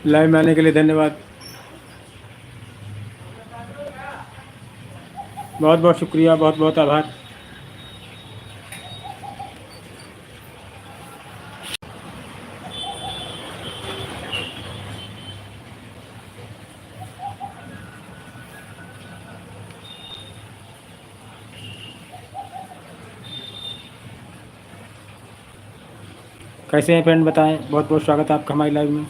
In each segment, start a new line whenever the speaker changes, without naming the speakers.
Live में आने के लिए धन्यवाद। बहुत बहुत शुक्रिया, बहुत बहुत आभार। कैसे हैं फ्रेंड बताएं। बहुत बहुत स्वागत है आपका हमारी लाइव में।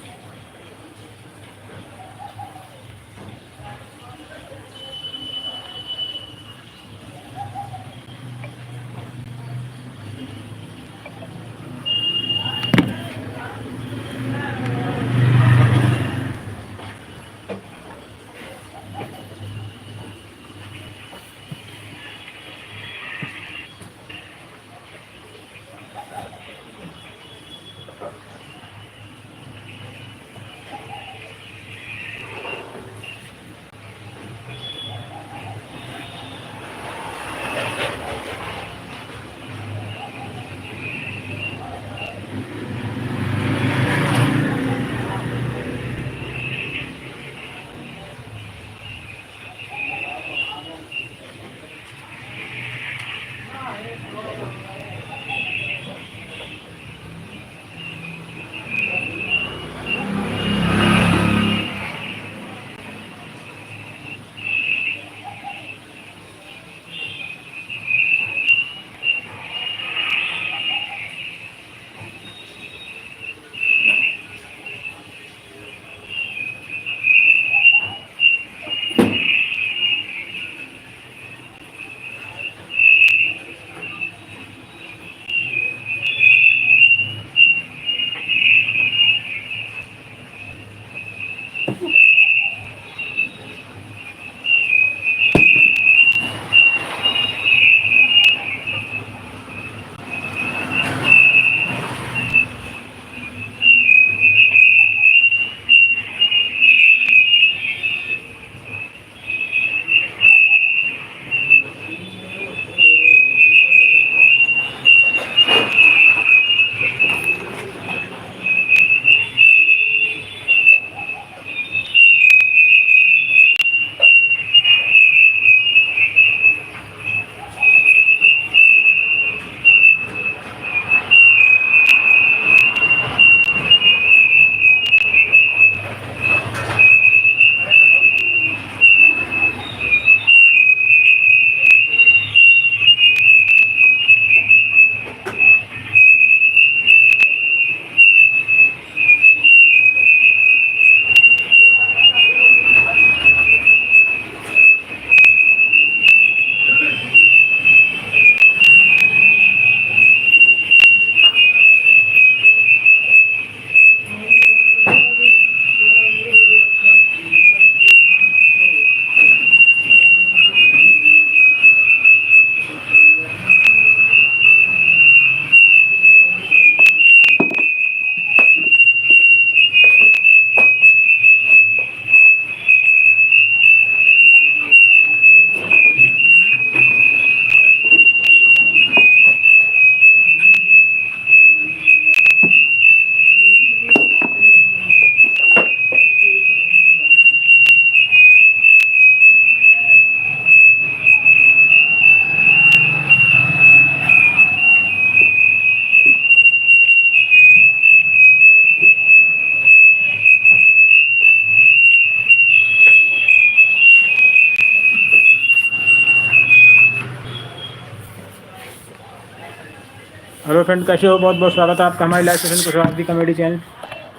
हेलो फ्रेंड, कैसे हो। बहुत बहुत स्वागत है आपका हमारे लाइव सेशन को शरारती कॉमेडी चैनल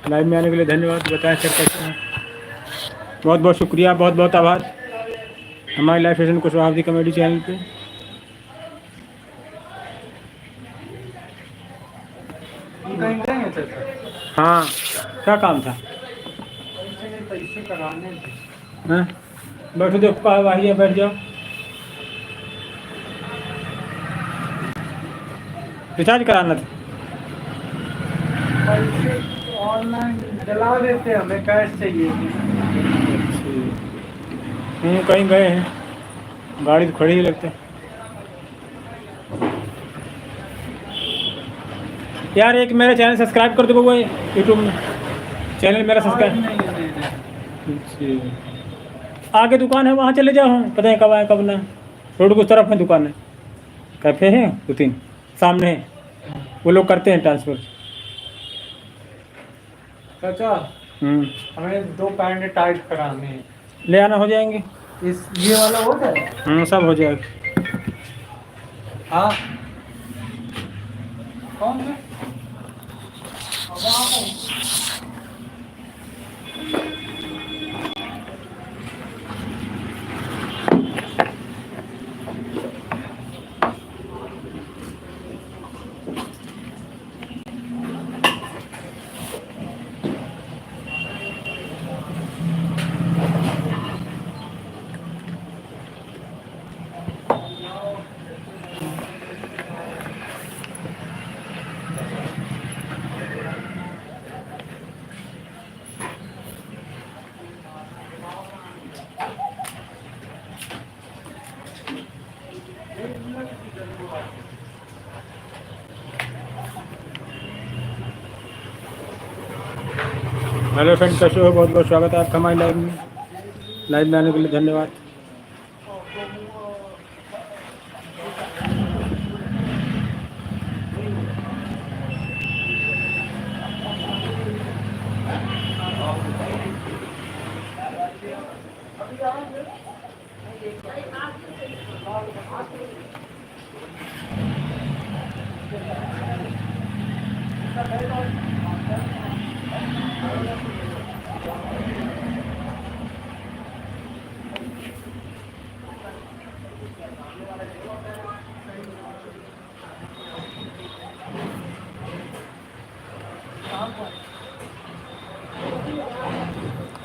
लाइव में आने के लिए धन्यवाद। बताएं सर कैसे हैं। बहुत बहुत शुक्रिया, बहुत बहुत आभार हमारे लाइव सेशन को शरारती कॉमेडी चैनल पे। हाँ, क्या काम था। पैसे कराने थे। हाँ, बैठो, देखो आइए, बैठ जाओ। रिचार्ज कराना था। पैसे ऑनलाइन चला देते, हमें कैश चाहिए। कहीं गए हैं, गाड़ी तो खड़ी ही लगता है यार। एक मेरा चैनल सब्सक्राइब कर दो बउआ यूट्यूब में। चैनल मेरा सब्सक्राइब। आगे दुकान है, वहाँ चले जाओ, पता है कब आए कब ना। रोड की उस तरफ है दुकान है, कैफे है 2-3 सामने है, वो लोग करते हैं ट्रांसफ़र।
चाचा हमें 2 पैंट टाइट कराने हैं,
ले आना, हो जाएंगे।
ये वाला हो जाए?
सब हो जाएगा।
हाँ कौन है?
हेलो फ्रेंड, कैसे हो? बहुत बहुत स्वागत है आपका हमारे लाइव में आने के लिए धन्यवाद।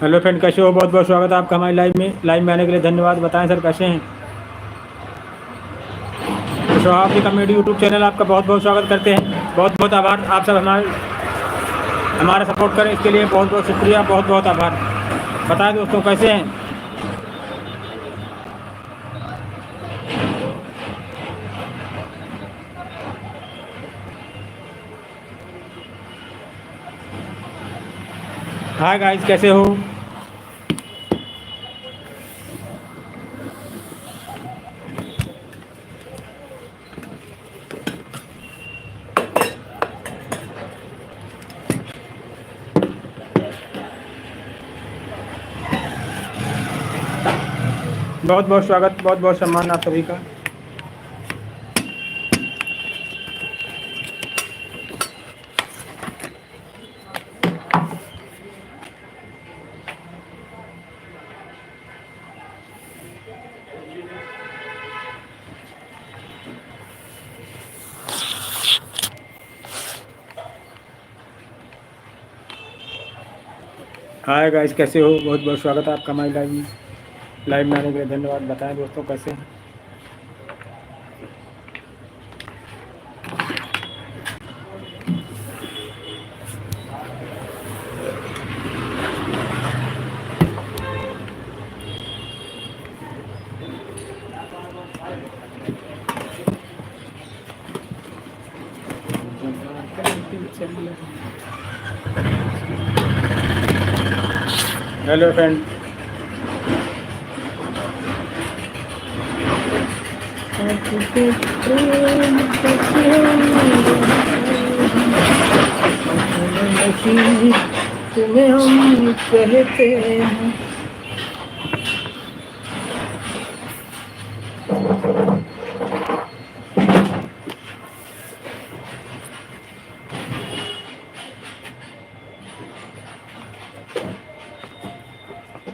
हेलो फ्रेंड, कैसे हो? बहुत बहुत स्वागत है आपका हमारे लाइव में आने के लिए धन्यवाद। बताएं सर कैसे हैं? तो सोहाग कॉमेडी यूट्यूब चैनल आपका बहुत बहुत स्वागत करते हैं। बहुत बहुत आभार, आप सब हमारा सपोर्ट करें, इसके लिए बहुत बहुत शुक्रिया, बहुत बहुत आभार। बताएं दोस्तों कैसे हैं? हाय गाइस, कैसे हो? बहुत बहुत स्वागत, बहुत बहुत सम्मान आप सभी का। हाय गाइस, कैसे हो? बहुत बहुत स्वागत है आपका हमारे लाइव में आने के लिए धन्यवाद। बताएं दोस्तों कैसे हैं? हेलो फ्रेंड, तुम्हें हम कहते हैं।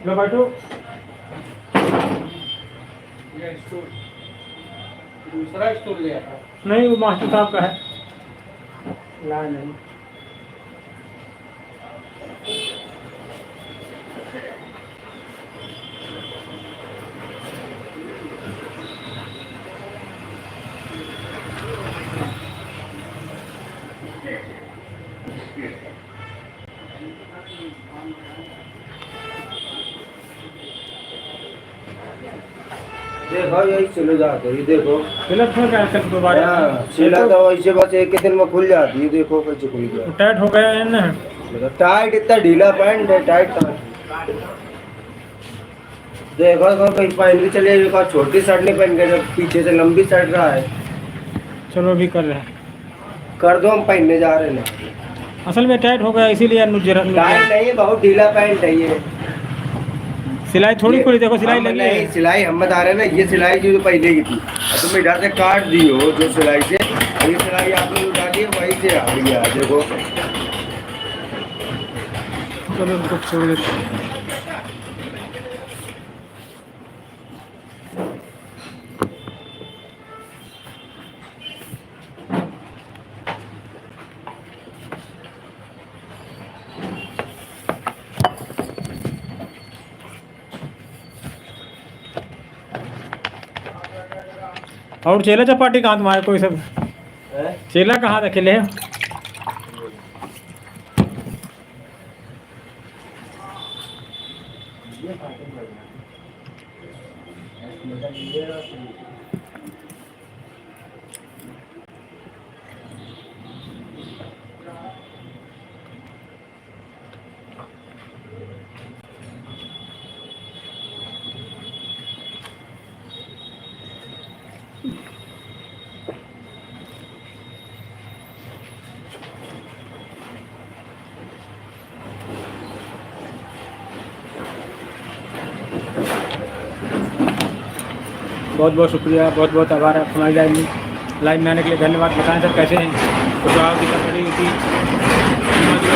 लो बैठो।
दूसरा स्टूल ले आया।
नहीं, वो मास्टर साहब का है। ला नहीं।
देखो यही चले जाते, ये देखो
गलत हो गया तक दोबारा।
सिला तो वैसे बस एक ही दिन में खुल जाती है। देखो कैसे खुल गया,
टाइट हो गया है ना।
टाइट इतना ढीला पैंट है, टाइट कहाँ? देखो देखो कहीं पहन के चले, एक और छोटी शर्ट नहीं पहन के, जब पीछे से लंबी शर्ट रहा है।
चलो अभी कर रहे हैं।
कर दो, हम पहनने जा रहे हैं ना।
असल में टाइट हो गया इसीलिए
टाइट नहीं, बहुत ढीला पैंट है ये।
सिलाई थोड़ी खुली, देखो सिलाई
हम
लगी
नहीं,
है।
सिलाई हम बता रहे हैं ना, ये सिलाई जो पहले की थी, और तुम इधर से काट दी हो जो सिलाई से, और ये सिलाई आपने उठा दी वही से आ गई है, देखो।
चलो उनको छोड़ देते हैं। और चेला चपाटी कहाँ तुम्हारे कोई सब? चेला कहाँ रखे ले? बहुत बहुत शुक्रिया, बहुत बहुत आभार आप हमारी लाइव में आने के लिए धन्यवाद। बताएं सर कैसे हैं? तो आपकी कमेटी की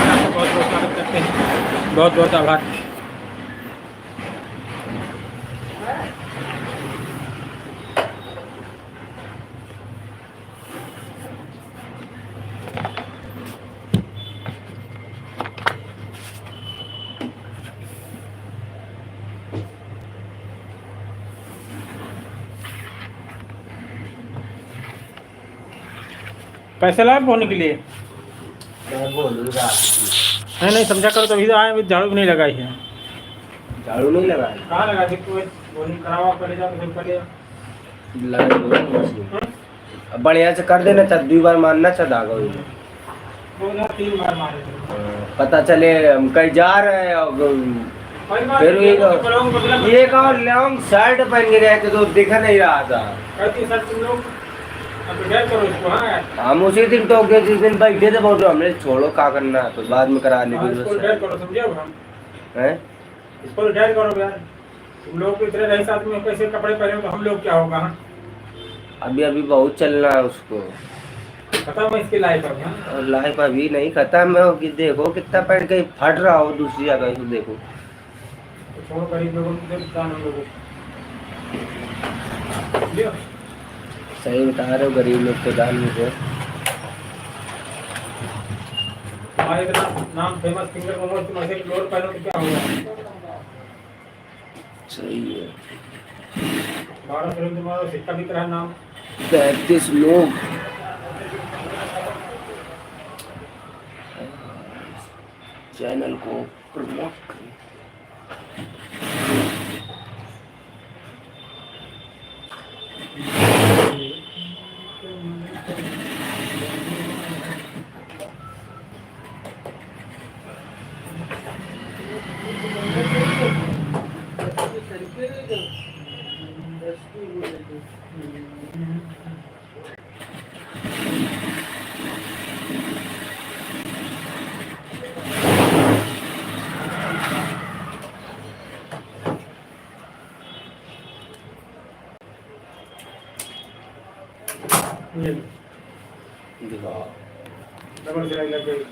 आपका बहुत बहुत स्वागत करते हैं, बहुत बहुत आभार। पैसे लाए बोलने के लिए?
मैं बोलूँगा,
नहीं समझा करो, तभी तो आए, अभी झाड़ू भी नहीं लगाई है।
झाड़ू नहीं लगा है?
कहाँ लगा? देखो बोलिंग करावा पड़े जा तो पड़े
लगा दो मशीन। अब बढ़िया से कर देना, चाहे 2 बार मारना, चाहे धागा हो।
2 बार मारे थे।
पता चले हम कहीं जा रहे हैं और फिर एक और लॉन्ग शर्ट पहन के गए थे तो दिख नहीं रहा था। हम उसी दिन टोक गए जिस दिन बैठे थे, बहुत हमने छोड़ो क्या करना, तो बाद में करा लेंगे।
इसको रिटायर करो यार, तुम लोग इतने रहे साथ में, कैसे कपड़े पहने तो हम लोग क्या होगा?
अभी अभी बहुत चलना है उसको,
खत्म है इसकी लाइफ अब।
और लाइफ अभी नहीं खत्म है कि देखो कितना पैंट कहीं फट रहा हो दूसरी जगह से, देखो।
छोड़ो गरीब लोगों को नुकसान हम लोगों को।
सही बता रहे हो, गरीब लोग के दान में से।
हमारे इतना नाम फेमस सिंगर मोमोज, तुम ऐसे फ्लोर पहनो तो क्या होगा?
सही है।
12 फिल्म तुम्हारा सिक्का बिक रहा है नाम।
35 लोग चैनल को प्रमोट करें।
डबल सिलाई लग गई।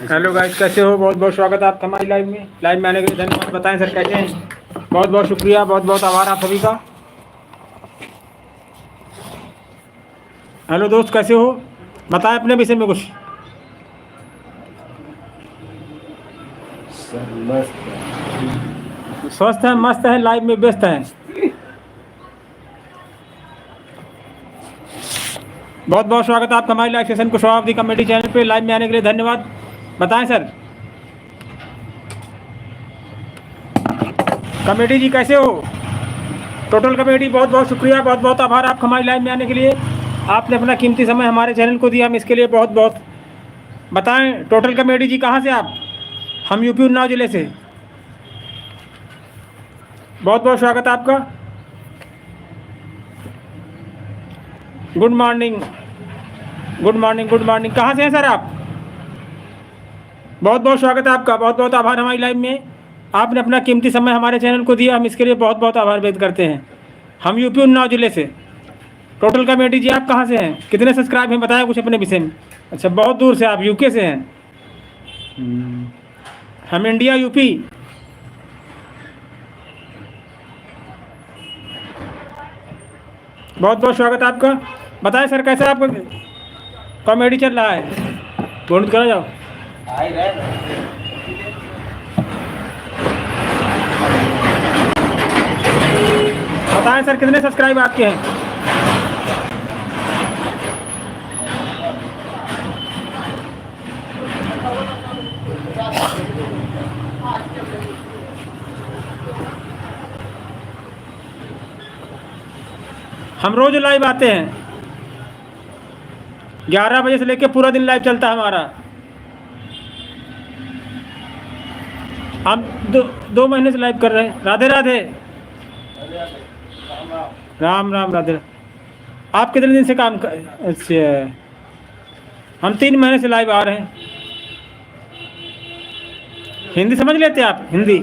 हेलो गाइस, कैसे हो? बहुत बहुत स्वागत है आपका हमारी लाइव में आने के लिए धन्यवाद। बताएं सर कैसे हैं? बहुत बहुत शुक्रिया, बहुत बहुत आभार आप सभी का। हेलो दोस्त, कैसे हो? बताएं अपने विषय में कुछ। स्वस्थ है, मस्त है, लाइव में व्यस्त हैं। बहुत बहुत स्वागत है आपका हमारी live session Kushwaha committee channel पे लाइव में आने के लिए धन्यवाद। बताएं सर कमेटी जी कैसे हो? टोटल कमेटी बहुत बहुत शुक्रिया, बहुत बहुत आभार आपका हमारी लाइव में आने के लिए। आपने अपना कीमती समय हमारे चैनल को दिया, हम इसके लिए बहुत बहुत। बताएं टोटल कमेटी जी कहाँ से आप? हम यूपी उन्नाव ज़िले से। बहुत बहुत स्वागत है आपका। Good morning, good morning, good morning. कहाँ से हैं सर आप? बहुत बहुत स्वागत है आपका, बहुत बहुत आभार हमारी लाइव में। आपने अपना कीमती समय हमारे चैनल को दिया, हम इसके लिए बहुत बहुत आभार व्यक्त करते हैं। हम यूपी उन्नाव ज़िले से। टोटल कमेटी जी आप कहाँ से हैं? कितने सब्सक्राइब हैं? बताएं कुछ अपने विषय में। अच्छा, बहुत दूर से, आप यूके से हैं। हम इंडिया यूपी। बहुत बहुत स्वागत है आपका। बताएं सर कैसा आपका कॉमेडी चल रहा है? बोल करो जाओ। बताएं सर कितने सब्सक्राइब आपके हैं? हम रोज लाइव आते हैं, 11 बजे से लेकर पूरा दिन लाइव चलता है हमारा। हम दो महीने से लाइव कर रहे हैं। राधे राधे, राम राम, राधे। आप कितने दिन से काम कर? अच्छा, हम 3 महीने से लाइव आ रहे हैं। हिंदी समझ लेते हैं आप? हिंदी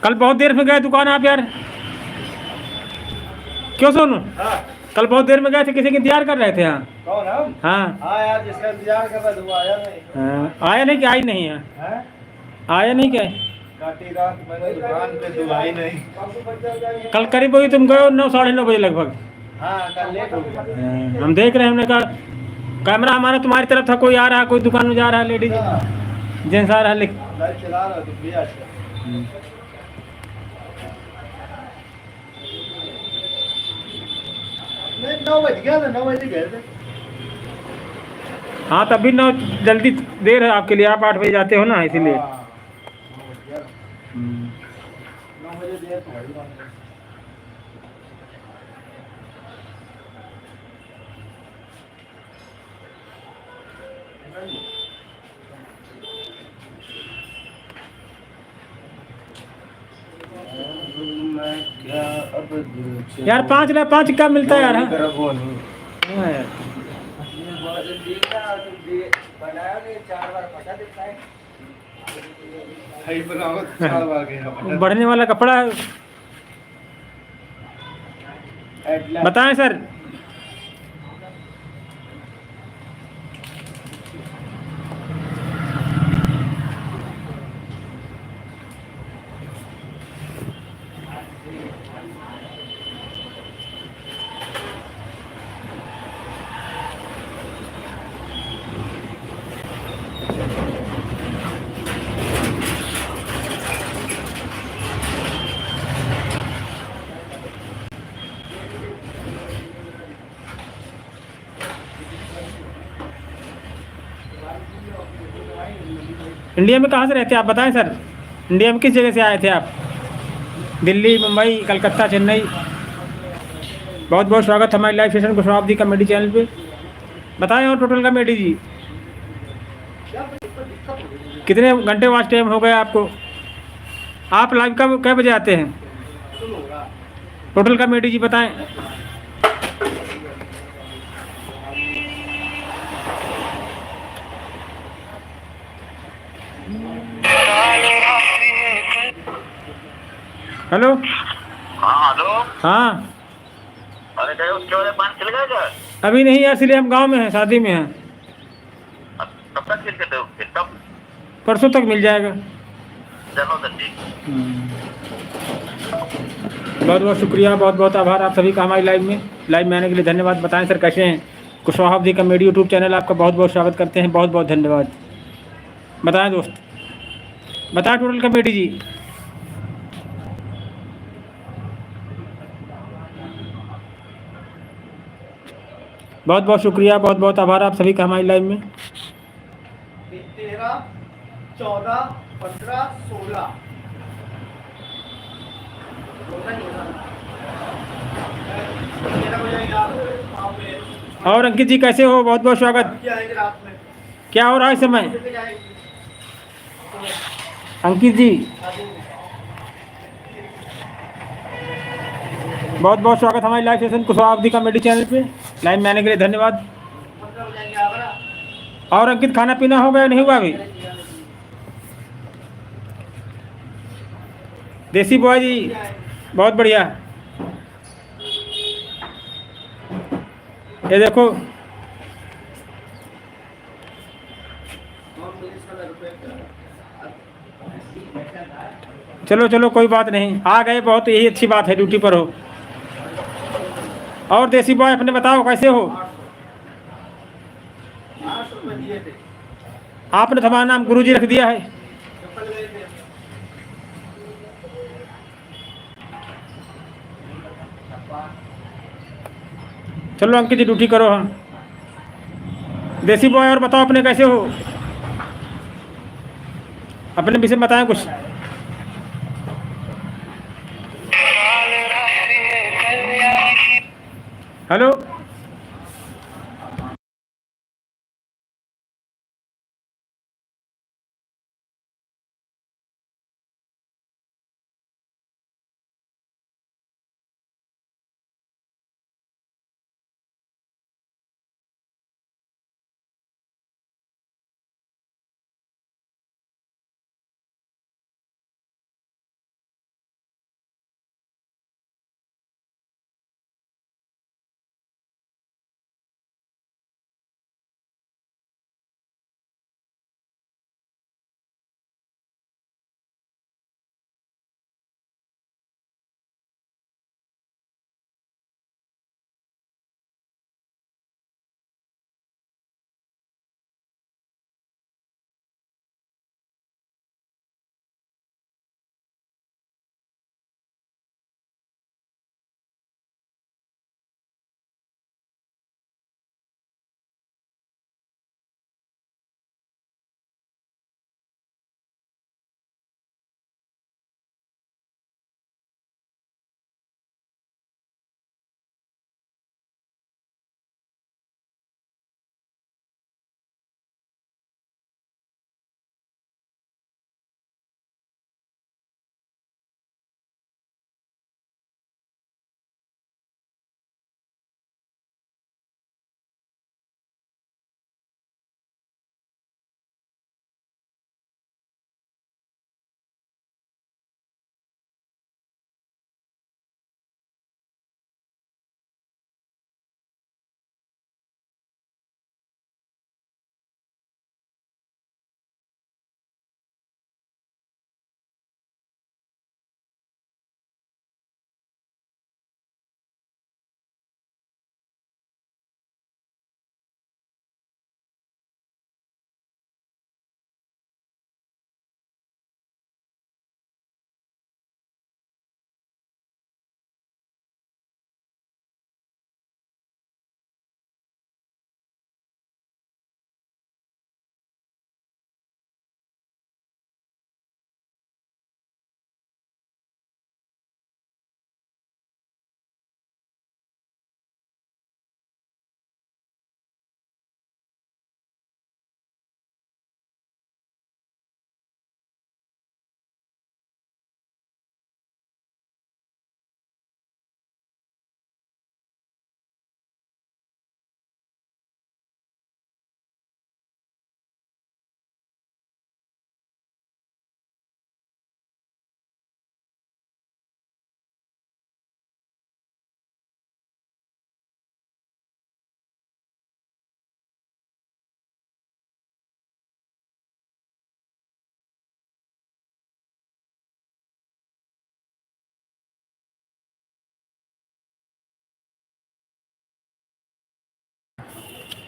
कल बहुत देर में गए दुकान आप यार, क्यों सोनू? कल बहुत देर में गए थे, किसी की इंतजार कर रहे थे यहाँ?
कौन हम?
हाँ
यार, जिसका इंतजार कर रहा था वो आया नहीं।
हाँ, आया नहीं कि आई नहीं है? आया नहीं क्या?
काटी रात मैंने दुकान पे दुलाई नहीं।
कल करीब वही तुम गए 9 साढ़े 9 बजे लगभग।
हाँ, कल लेट हो गया।
हम देख रहे हैं, हमने कहा कैमरा हमारा तुम्हारी तरफ था, कोई आ रहा, कोई दुकान में जा रहा है, लेडीज जेंट्स आ रहा है।
लाइट चला रहा तो भैया नहीं, 9 बज गया था, 9 बजे गए थे।
हाँ तब भी 9 जल्दी देर है आपके लिए, आप 8 बजे जाते हो ना, इसीलिए।
9 बजे देर तो है।
यार 5 का मिलता है यार? हाँ? हाँ यार, बढ़ने वाला कपड़ा है। बताएं सर। इंडिया में कहाँ से रहते हैं आप? बताएं सर, इंडिया में किस जगह से आए थे आप? दिल्ली, मुंबई, कलकत्ता, चेन्नई। बहुत बहुत स्वागत हमारे live session Kushwaha comedy channel पे। बताएं और टोटल कमेडी जी कितने घंटे वॉच टाइम हो गया आपको? आप लाइव कब कै बजे आते हैं? टोटल कमेडी जी बताएं। हेलो।
हाँ हेलो।
हाँ
अरे क्या उसके वाले पानी चल गया क्या?
अभी नहीं यार, इसलिए हम गांव में हैं, शादी में हैं।
कब तक मिल के फिर कब?
परसों तक मिल जाएगा।
चलो तो ठीक।
बहुत बहुत शुक्रिया, बहुत बहुत आभार आप सभी का हमारी लाइव में आने के लिए धन्यवाद। बताएं सर कैसे हैं? कुशवाहा कमेडी यूट्यूब चैनल आपका बहुत बहुत स्वागत करते हैं, बहुत बहुत धन्यवाद। बताएं दोस्त, बताएं टोटल कमेडी जी। बहुत बहुत शुक्रिया, बहुत बहुत आभार आप सभी का हमारी लाइव में।
13, 14 15-16
और अंकित जी कैसे हो? बहुत बहुत स्वागत।
रात में
क्या हो रहा है इस समय अंकित जी? बहुत बहुत स्वागत हमारे लाइव सेशन कुशवाहा अवधी कॉमेडी चैनल पे। लाइव में आने के लिए धन्यवाद। और अंकित खाना पीना हो गया नहीं हुआ अभी? देसी बॉय जी बहुत बढ़िया। ये देखो चलो चलो कोई बात नहीं, आ गए बहुत यही अच्छी बात है, ड्यूटी पर हो। और देसी बॉय अपने बताओ कैसे हो? आपने तो हमारा नाम गुरुजी रख दिया है। चलो अंकित जी ड्यूटी करो। हम देसी बॉय और बताओ अपने कैसे हो? अपने विषय में बताएं कुछ। हेलो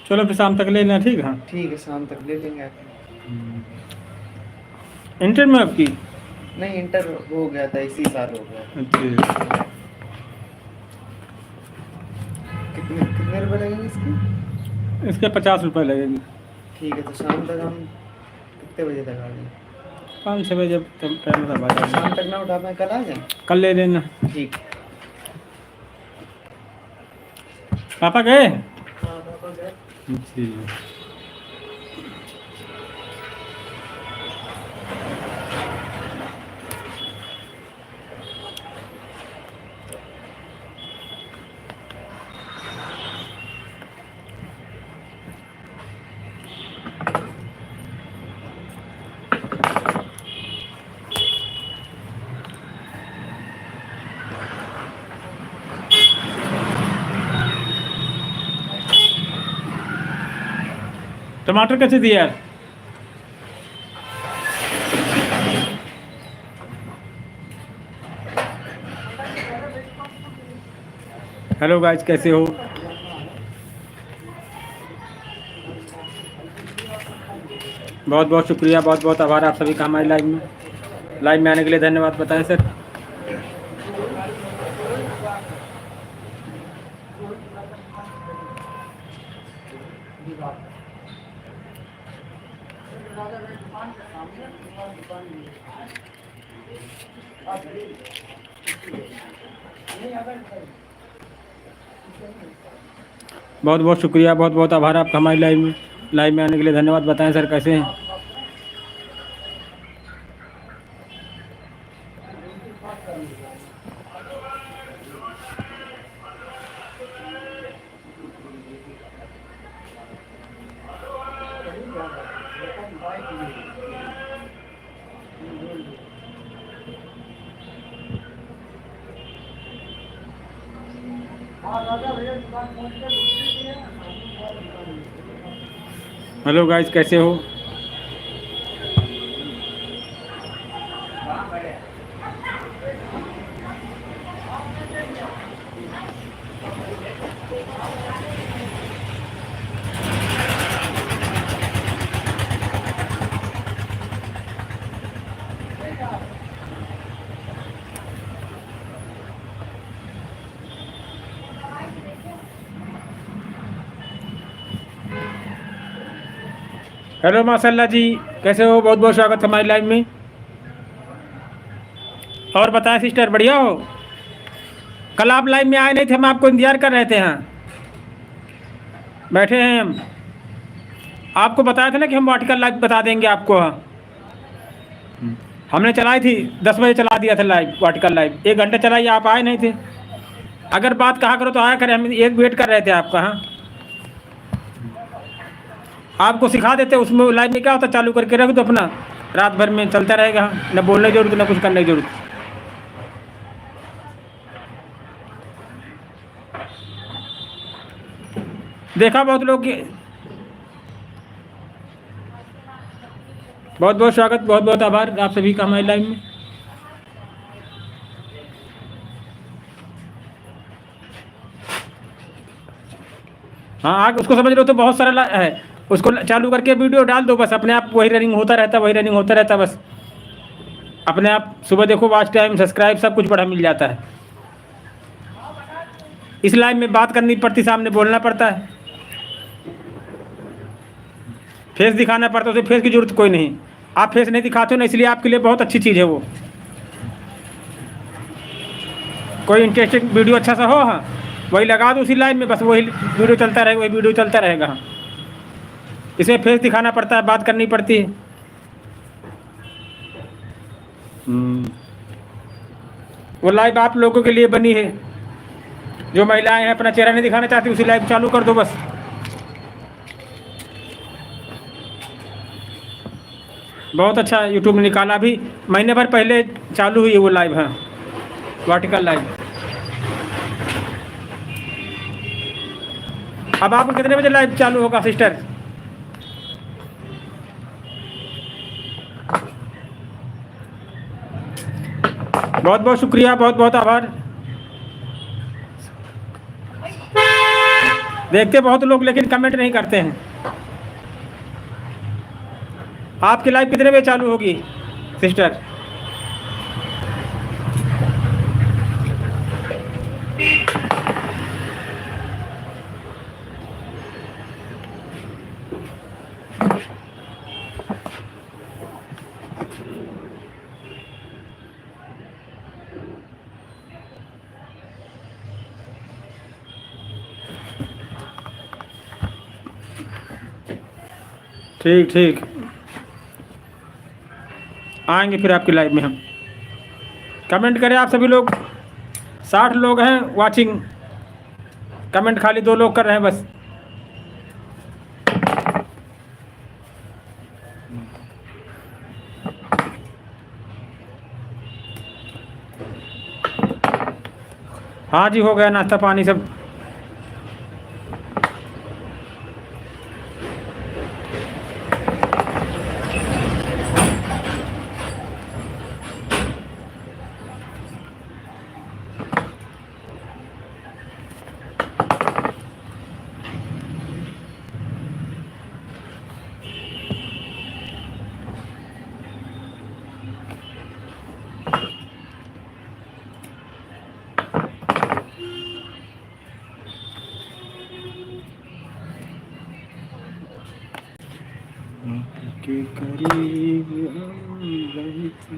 चलो फिर शाम तक ले लेना। ठीक है हाँ
ठीक है, शाम तक ले लेंगे।
इंटर में आपकी?
नहीं, इंटर हो गया था, इसी साल हो गया।
अच्छा
कितने कितने रुपए लगेंगे इसके?
इसके 50 रुपये लगेंगे।
ठीक है, तो शाम तक हम कितने बजे तक आ जाएंगे?
5-6 बजे तक टाइम था भाई।
शाम तक ना उठा पाए, कल आ जाए।
कल ले लेना।
ठीक।
पापा गए?
हाँ पापा गए।
जी। टमाटर कैसे दिए यार? हेलो गाइस, कैसे हो? बहुत बहुत शुक्रिया, बहुत बहुत आभार आप सभी का हमारे लाइव में आने के लिए धन्यवाद बताएं सर। बहुत बहुत शुक्रिया, बहुत बहुत आभार आपका हमारे लाइव में आने के लिए धन्यवाद बताएं सर, कैसे हैं? हेलो गाइस, कैसे हो? हेलो माशाल्लाह जी, कैसे हो? बहुत बहुत स्वागत हमारी लाइव में। और बताएं सिस्टर, बढ़िया हो? कल आप लाइव में आए नहीं थे, हम आपको इंतजार कर रहे थे। हाँ, बैठे हैं हम। आपको बताया था ना कि हम आर्टिकल लाइव बता देंगे आपको। हाँ, हमने चलाई थी 10 बजे, चला दिया था लाइव, आर्टिकल लाइव 1 घंटा चलाई, आप आए नहीं थे। अगर बात कहा करो तो आया करें, हम एक वेट कर रहे थे आपका। हाँ, आपको सिखा देते उसमें। लाइव में क्या होता, चालू करके रख दो अपना, रात भर में चलता रहेगा, न बोलने की जरूरत न कुछ करने की जरूरत। देखा बहुत लोग। बहुत बहुत स्वागत, बहुत बहुत आभार आप सभी का हमारे लाइव में। हाँ, आग उसको समझ लो तो बहुत सारा है, उसको चालू करके वीडियो डाल दो, बस अपने आप वही रनिंग होता रहता, वही रनिंग होता रहता, बस अपने आप। सुबह देखो, वॉच टाइम, सब्सक्राइब, सब कुछ बड़ा मिल जाता है। इस लाइव में बात करनी पड़ती, सामने बोलना पड़ता है, फेस दिखाना पड़ता है। उसे फेस की जरूरत कोई नहीं, आप फेस नहीं दिखाते हो ना, इसलिए आपके लिए बहुत अच्छी चीज़ है वो। कोई इंटरेस्टिंग वीडियो अच्छा सा हो, हाँ, वही लगा दो उसी लाइव में, बस वही वीडियो चलता रहेगा, वही वीडियो चलता रहेगा। हाँ, इसे फेस दिखाना पड़ता है, बात करनी पड़ती है। वो लाइव आप लोगों के लिए बनी है। जो महिलाएं हैं अपना चेहरा नहीं दिखाना चाहती, उसी लाइव चालू कर दो बस। बहुत अच्छा यूट्यूब ने निकाला, अभी महीने भर पहले चालू हुई है वो लाइव। हाँ, वर्टिकल लाइव। अब आपको कितने बजे लाइव चालू होगा सिस्टर? बहुत बहुत शुक्रिया, बहुत बहुत आभार। देखते बहुत लोग, लेकिन कमेंट नहीं करते हैं। आपकी लाइव कितने बजे चालू होगी सिस्टर? ठीक ठीक, आएंगे फिर आपकी लाइव में हम। कमेंट करें आप सभी लोग, 60 लोग हैं वाचिंग, कमेंट खाली 2 लोग कर रहे हैं बस। हाँ जी, हो गया नाश्ता पानी सब। के करीब हम रहते।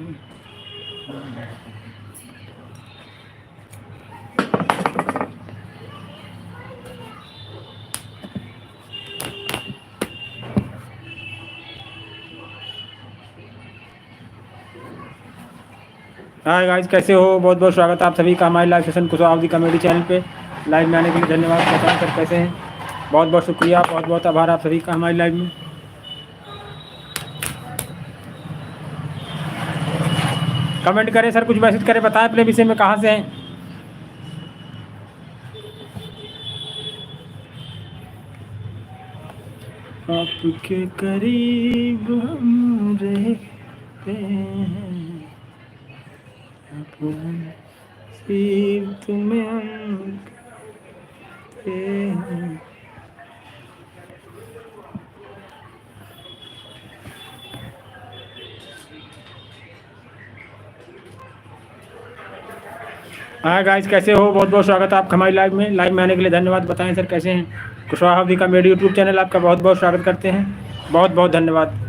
हाय गाइस, कैसे हो? बहुत बहुत स्वागत है आप सभी का हमारे live session Kushwaha comedy channel पे। लाइव में आने के लिए धन्यवाद। बताएं सर कैसे हैं? बहुत बहुत शुक्रिया, बहुत बहुत आभार आप सभी का हमारी लाइव में। कमेंट करें सर, कुछ मैसेज करें, बताएं अपने विषय में, कहाँ से हैं। आपके करीब हम रहते हैं, अपना सिर्फ तुम्हें हम कहते हैं। हाँ गाइस, कैसे हो? बहुत बहुत स्वागत है आपका हमारी लाइव में। लाइव में आने के लिए धन्यवाद। बताएं सर कैसे हैं? कुशवाहा कॉमेडी यूट्यूब चैनल आपका बहुत बहुत स्वागत करते हैं। बहुत बहुत धन्यवाद।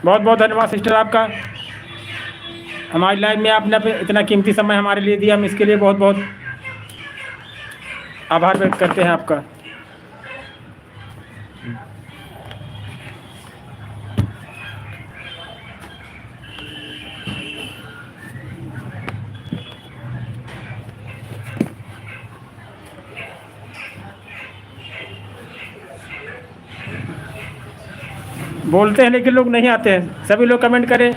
बहुत बहुत धन्यवाद सिस्टर आपका, हमारी लाइव में आपने इतना कीमती समय हमारे लिए दिया। हम इसके लिए बहुत बहुत आभार व्यक्त करते हैं आपका। बोलते हैं लेकिन लोग नहीं आते हैं। सभी लोग कमेंट करें।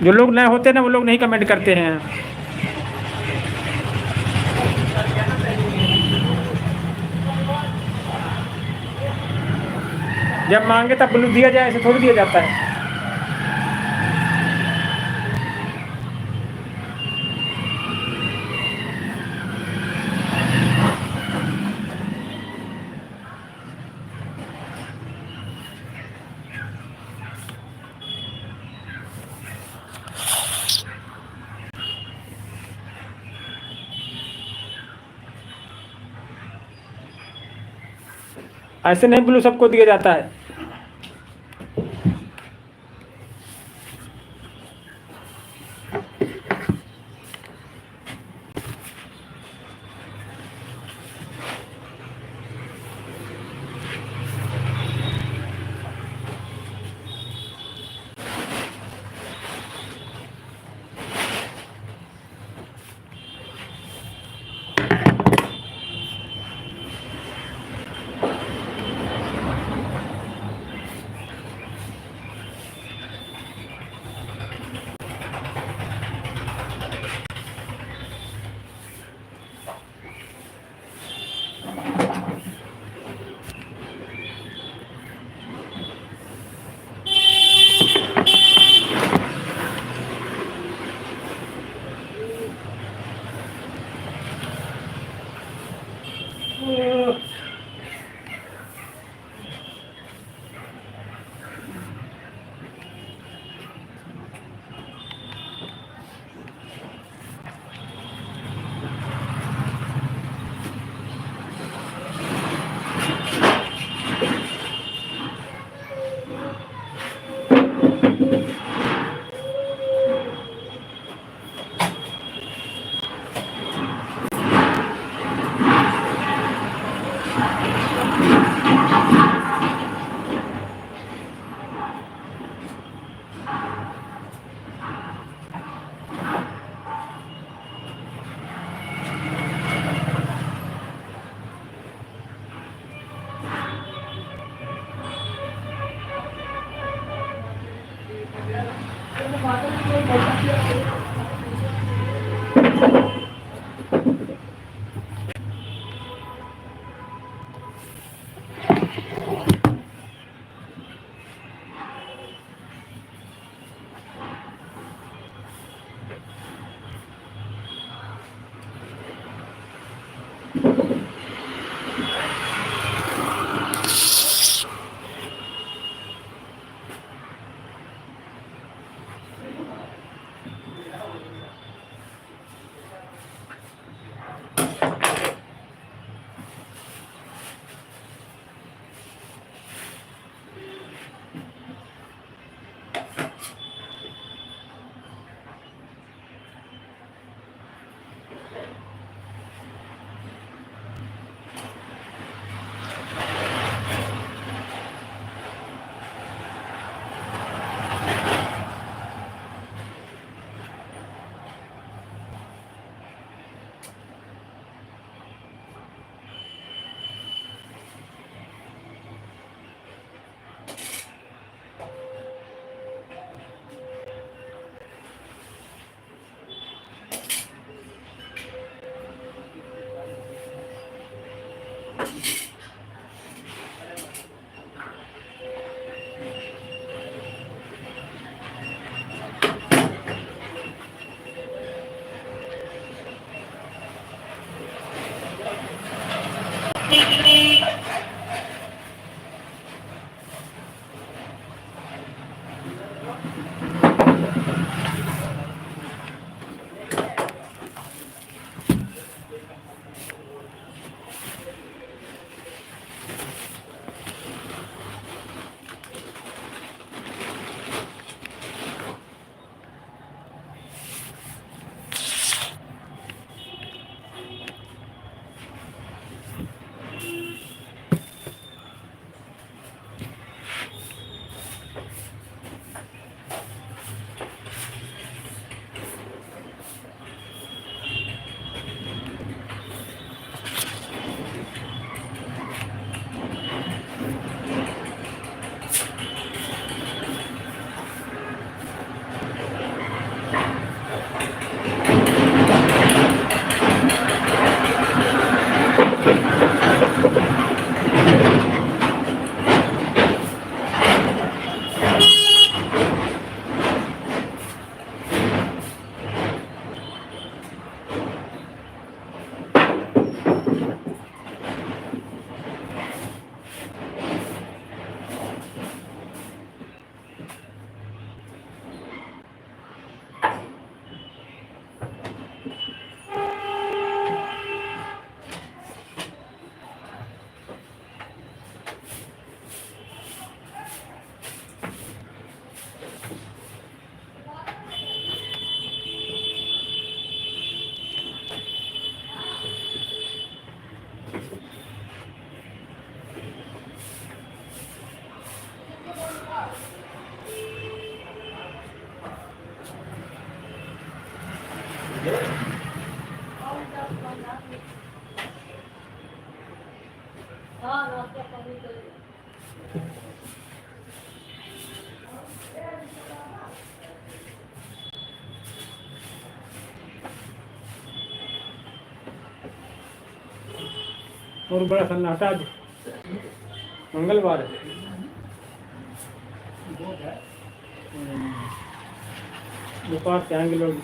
जो लोग नए होते हैं ना, वो लोग नहीं कमेंट करते हैं। जब मांगे तब ब्लू दिया जाए, ऐसे थोड़ी दिया जाता है। ऐसे नहीं ब्लू सबको दिया जाता है। और बड़ा सन्नाटा आज मंगलवार है। दोपहर से आएंगे लोग,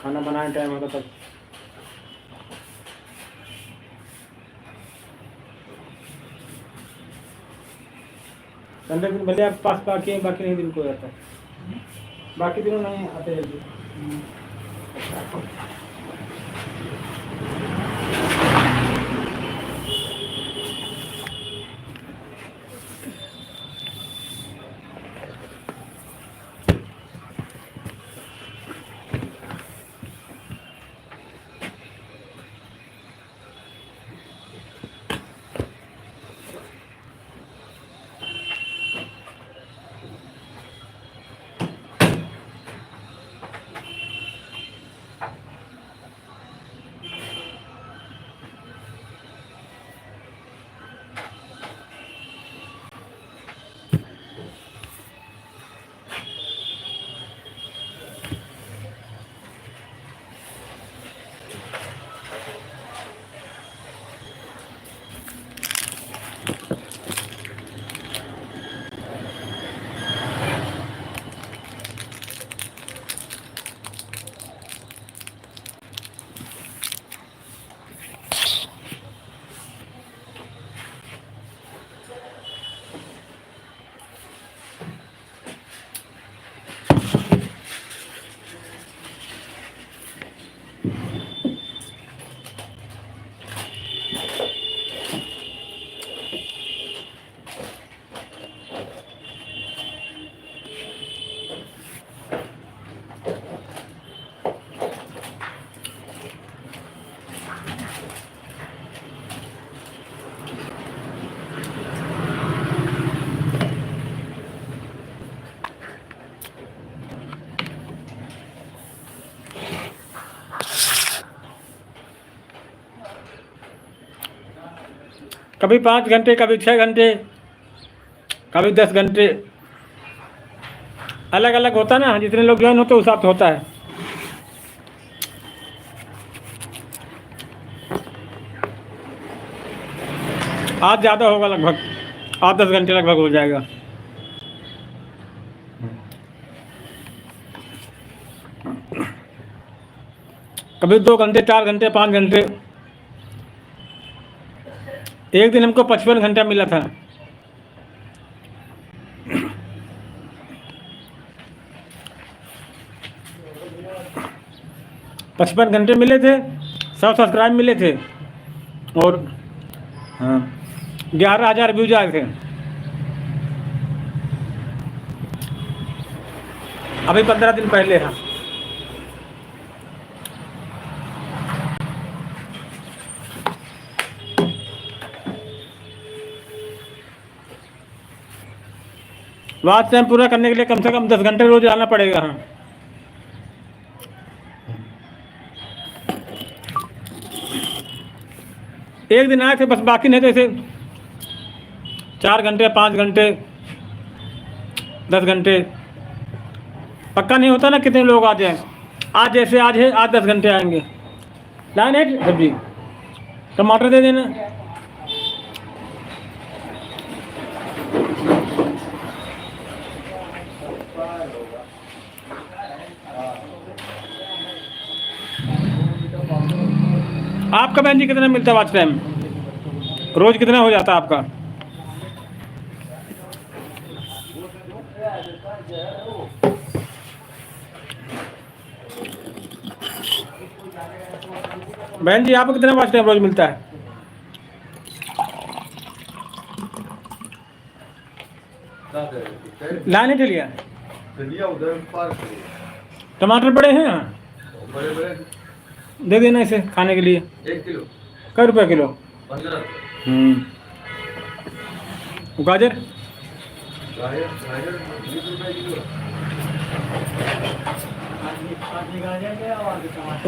खाना बनाने टाइम होगा तब। संडे दिन भले आप पास बाकी नहीं दिन को रहता है, बाकी दिनों नहीं आते जल्दी। कभी 5 घंटे, कभी 6 घंटे, कभी 10 घंटे, अलग अलग होता ना, जितने लोग ज्वाइन होते उस हिसाब से होता है। आज ज़्यादा होगा, लगभग 8-10 घंटे लगभग हो जाएगा। कभी 2 घंटे, 4 घंटे, 5 घंटे। एक दिन हमको 55 घंटा मिला था। पचपन घंटे मिले थे, 100 सब्सक्राइब मिले थे और हाँ 11,000 व्यूज आए थे। अभी 15 दिन पहले है। वॉच टाइम पूरा करने के लिए कम से कम 10 घंटे रोज आना पड़ेगा। हाँ एक दिन आए थे बस, बाकी नहीं तो ऐसे 4 घंटे, 5 घंटे, 10 घंटे, पक्का नहीं होता ना कितने लोग आ जाएं। आज जैसे आज है, आज 10 घंटे आएंगे। लाइन है सब्जी, टमाटर दे देना। आपका बहन जी कितना मिलता है वॉच टाइम? रोज कितना हो जाता है आपका? बहन जी आपको कितना वॉच टाइम रोज मिलता है? लाने के लिए टमाटर बड़े हैं, दे देना इसे खाने के लिए।
1 किलो
कै रुपये किलो?
15।
गाजर
गाजर 20 रुपए किलो।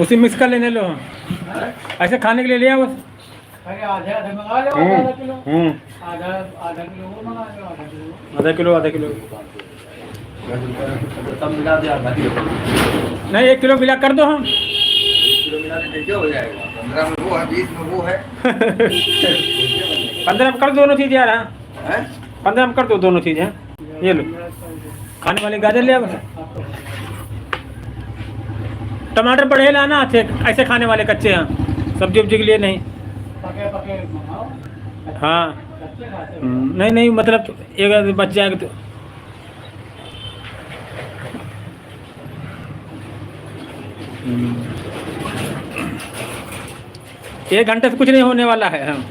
उसी मिक्स कर लेने लो, ऐसे खाने के लिए ले आओ बस।
अरे आधे आधे मंगा लो, आधा किलो, आधा आधा किलो वो मंगा लो, आधा किलो।
सब मिला दे आधा किलो।
नहीं 1 किलो मिला कर दो। हम
1 किलो मिला के क्या हो जाएगा? 15 में वो है, 20 में वो है।
15 में कर दो दोनों चीज़ यार। हाँ
हैं?
15 में कर दो दोनों चीज़ हैं। ये लो खाने वाले गाजर ले आओ बस। टमाटर बड़े लाना अच्छे, ऐसे खाने वाले कच्चे। हैं सब्जी उब्जी के लिए नहीं।
पके पके मंगाओ।
हाँ
कच्चे खाते हो?
नहीं नहीं, मतलब एक बच जाएगा तो। एक घंटे से कुछ नहीं होने वाला है। हाँ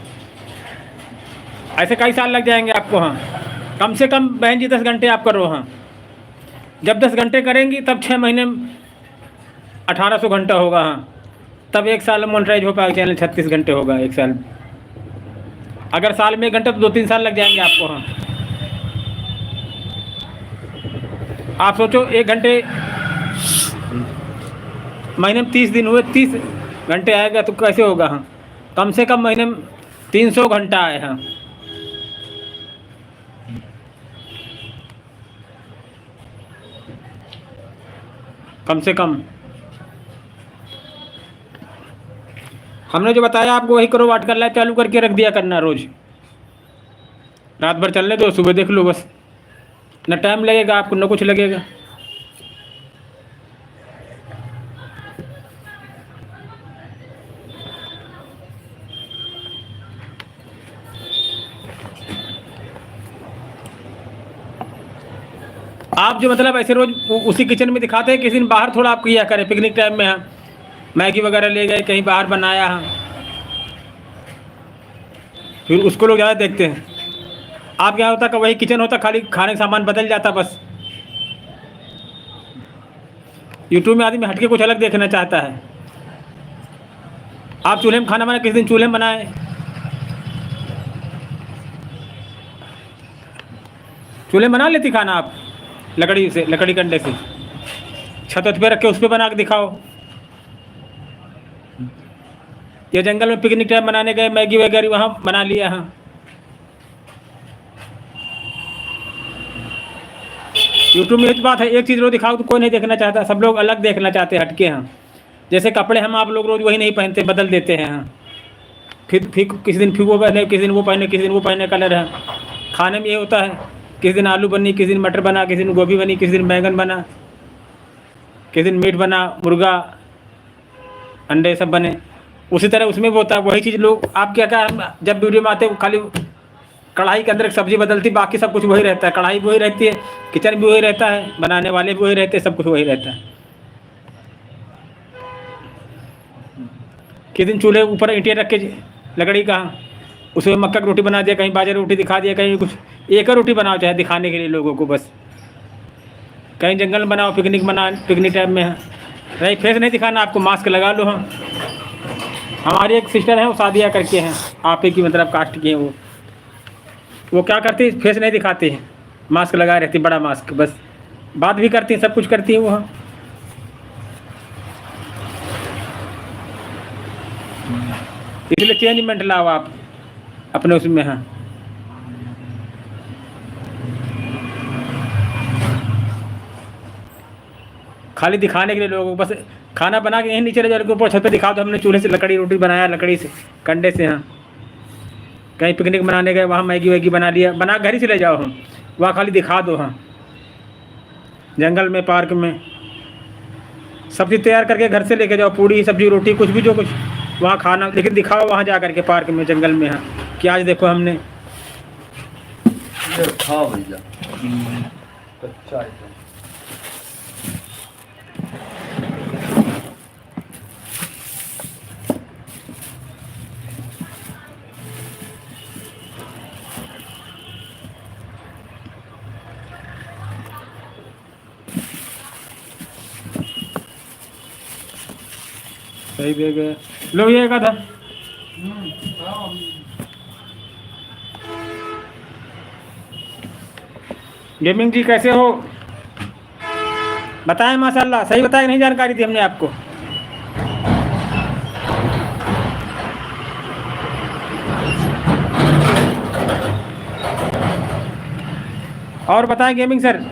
ऐसे कई साल लग जाएंगे आपको। हाँ कम से कम बहन जी 10 घंटे आप करो। हाँ जब 10 घंटे करेंगी तब 6 महीने में 1800 घंटा होगा। हाँ तब 1 साल में मोनेटाइज हो पाएगा चैनल। 36 घंटे होगा 1 साल। अगर साल में 1 घंटा तो 2-3 साल लग जाएंगे आपको। हाँ आप सोचो 1 घंटे महीने में 30 दिन हुए, 30 घंटे आएगा तो कैसे होगा। हाँ कम से कम महीने में 300 घंटा आए। हाँ कम से कम। हमने जो बताया आपको वही करो। वाट कर लाइट चालू करके रख दिया करना रोज। रात भर चलने दो, सुबह देख लो बस। न टाइम लगेगा आपको, न कुछ लगेगा। आप जो मतलब ऐसे रोज उसी किचन में दिखाते हैं, किसी दिन बाहर थोड़ा आप किया करें। पिकनिक टाइम में हाँ मैगी वगैरह ले गए, कहीं बाहर बनाया। हाँ फिर उसको लोग ज़्यादा देखते हैं। आप क्या होता कि वही किचन होता, खाली खाने का सामान बदल जाता बस। यूट्यूब में आदमी हटके कुछ अलग देखना चाहता है। आप चूल्हे में खाना बनाए, किसी दिन चूल्हे में बनाए। चूल्हे में बना लेती खाना आप? लकड़ी से, लकड़ी कंडे से छत पे रख के उस पर बना के दिखाओ। या जंगल में पिकनिक टाइम बनाने गए, मैगी वगैरह वहाँ बना लिया। हाँ यूट्यूब में एक बात है, एक चीज़ रोज दिखाओ तो कोई नहीं देखना चाहता, सब लोग अलग देखना चाहते हैं, हटके हैं। जैसे कपड़े हम आप लोग रोज वही नहीं पहनते, बदल देते हैं। फिर किसी दिन फिर वो पहने, किसी दिन वो पहने, किसी दिन वो पहने, कलर है। खाने में ये होता है, किसी दिन आलू बनी, किसी दिन मटर बना, किसी दिन गोभी बनी, किसी दिन बैंगन बना, किसी दिन मीट बना, मुर्गा, अंडे सब बने। उसी तरह उसमें भी होता है, वही चीज़ लोग आप क्या जब वीडियो में आते हैं खाली कढ़ाई के अंदर एक सब्जी बदलती, बाकी सब कुछ वही रहता है। कढ़ाई भी वही रहती है, किचन भी वही रहता है, बनाने वाले भी वही रहते हैं, सब कुछ वही रहता है। किसी दिन चूल्हे ऊपर ईंटें रख के लकड़ी का उसमें मक्का की रोटी बना दिया, कहीं बाजरे रोटी दिखा दिया, कहीं कुछ एक ही रोटी बनाओ चाहे दिखाने के लिए लोगों को, बस कहीं जंगल में बनाओ, पिकनिक टाइम में है। रही फेस नहीं दिखाना आपको, मास्क लगा लो। हम हमारी एक सिस्टर है, वो शादियाँ करके हैं, आप ही की मतलब कास्ट की हैं। वो क्या करती है, फेस नहीं दिखाती हैं, मास्क लगा रहती, बड़ा मास्क, बस बात भी करती हैं, सब कुछ करती हैं वो। हाँ इसलिए चेंजमेंट लाओ आप अपने उसमें। हाँ खाली दिखाने के लिए लोगों को, बस खाना बना के यहीं नीचे ले जाओ, ऊपर छत पे दिखाओ तो हमने चूल्हे से लकड़ी रोटी बनाया, लकड़ी से, कंडे से। हाँ कहीं पिकनिक मनाने गए, वहाँ मैगी वैगी बना लिया, बना घर ही से ले जाओ। हम वहाँ खाली दिखा दो। हाँ जंगल में, पार्क में सब चीज़ तैयार करके घर से लेके जाओ, पूड़ी सब्जी रोटी कुछ भी जो कुछ वहाँ खाना, लेकिन दिखाओ वहाँ जा करके पार्क में, जंगल में। हाँ कि आज देखो हमने
हाँ भैया कच्चा एकदम।
सही दे गए लोग, ये का था। गेमिंग जी कैसे हो, बताएं। माशाल्लाह सही बताया, नहीं जानकारी दी हमने आपको। और बताएं गेमिंग सर।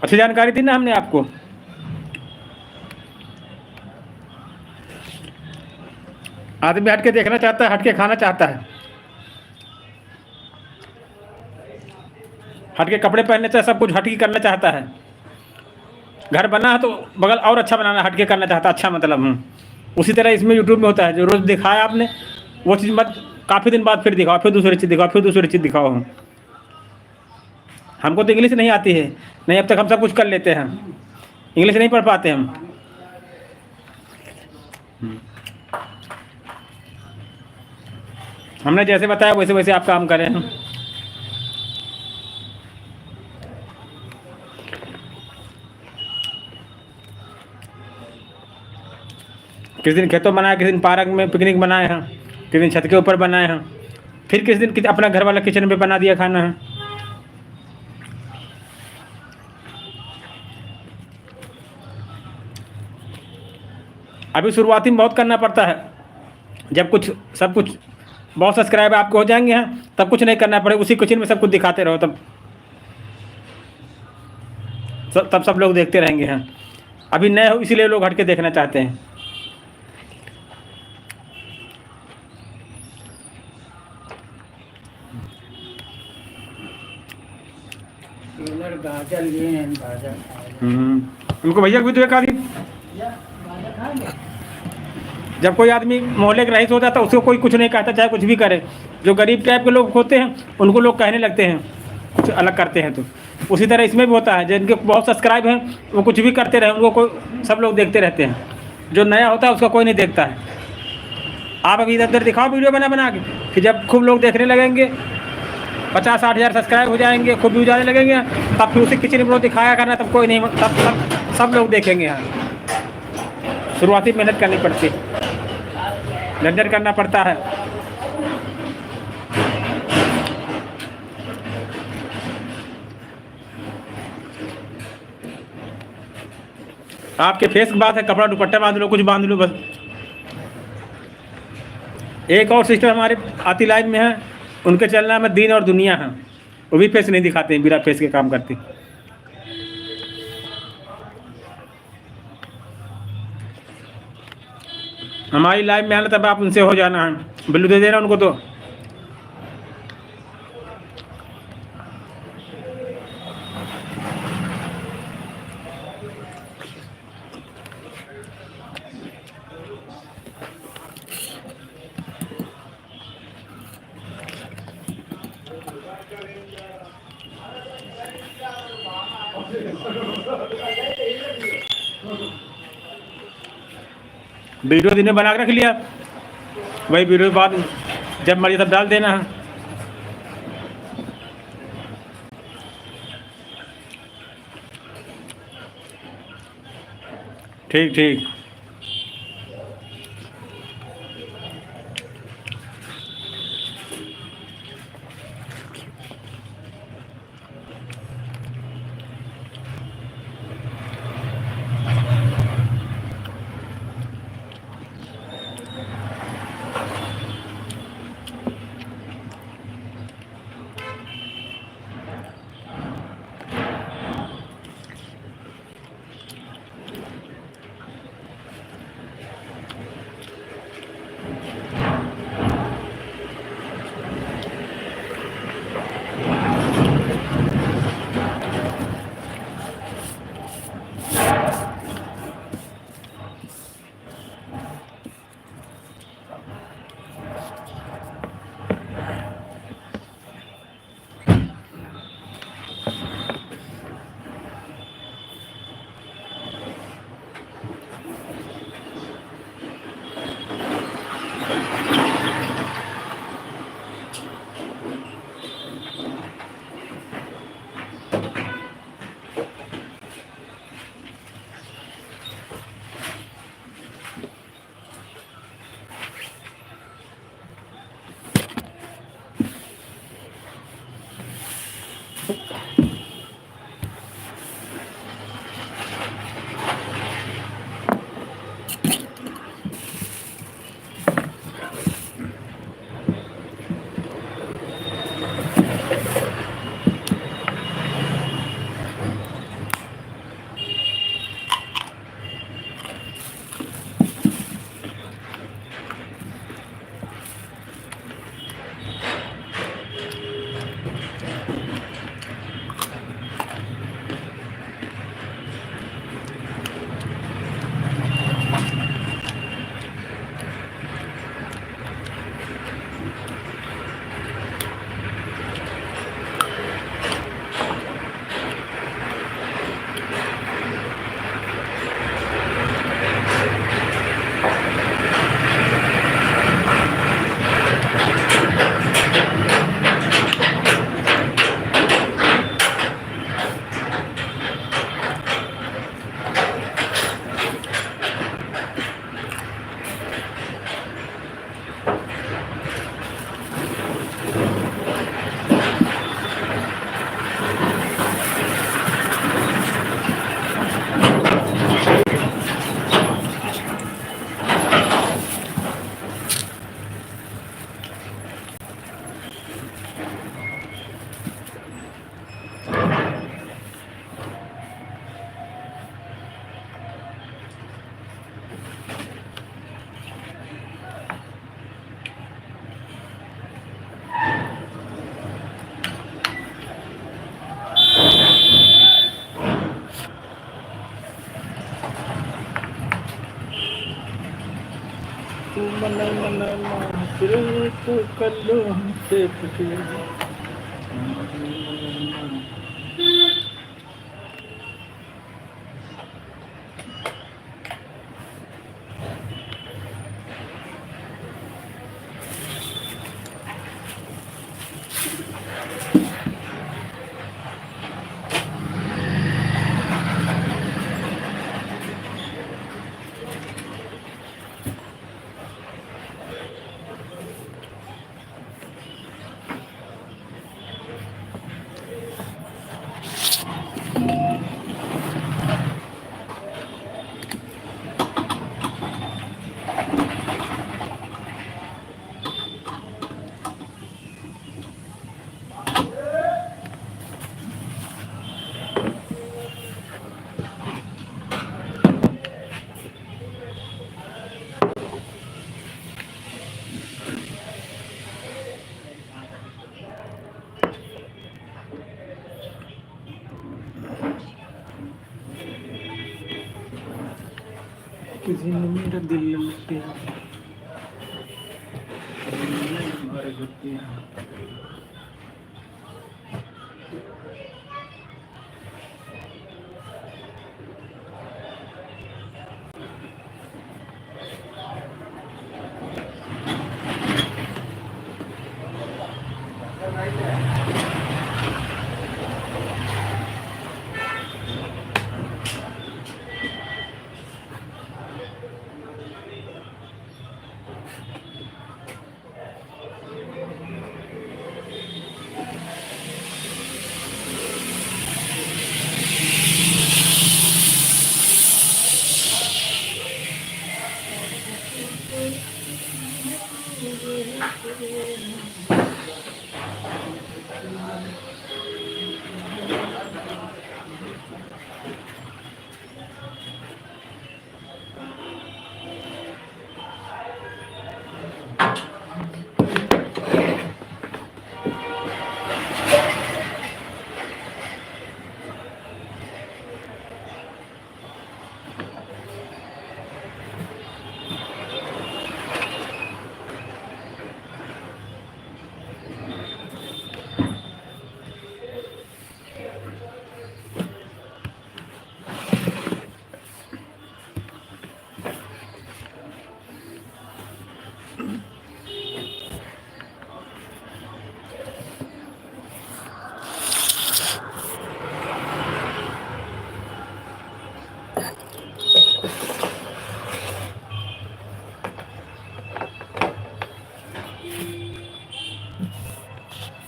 अच्छी जानकारी दी ना हमने आपको। आदमी हट के देखना चाहता है, हट के खाना चाहता है, हट के कपड़े पहनने चाहता है, सब कुछ हट के करना चाहता है। घर बना है तो बगल और अच्छा बनाना, हट के करना चाहता है, अच्छा मतलब। उसी तरह इसमें यूट्यूब में होता है, जो रोज़ दिखाया आपने वो चीज़ मत काफ़ी दिन बाद फिर दिखाओ, फिर दूसरी चीज़ दिखाओ, फिर दूसरी चीज़ दिखाओ। हमको तो इंग्लिश नहीं आती है, नहीं अब तक हम सब कुछ कर लेते हैं, इंग्लिश नहीं पढ़ पाते हम। हमने जैसे बताया वैसे वैसे आप काम करें। किसी दिन खेतों बनाए, किसी दिन पार्क में पिकनिक बनाए हैं, किसी दिन छत के ऊपर बनाए हैं, फिर किसी दिन अपना घर वाला किचन में बना दिया खाना है। अभी शुरुआती में बहुत करना पड़ता है, जब कुछ सब कुछ बहुत सब्सक्राइब आपको हो जाएंगे हैं तब कुछ नहीं करना पड़ेगा, उसी किचन में सब कुछ दिखाते रहो, तब सब लोग देखते रहेंगे। हैं अभी नए हो इसीलिए लोग हट के देखना चाहते हैं।
गाजर लिए हैं, गाजर
उनको भैया भी तो एक आदमी, जब कोई आदमी मोहल्ले के रईस हो जाता है उसको कोई कुछ नहीं कहता, चाहे कुछ भी करे। जो गरीब टाइप के लोग होते हैं उनको लोग कहने लगते हैं, कुछ अलग करते हैं। तो उसी तरह इसमें भी होता है, जिनके बहुत सब्सक्राइब हैं वो कुछ भी करते रहे, उनको कोई सब लोग देखते रहते हैं। जो नया होता है उसका कोई नहीं देखता है। आप अभी इधर दिखाओ वीडियो बना बना के, फिर जब खूब लोग देखने लगेंगे, 50-60 हज़ार सब्सक्राइब हो जाएंगे, खूब व्यूज आने लगेंगे, तब फिर उसी किचन में दिखाया करना, तब कोई नहीं, तब सब लोग देखेंगे। यहाँ शुरुआती मेहनत करनी पड़ती, झंझट करना पड़ता है। आपके फेस की बात है, कपड़ा दुपट्टा बांध लो, कुछ बांध लो बस। एक और सिस्टर हमारे आती लाइफ में है, उनके चलना में दीन और दुनिया है, वो भी फेस नहीं दिखाते हैं, बिना फेस के काम करती। हमारी लाइफ में आना तब आप उनसे हो जाना है, बिल्लू दे देना उनको। तो वीडियो दिन में बना के रख लिया, वही वीडियो के बाद जब मर्जी तब डाल देना है। ठीक ठीक। दिन मेरा दिल लुटिया मर गया।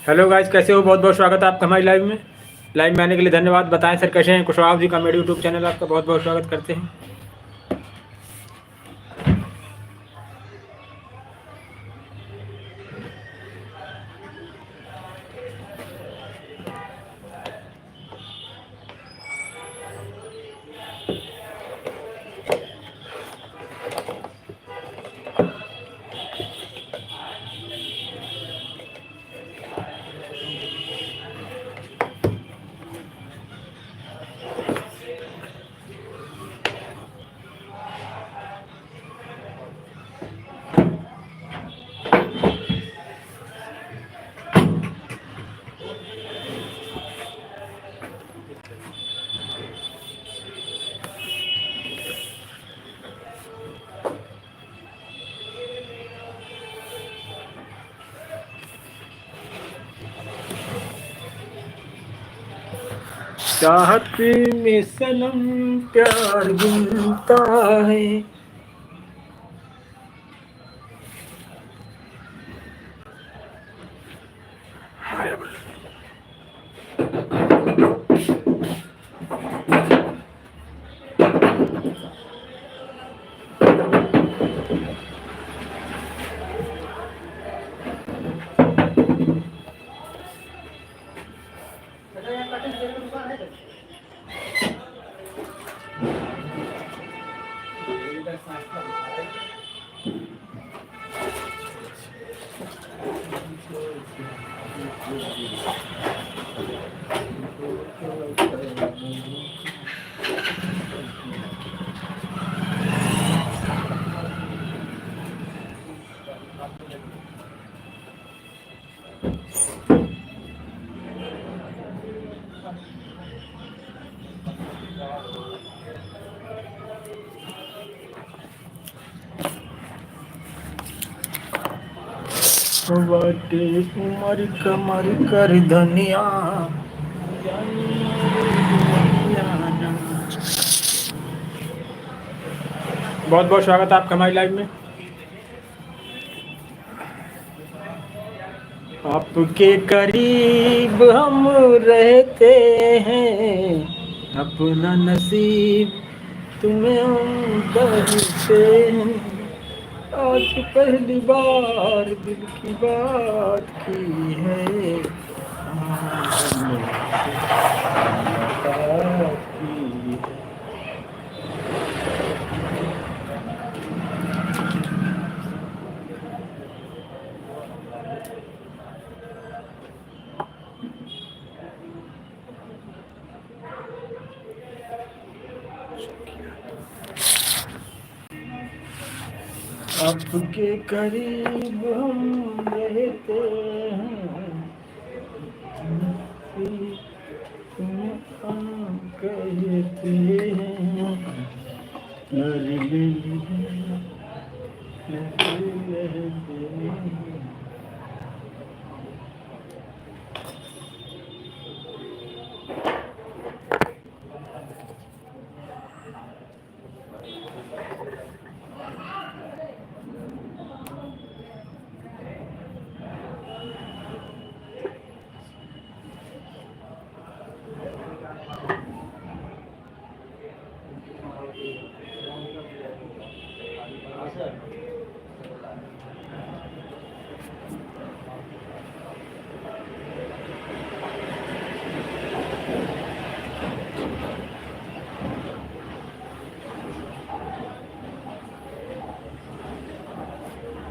हेलो गाइस, कैसे हो? बहुत बहुत स्वागत है आपका हमारी लाइव में आने के लिए धन्यवाद। बताएं सर कैसे हैं? कुशवाहा जी का मेरे यूट्यूब चैनल आपका बहुत बहुत स्वागत करते हैं। चाहत में सनम प्यार गिनता है। बाटे उमर कमर कर धनिया। बहुत बहुत स्वागत है आपका हमारी लाइव में। आपके करीब हम रहते हैं, अपना नसीब तुम्हें हम कहते हैं। आज पहली बार दिल की बात की है, हमने मुलाकात की है। आपके करीब हम रहते हैं, हम कहते हैं, अरे रहते हैं।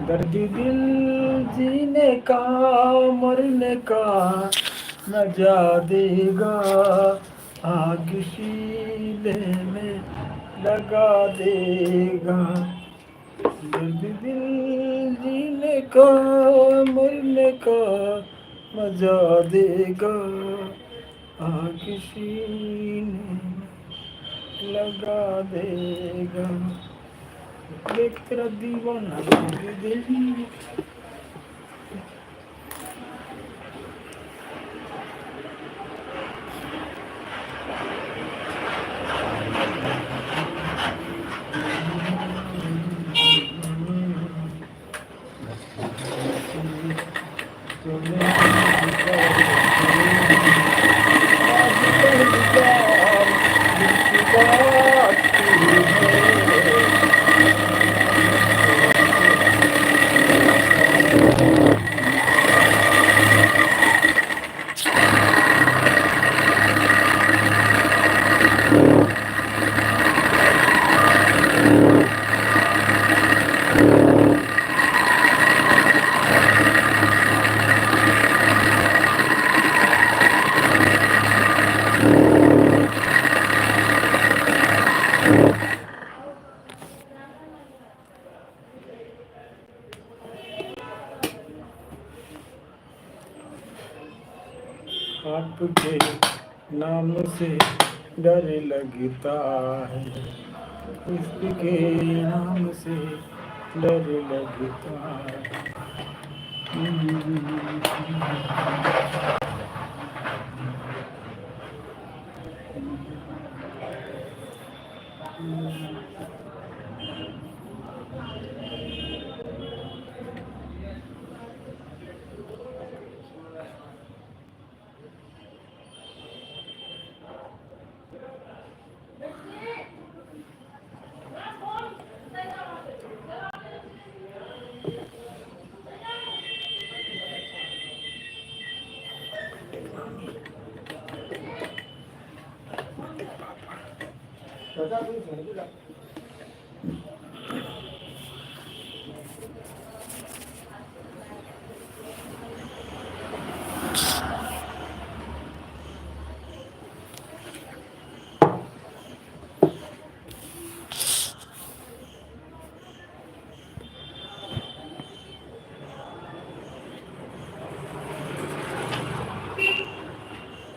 दर्द दिल जीने का मरने का मजा देगा, आग शीले में लगा देगा। दर्द दिल जीने का मरने का मजा देगा, आग शीले में लगा देगा। देख तेरा दीवाना दिल, आपके नाम से डर लगता है, इसके नाम से डर लगता है।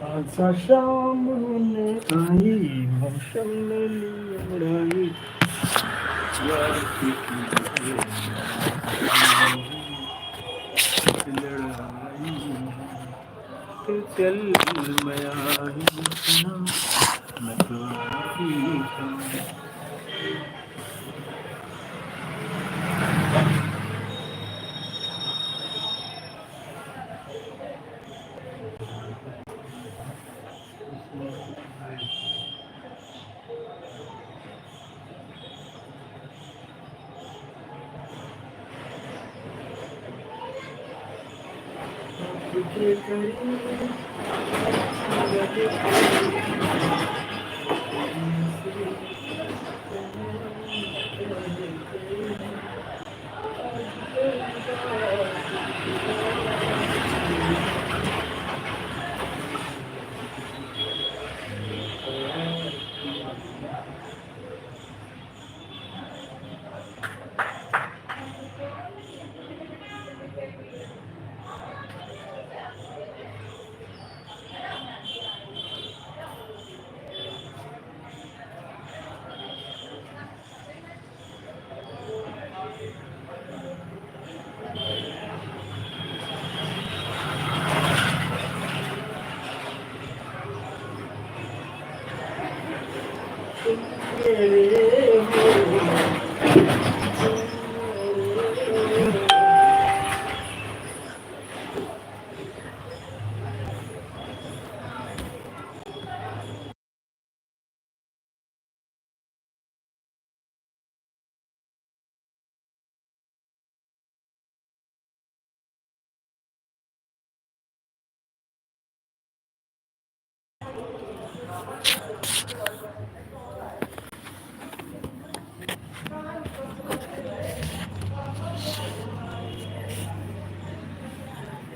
आशा शाम ने आई, मौसम ने ली उड़ाई, यार की लड़ाई, तो चल मैं आई ना, मैं तो आई था।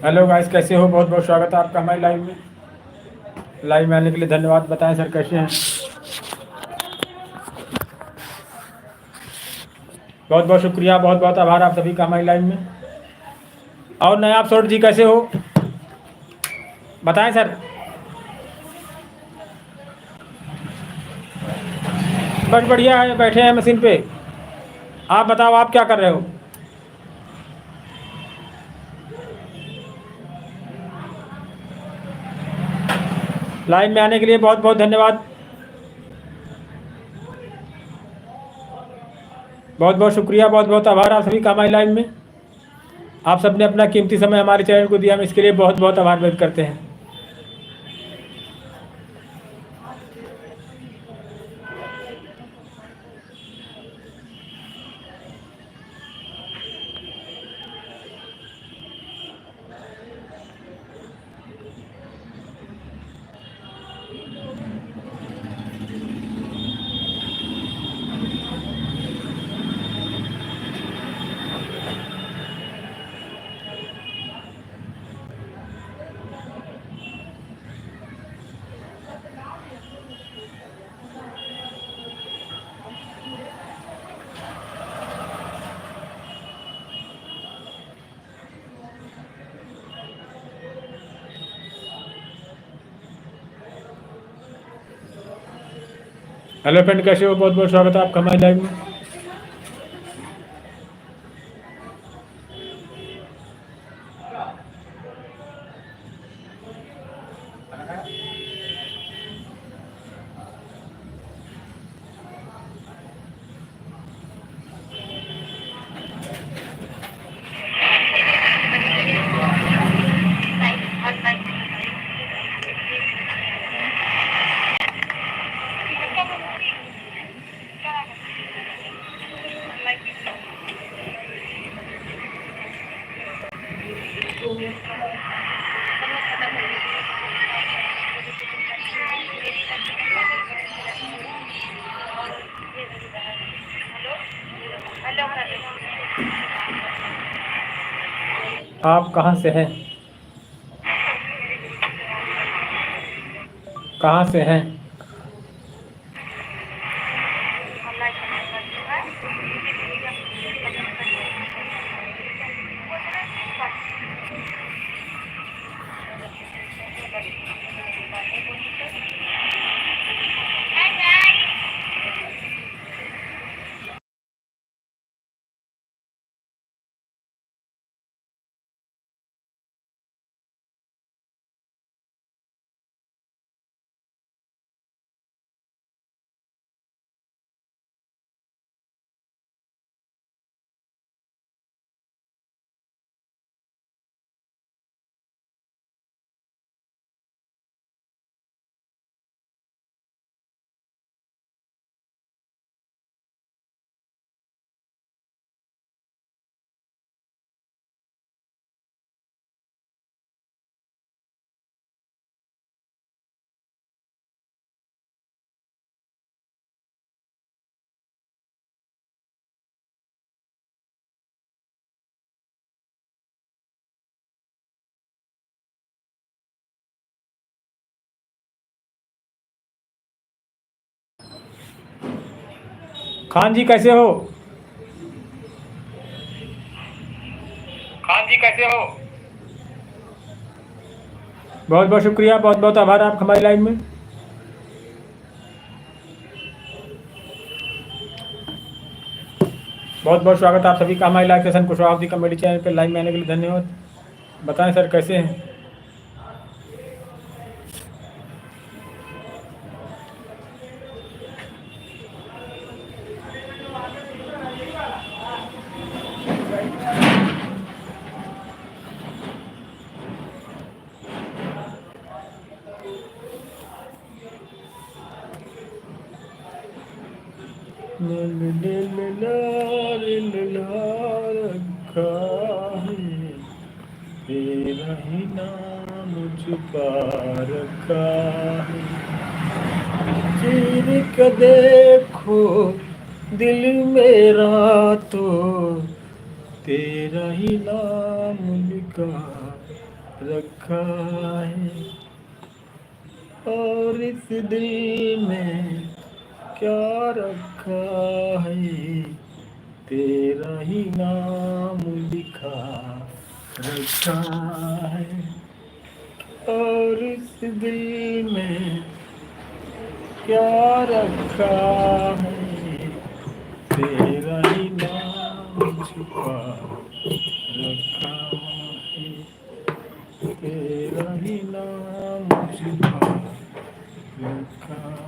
हेलो गाइस, कैसे हो? बहुत बहुत स्वागत है आपका हमारे लाइव में आने के लिए धन्यवाद। बताएं सर कैसे हैं? बहुत बहुत शुक्रिया, बहुत बहुत आभार आप सभी का हमारे लाइव में। और नयाब सोट जी कैसे हो? बताएं सर। बस बढ़िया है, बैठे हैं मशीन पे। आप बताओ, आप क्या कर रहे हो? लाइव में आने के लिए बहुत बहुत धन्यवाद। बहुत बहुत शुक्रिया, बहुत बहुत आभार आप सभी का हमारे लाइव में। आप सबने अपना कीमती समय हमारे चैनल को दिया, हम इसके लिए बहुत बहुत आभार व्यक्त करते हैं। हेलो फ्रेंड, कैसे हो? बहुत बहुत स्वागत है आपका हमारे लाइव में। आप कहाँ से हैं? कहाँ से हैं? खान जी कैसे हो? खान जी कैसे हो? बहुत बहुत शुक्रिया, बहुत बहुत आभार आप हमारे लाइव में। बहुत बहुत स्वागत आप सभी का हमारे live session Kushwaha comedy channel पर लाइव में आने के लिए धन्यवाद। बताएं सर कैसे हैं? रखा है तेरा ही नाम मुझ पर रखा है, चीर के देखो दिल मेरा तो तेरा ही नाम लिखा रखा है, और इस दिल में क्या रखा है, तेरा ही नाम लिखा रखा है, और इस दिल में क्या रखा है, तेरा ही नाम छुपा रखा है, तेरा ही नाम छुपा रखा है।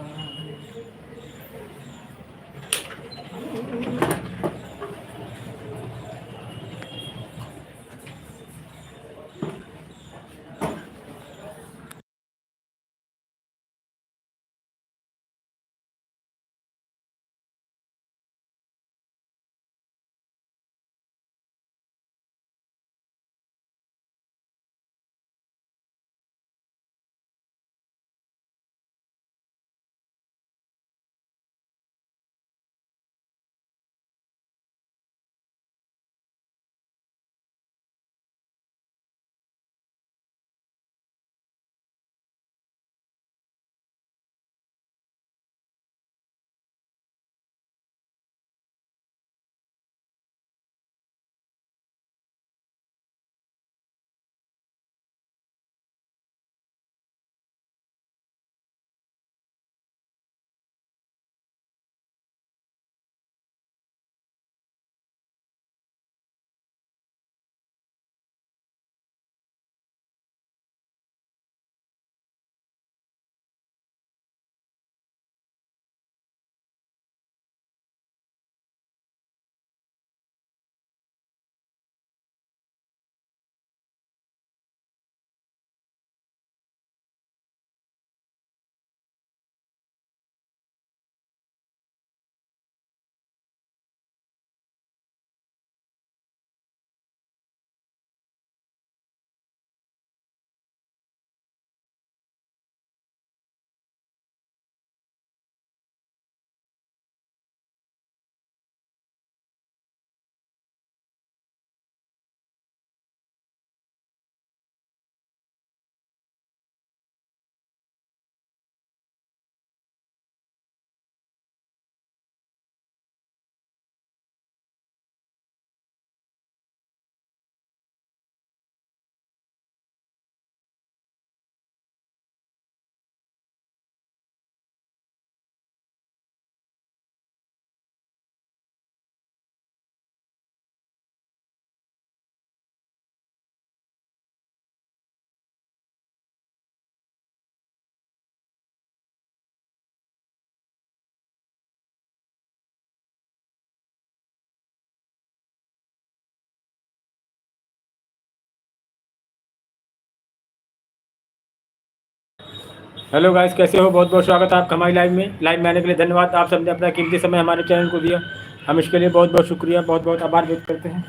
हेलो गाइस, कैसे हो? बहुत बहुत स्वागत है आपका हमारी लाइव में आने के लिए धन्यवाद। आप सबने अपना कीमती समय हमारे चैनल को दिया, हम इसके लिए बहुत बहुत शुक्रिया, बहुत बहुत आभार व्यक्त करते हैं।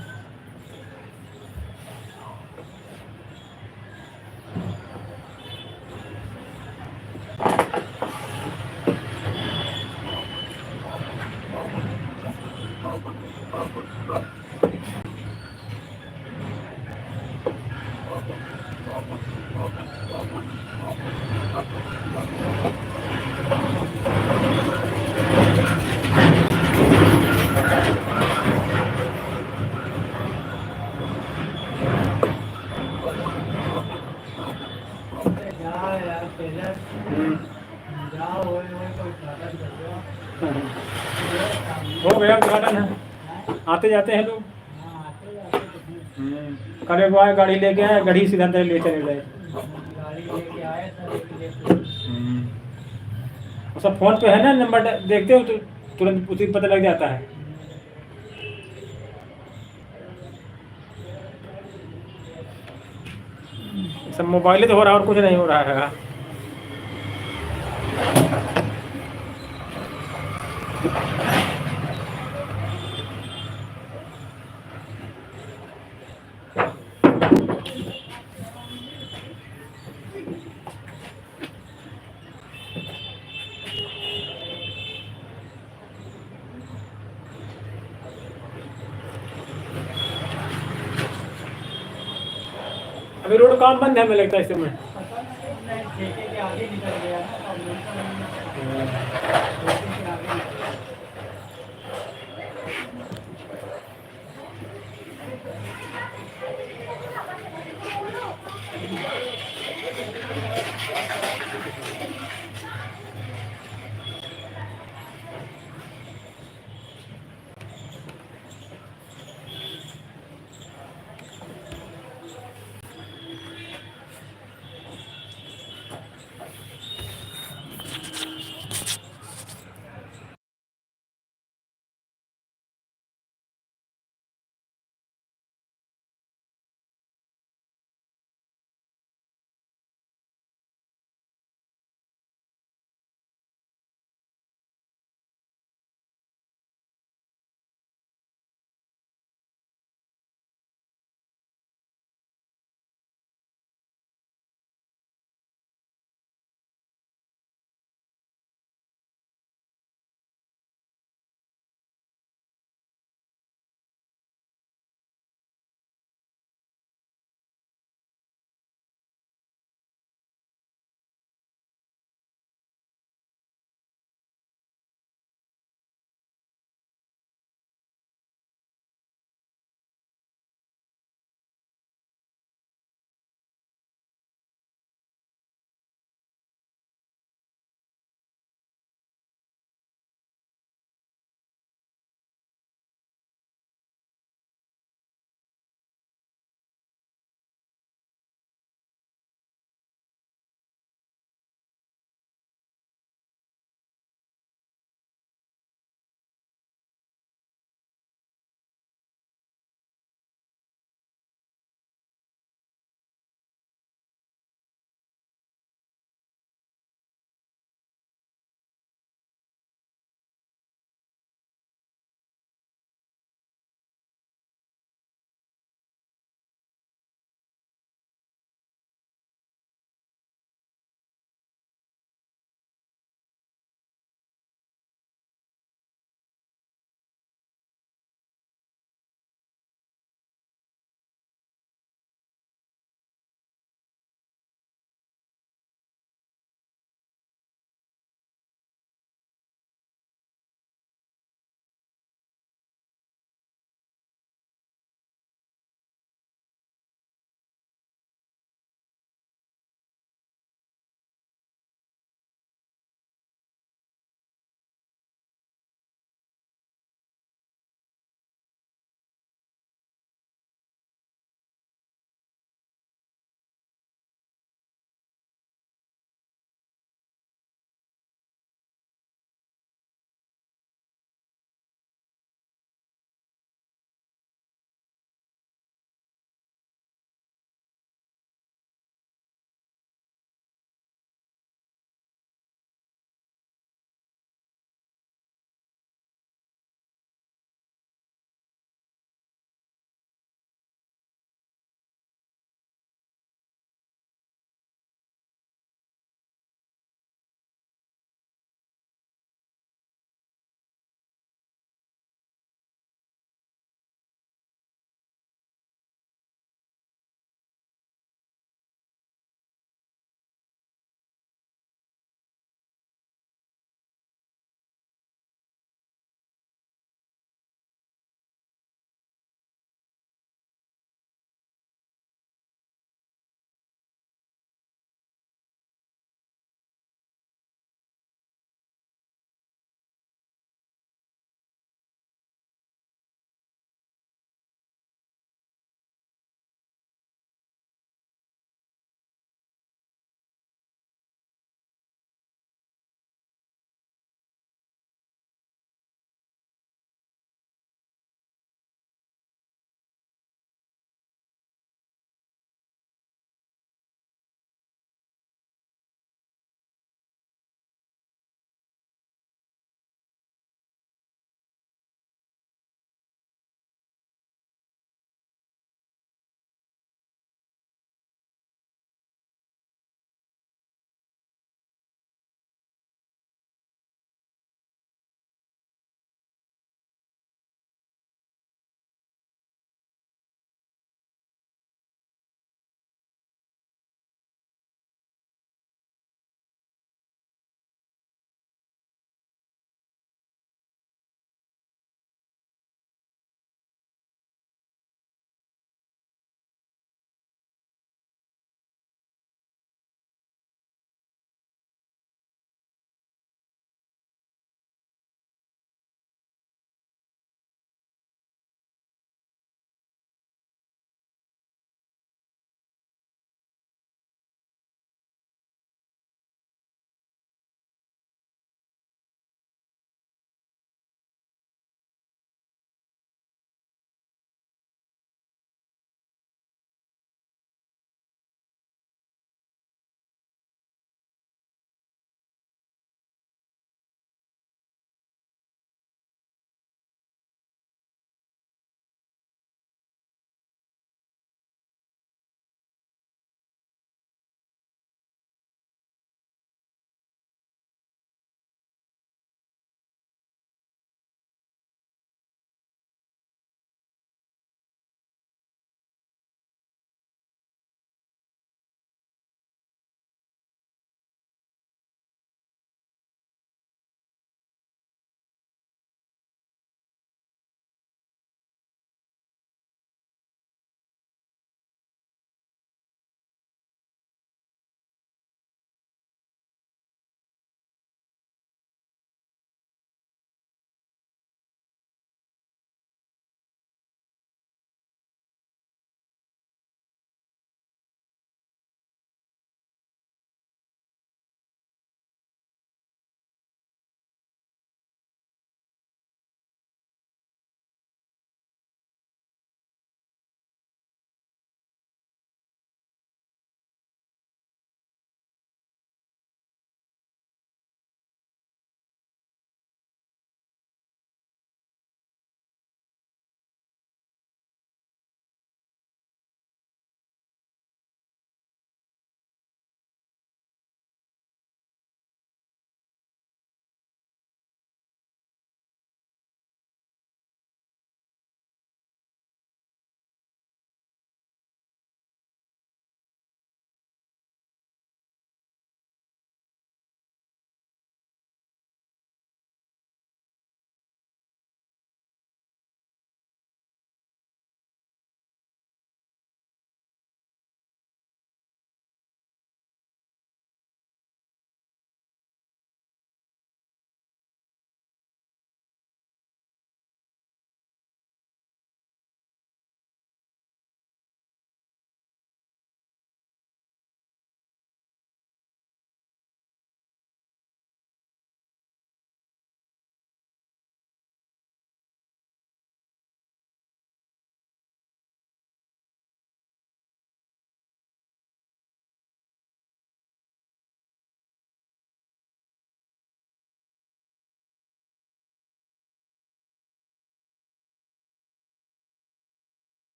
हो गया उद्घाटन है, आते जाते हैं लोग। कल एक बार गाड़ी लेके आए, गाड़ी सीधा अंदर ले चले गए। सब फोन पे है ना, नंबर देखते हो तो तुरंत उसी पता लग जाता है। सब मोबाइल ही तो हो रहा है और कुछ नहीं हो रहा है। अभी रोड काम बंद है हमें लगता है इस समय।
पता नहीं, ठेके के आगे निकल गया ना, और ठेके के आगे निकल गया।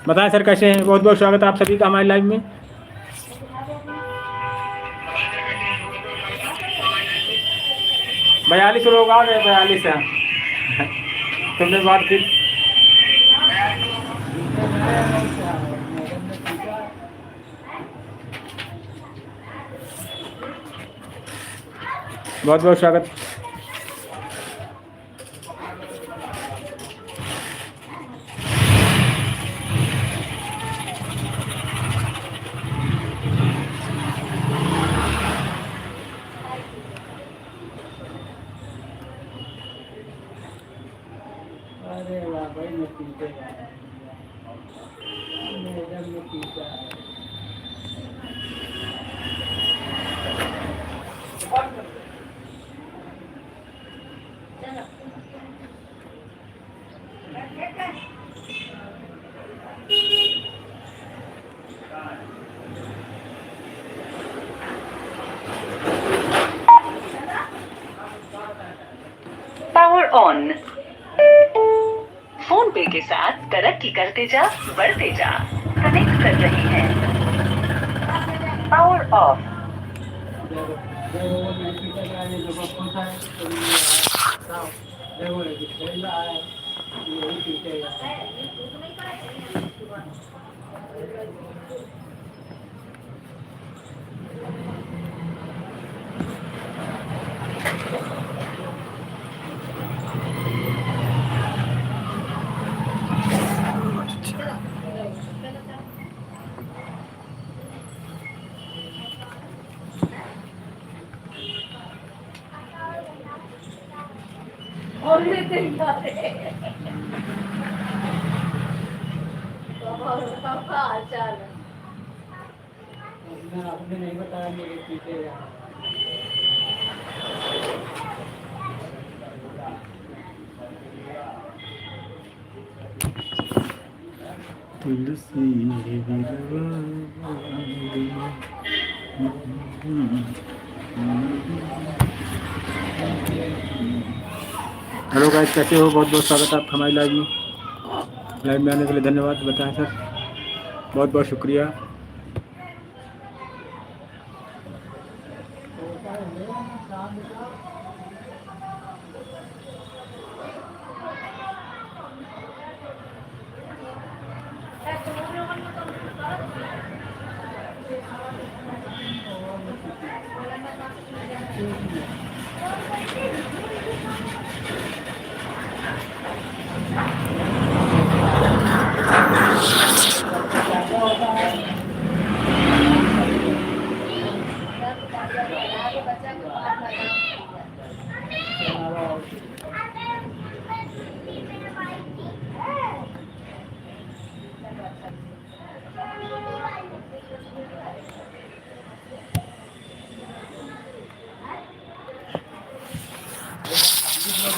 बताएं सर कैसे हैं? बहुत बहुत स्वागत है आप सभी का हमारे लाइव में। 42 लोग आ गए, 42 हैं। तुमने बात की। बहुत बहुत स्वागत।
अरे वाह भाई, मैं पीछे मेरा में पीछे
पावर ऑन। फोन पे के साथ तरक्की करते जा, बढ़ते जा। कनेक्ट कर रहे हैं। Power of.
आपने नहीं बताया मेरे पीछे यहाँ।
तुलसी हेलो गाइस, कैसे हो? बहुत बहुत स्वागत है आपका हमारे लाइव में आने के लिए धन्यवाद। बताएं सर, बहुत बहुत शुक्रिया।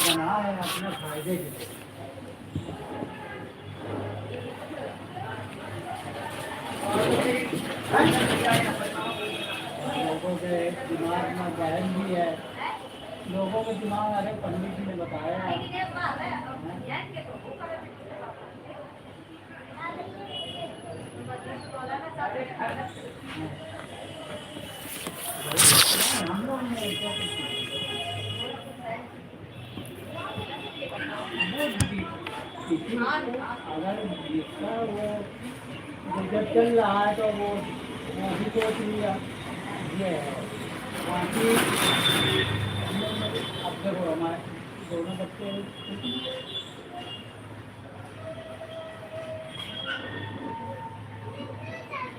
बना है अपने फायदे के लिए। लोगों के दिमाग में बहन भी है, लोगों के दिमाग अरे पंडित जी ने बताया है। हम लोग अगर जिसका वो जब चल रहा है तो वो भी सोच लिया ये है। बाकी अब देखो हमारे दोनों बच्चे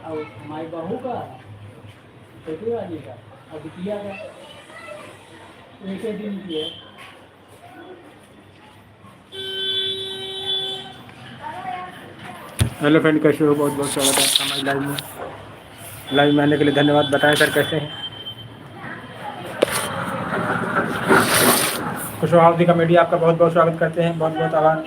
और हमारी बहू का, छोटी वाली का और बिटिया का एक ही दिन की है।
हेलो फ्रेंड, कैसे हो? बहुत बहुत स्वागत है आपका हमारे लाइव में आने के लिए धन्यवाद। बताएं सर कैसे हैं? कुशवाहा कॉमेडी आपका बहुत बहुत स्वागत करते हैं। बहुत बहुत आभार।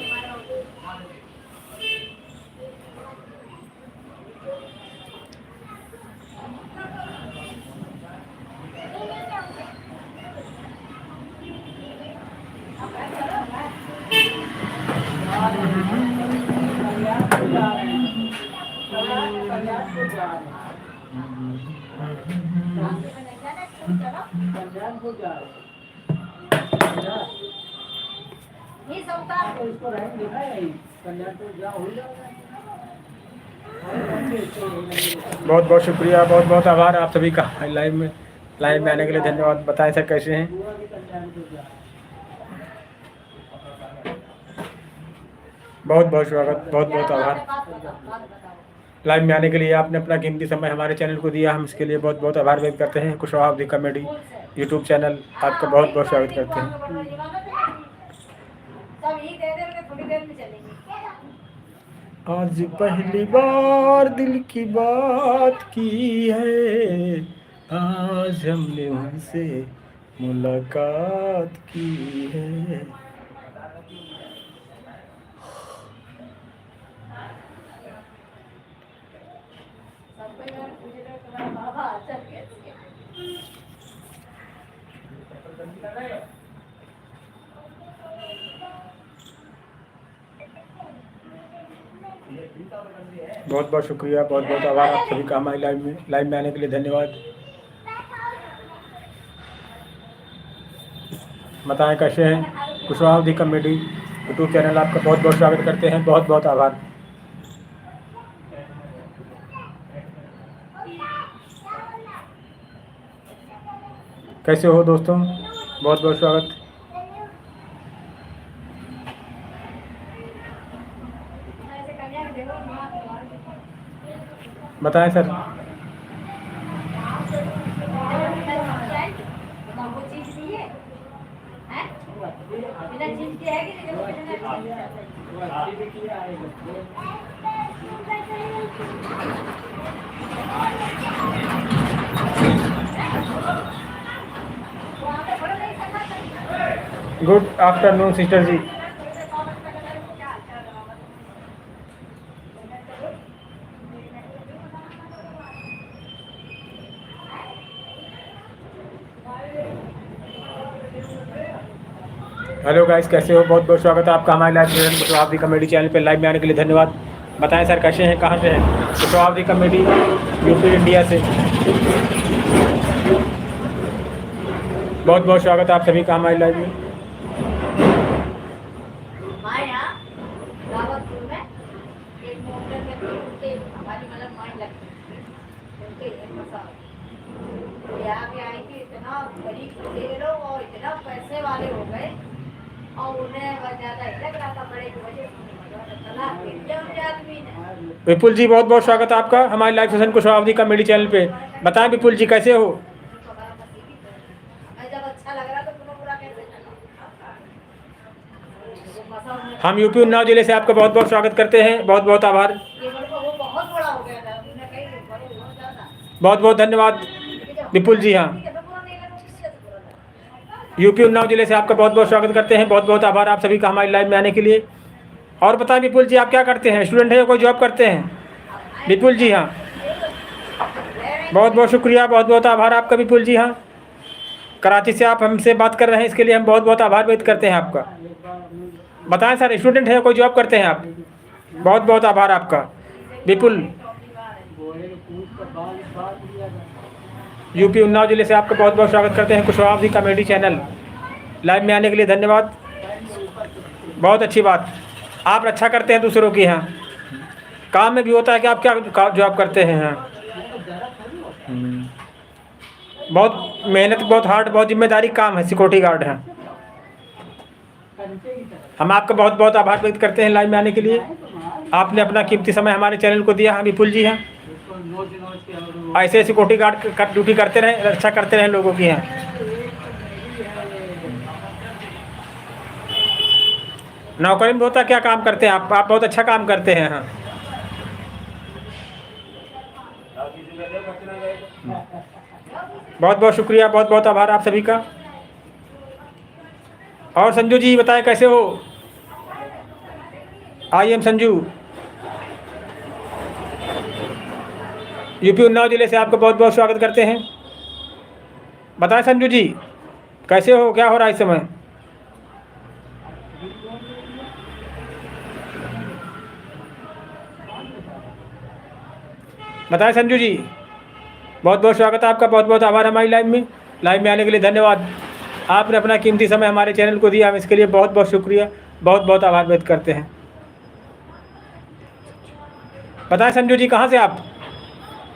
कल्याणपुर जा रहे हैं। इसको रैंक लिखा है यही, कल्याणपुर जा हो जाएगा।
बहुत बहुत शुक्रिया, बहुत बहुत आभार आप सभी का लाइव में आने के लिए धन्यवाद। बताएं सर कैसे हैं? बहुत बहुत स्वागत, बहुत बहुत आभार लाइव में आने के लिए। आपने अपना कीमती समय हमारे चैनल को दिया, हम इसके लिए बहुत बहुत आभार व्यक्त करते हैं। Kushwaha of the comedy YouTube channel आपका बहुत बहुत स्वागत करते हैं। आज पहली बार दिल की बात की है, आज हमने उनसे मुलाकात की है। बहुत बहुत शुक्रिया, बहुत बहुत आभार आप सभी का हमारे लाइव में आने के लिए धन्यवाद। बताएं कैसे हैं? Kushwaha of the comedy YouTube channel आपका बहुत बहुत स्वागत करते हैं। बहुत बहुत आभार। कैसे हो दोस्तों? बहुत बहुत स्वागत। बताएं सर। गुड आफ्टरनून सिस्टर जी। हेलो गाइस, कैसे हो? बहुत बहुत स्वागत है आपका हमारे live channel Kushwaha of the comedy channel पे लाइव में आने के लिए धन्यवाद। बताएं सर कैसे हैं, कहाँ से हैं? Kushwaha of the comedy UP India से। बहुत बहुत स्वागत है आप सभी का हमारे लाइव में।
यहाँ पे आई थी, इतना गरीब थे लोग और इतना पैसे वाले हो गए और उन्हें ज्यादा लग रहा था बड़े की वजह से आदमी ने।
विपुल जी बहुत बहुत स्वागत है आपका हमारे live session Kushwaha of the comedy channel पे। बताएं विपुल जी कैसे हो?
जब अच्छा लग रहा तो तुम्हें पूरा कैसे
हम यूपी उन्नाव जिले से आपका बहुत बहुत स्वागत करते हैं। बहुत बहुत आभार,
वो बहुत बड़ा हो गया था, उन्हें कहीं बड़े बहुत ज्यादा।
बहुत बहुत धन्यवाद विपुल जी। हाँ, यूपी उन्नाव जिले से आपका बहुत बहुत स्वागत करते हैं। बहुत बहुत आभार आप सभी का हमारे लाइव में आने के लिए। और बताएं विपुल जी आप क्या करते हैं? स्टूडेंट हैं या कोई जॉब करते हैं? विपुल जी हाँ, बहुत बहुत शुक्रिया, बहुत बहुत आभार आपका विपुल जी। हाँ, कराची से आप हमसे बात कर रहे हैं, इसके लिए हम बहुत बहुत आभार व्यक्त करते हैं आपका। बताएं सर स्टूडेंट हैं या कोई जॉब करते हैं आप? बहुत बहुत आभार आपका विपुल। यूपी उन्नाव जिले से आपका बहुत बहुत स्वागत करते हैं Kushwaha of the comedy channel. Live में आने के लिए धन्यवाद। बहुत अच्छी बात, आप रक्षा करते हैं दूसरों की। हाँ, काम में भी होता है कि आप क्या जॉब करते हैं? हाँ, बहुत मेहनत, बहुत हार्ड, बहुत जिम्मेदारी काम है सिक्योरिटी गार्ड है। हम आपका बहुत बहुत आभार व्यक्त करते हैं लाइव में आने के लिए। आपने अपना कीमती समय हमारे चैनल को दिया। हाँ विपुल जी। हाँ, ऐसे सिक्योरिटी गार्ड का ड्यूटी करते रहें, रक्षा करते रहें लोगों की। हैं नौकरी में होता क्या काम करते हैं आप बहुत अच्छा काम करते हैं। हाँ, बहुत बहुत शुक्रिया, बहुत बहुत आभार आप सभी का। और संजू जी बताएं कैसे हो? I am Sanju, UP Unnao जिले से आपका बहुत बहुत स्वागत करते हैं। बताएं संजू जी कैसे हो, क्या हो रहा है इस समय? बताएं संजू जी। बहुत बहुत स्वागत है आपका, बहुत बहुत आभार हमारी लाइव में आने के लिए धन्यवाद। आपने अपना कीमती समय हमारे चैनल को दिया, हम इसके लिए बहुत बहुत शुक्रिया, बहुत बहुत आभार व्यक्त करते हैं। बताएं संजू जी कहाँ से आप?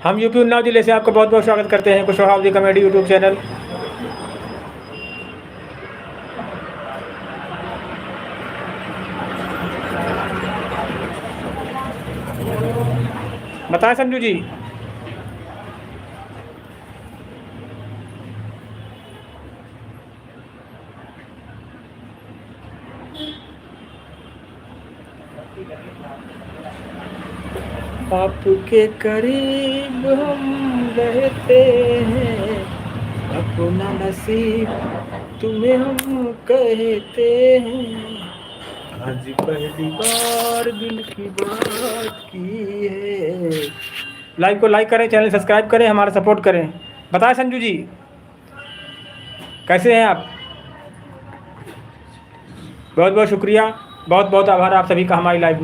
हम यूपी उन्नाव जिले से आपका बहुत बहुत स्वागत करते हैं कुशवाहा अवधी कॉमेडी यूट्यूब चैनल। बताएं संजू जी। आपके करीब हम रहते हैं, अपना नसीब तुम्हें हम कहते हैं। आज पहली बार दिल की बात की है। लाइव को लाइक करें, चैनल सब्सक्राइब करें, हमारा सपोर्ट करें। बताएं संजू जी कैसे हैं आप? बहुत बहुत शुक्रिया, बहुत बहुत आभार आप सभी का हमारी लाइव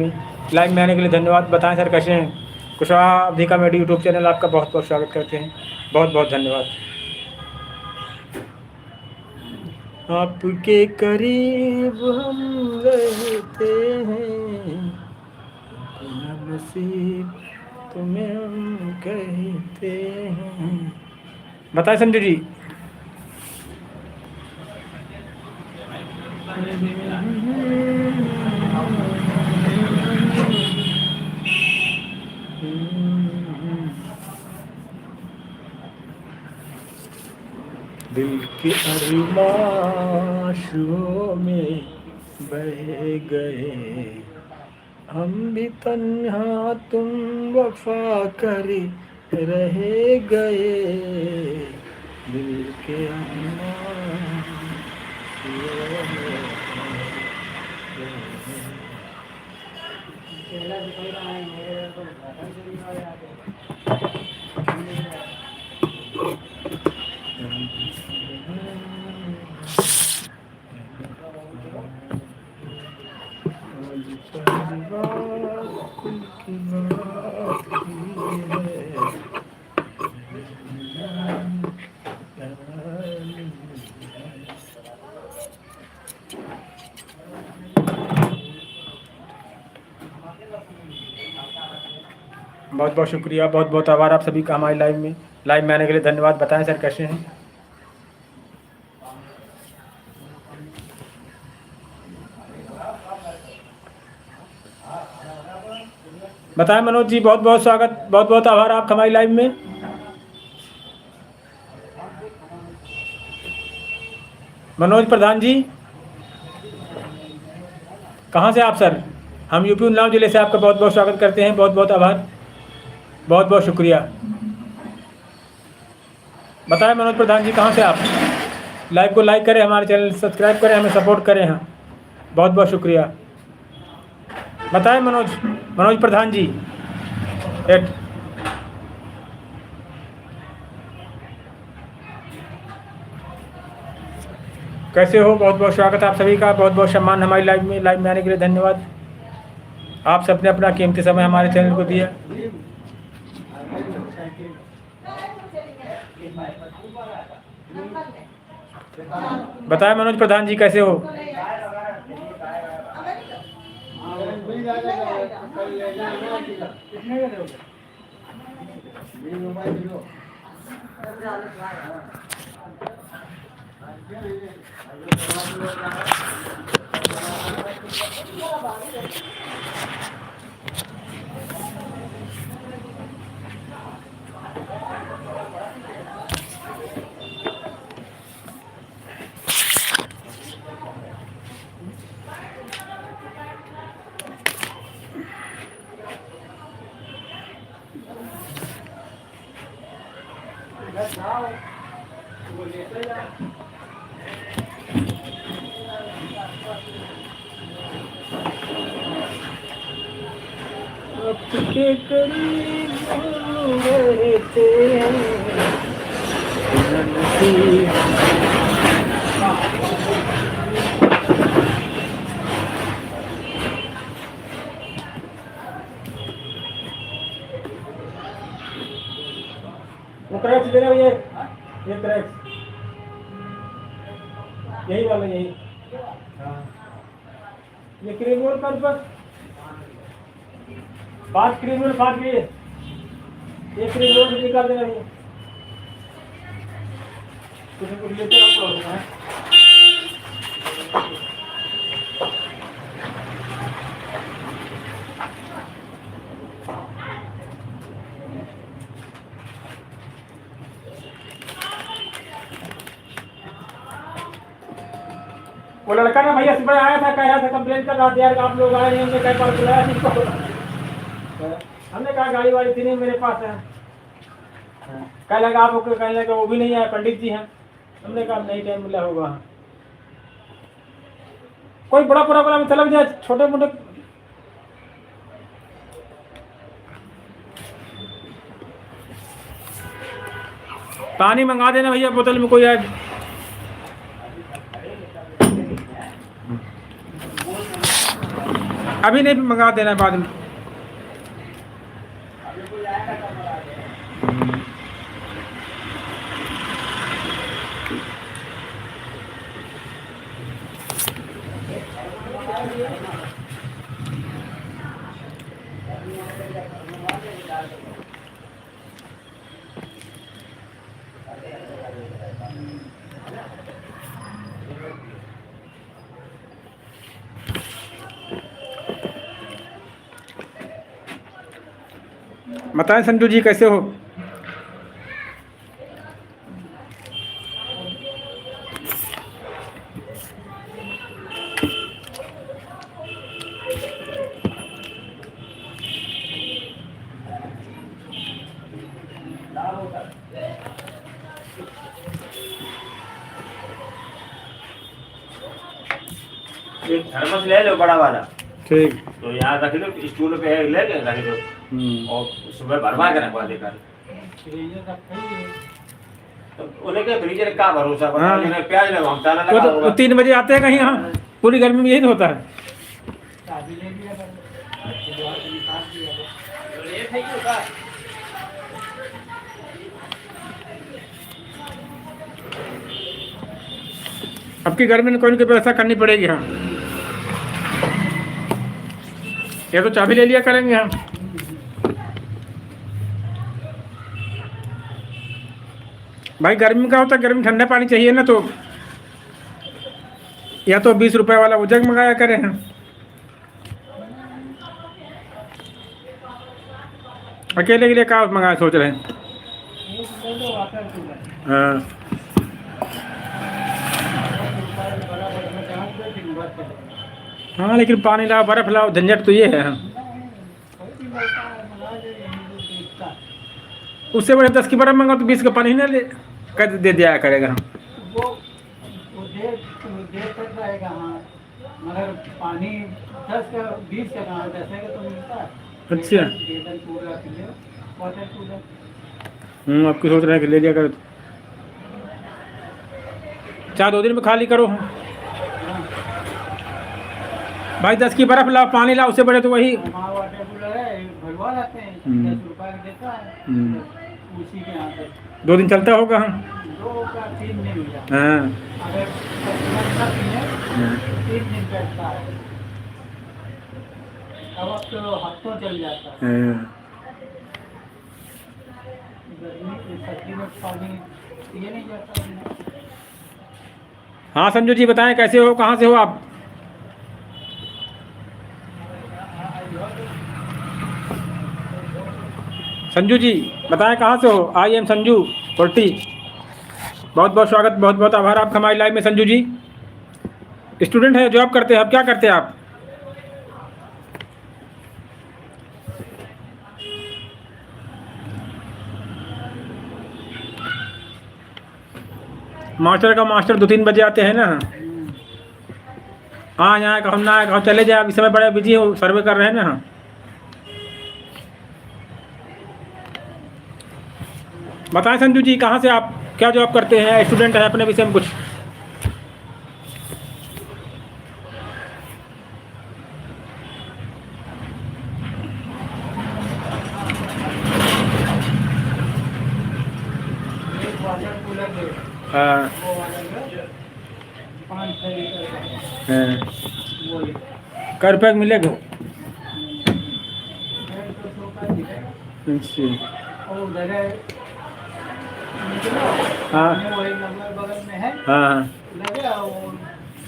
में आने के लिए धन्यवाद। बताएं सर कैसे हैं? कुशवाहा अवधी कॉमेडी यूट्यूब चैनल आपका बहुत बहुत स्वागत करते हैं, बहुत बहुत धन्यवाद। आपके करीब हम रहते हैं, अपना नसीब तुम्हें हम कहते हैं। बताएं संजू जी। दिल के अरमाशों में बह गए, हम भी तन्हा तुम वफा करे रह गए। दिल के अरमाशों में बहुत बहुत शुक्रिया, बहुत बहुत आभार आप सभी का हमारी लाइव में आने के लिए धन्यवाद। बताएं सर कैसे हैं? बताएं मनोज जी, बहुत बहुत स्वागत, बहुत बहुत आभार आपका हमारी लाइव में। मनोज प्रधान जी कहाँ से आप सर? हम यूपी उन्नाव जिले से आपका बहुत बहुत स्वागत करते हैं, बहुत बहुत आभार, बहुत बहुत शुक्रिया। बताएं मनोज प्रधान जी कहाँ से आप? लाइव को लाइक करें, हमारे चैनल सब्सक्राइब करें, हमें सपोर्ट करें। हाँ बहुत बहुत शुक्रिया। बताएं मनोज प्रधान जी कैसे हो? बहुत बहुत स्वागत आप सभी का, बहुत बहुत सम्मान हमारी लाइव में आने के लिए धन्यवाद। आप सबने अपना कीमती समय हमारे चैनल को दिया। बताएं मनोज प्रधान जी कैसे हो? आपके करीब रहते हैं, ये क्रैक्स यही वाला यही। हाँ ये क्रीम रोल कर बस 5 क्रीम रोल 5 के एक क्रीम रोल निकाल देना ये कुछ लेते हैं। वो लड़का ना भैया सुबह आया था, कह रहा था कंप्लेन कर रहा था यार आप लोग आए नहीं, हमने कह पर बुलाया नहीं तो हमने कहा गाड़ी वाड़ी थी नहीं मेरे पास है। कह लगा आप कहने लगा वो भी नहीं आया, पंडित जी हैं। हमने कहा नहीं टाइम मिला होगा। कोई बड़ा प्रॉब्लम चला जाए, छोटे मोटे पानी मंगा देना भैया बोतल में कोई है। अभी नहीं मंगा देना बाद में। बताएं संजू जी कैसे हो?
एक थर्मस ले लो बड़ा वाला,
ठीक
तो यहाँ रख लो, स्टूल पे है, ले के रख दो और सुबह भरवा के रखवा देकर। तो उन्हें क्या फ्रीजर का भरोसा,
हाँ।
प्याज लगा हम ताला
वो
लगा
तो
होगा।
3 बजे आते हैं कहीं। हाँ पूरी गर्मी में यही तो होता है। अब की गर्मी में कोई ना कोई व्यवस्था करनी पड़ेगी। हाँ या तो चाबी ले लिया करेंगे हम। भाई गर्मी का होता है, गर्मी ठंडा पानी चाहिए ना, तो या तो 20 रुपए वाला वो जग मंगाया करें हम। अकेले के लिए क्या मंगाया सोच रहे हैं? हाँ हाँ लेकिन पानी लाओ बर्फ लाओ झंझट तो ये है। उससे बड़े 10 की बर्फ मंगाओ तो 20 का पानी ना ले कर दे दिया करेगा।
वो देर तक रहेगा। हाँ मगर पानी 10 का 20 का कहाँ 10 का तो मिलता है।
अच्छा
वाटर कूलर
आपकी सोच रहे हैं कि ले लिया करो, चाहे 2 दिन में खाली करो। भाई 10 की बर्फ लाओ पानी लाओ, उससे बड़े तो वही।
हमारा वाटर कूलर है, भरवा लाते हैं, 10 रुपये का देता है उसी के यहाँ पे
2 दिन चलता होगा। हाँ
2 का 3 दिन हो जाता है।
हाँ
अगर अच्छा पीने 3 दिन बैठता है, अब तो हफ्तों चल जाता है।
हाँ।
गर्मी सर्दी में पानी पिए नहीं जाता है।
हाँ संजू जी बताएं कैसे हो, कहाँ से हो आप? संजू जी बताएं कहाँ से हो? I am Sanju 40। बहुत बहुत स्वागत, बहुत बहुत आभार आपका हमारी लाइव में। संजू जी स्टूडेंट है, जॉब करते हैं, अब क्या करते हैं आप? मास्टर का मास्टर 2-3 बजे आते हैं ना। हाँ यहाँ का हम ना आए, चले जाए, इस समय बड़े बिजी हो, सर्वे कर रहे हैं ना। बताएं संजू जी कहाँ से आप, क्या जॉब करते हैं, स्टूडेंट हैं, अपने विषय में कुछ?
एक वाटर कूलर दे
हाँ
वो वाला जो 5-6 लीटर का
हाँ
वो ले
कै रुपये का मिलेगा?
150 का मिलेगा।
अच्छा
और उधर है निकलो
हाँ
वही नंबर बगल में है
हाँ हाँ
लगे और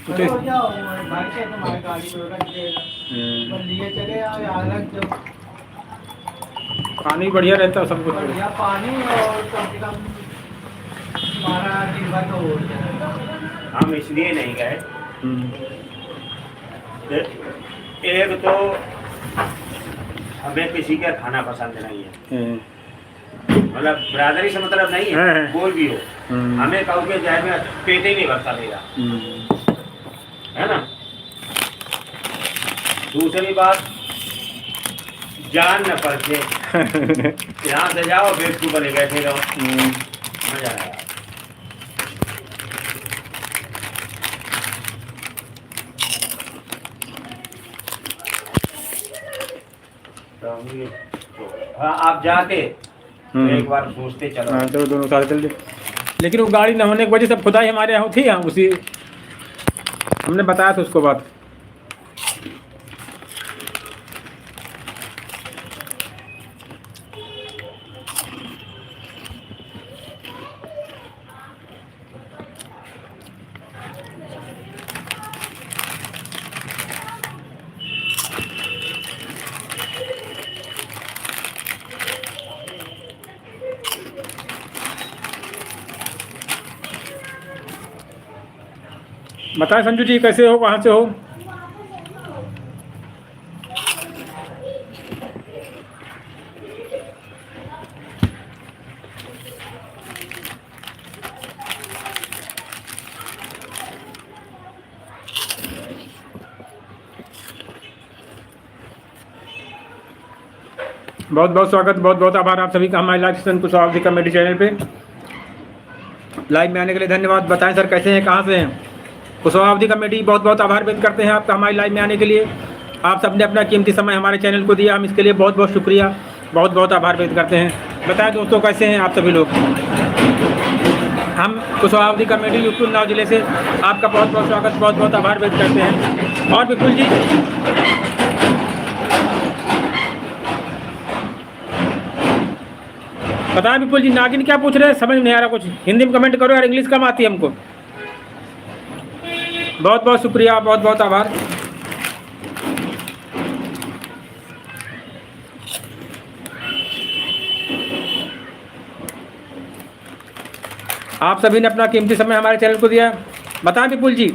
तो
खड़े हो जाओ भाई के तुम्हारी गाड़ी को रख देगा पर लिए चले आओ या अलग जो
पानी बढ़िया रहता है सब कुछ।
बढ़िया पानी और कम से कम 12 दिन बाद तो हो जाएगा।
हम इसलिए नहीं गए,
हम्म,
एक तो हमें किसी का खाना पसंद नहीं है,
हम्म,
मतलब बिरादरी से मतलब नहीं
हाँ,
है,
हाँ।
कोई भी हो,
हम्म,
हमें कहूँ के जाए में पेट ही नहीं भरता मेरा, है ना। दूसरी बात, जान न पड़े, यहाँ से जाओ बेड के ऊपर बैठे रहो, मजा आया। तो हाँ आप जाते तो एक बार सोचते चलो।
हाँ चलो दोनों साथ चल दे। लेकिन वो गाड़ी न होने की वजह से खुदाई हमारे यहाँ थी, हम उसी हमने बताया था उसको बात। बताएं संजू जी कैसे हो, कहाँ से हो? बहुत बहुत स्वागत, बहुत बहुत आभार आप सभी का हमारे live session Kushwaha committee channel पे लाइव में आने के लिए धन्यवाद। बताएं सर कैसे हैं, कहाँ से हैं? कुशवाहा कमेटी बहुत बहुत आभार व्यक्त करते हैं आपका हमारे लाइव में आने के लिए। आप सबने अपना कीमती समय हमारे चैनल को दिया, हम इसके लिए बहुत बहुत शुक्रिया, बहुत बहुत आभार व्यक्त करते हैं। बताएं दोस्तों कैसे हैं आप सभी लोग? हम कुशवाहा कमेटी यूपी उन्नाव जिले से आपका बहुत बहुत स्वागत, बहुत बहुत आभार व्यक्त करते हैं। और विपुल जी बताएं विपुल जी, नागिन क्या पूछ रहे हैं, समझ नहीं आ रहा कुछ, हिंदी में कमेंट करो यार, इंग्लिश कम आती है हमको। बहुत बहुत शुक्रिया, बहुत बहुत आभार। आप सभी ने अपना कीमती समय हमारे चैनल को दिया। बताएं विपुल जी।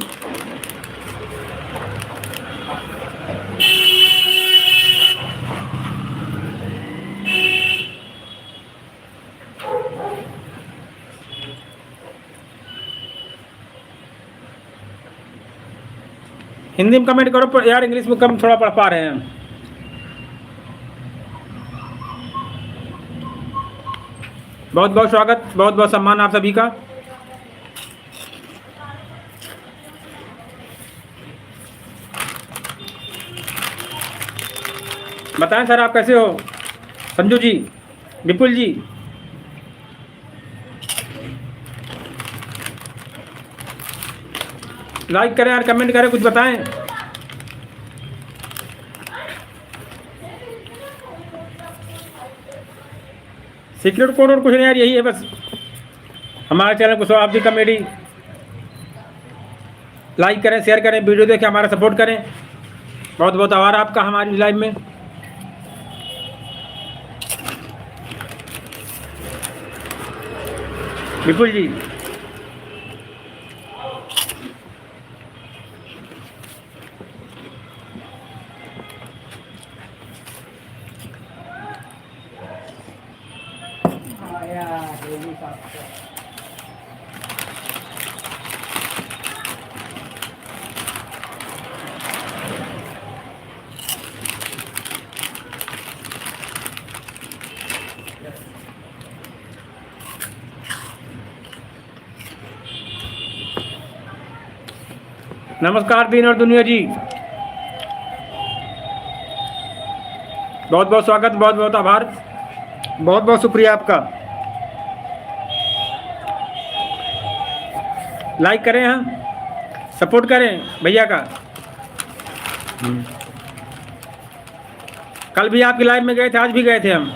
हिंदी में कमेंट करो यार, इंग्लिश में कम थोड़ा पढ़ पा रहे हैं हम। बहुत बहुत स्वागत, बहुत बहुत सम्मान आप सभी का। बताएं सर आप कैसे हो? संजू जी, विपुल जी, लाइक करें यार, कमेंट करें, कुछ बताएं। सीक्रेट कोड और कुछ नहीं यार, यही है बस। हमारे चैनल कुशवाहा कमेटी लाइक करें, शेयर करें, वीडियो देखें, हमारा सपोर्ट करें। बहुत बहुत आभार आपका हमारी लाइव में। विपुल जी
आया हेली का
नमस्कार दीन और दुनिया जी, बहुत बहुत स्वागत, बहुत बहुत आभार, बहुत बहुत शुक्रिया आपका। लाइक करें, हाँ, सपोर्ट करें भैया का। कल भी आपकी लाइव में गए थे, आज भी गए थे हम।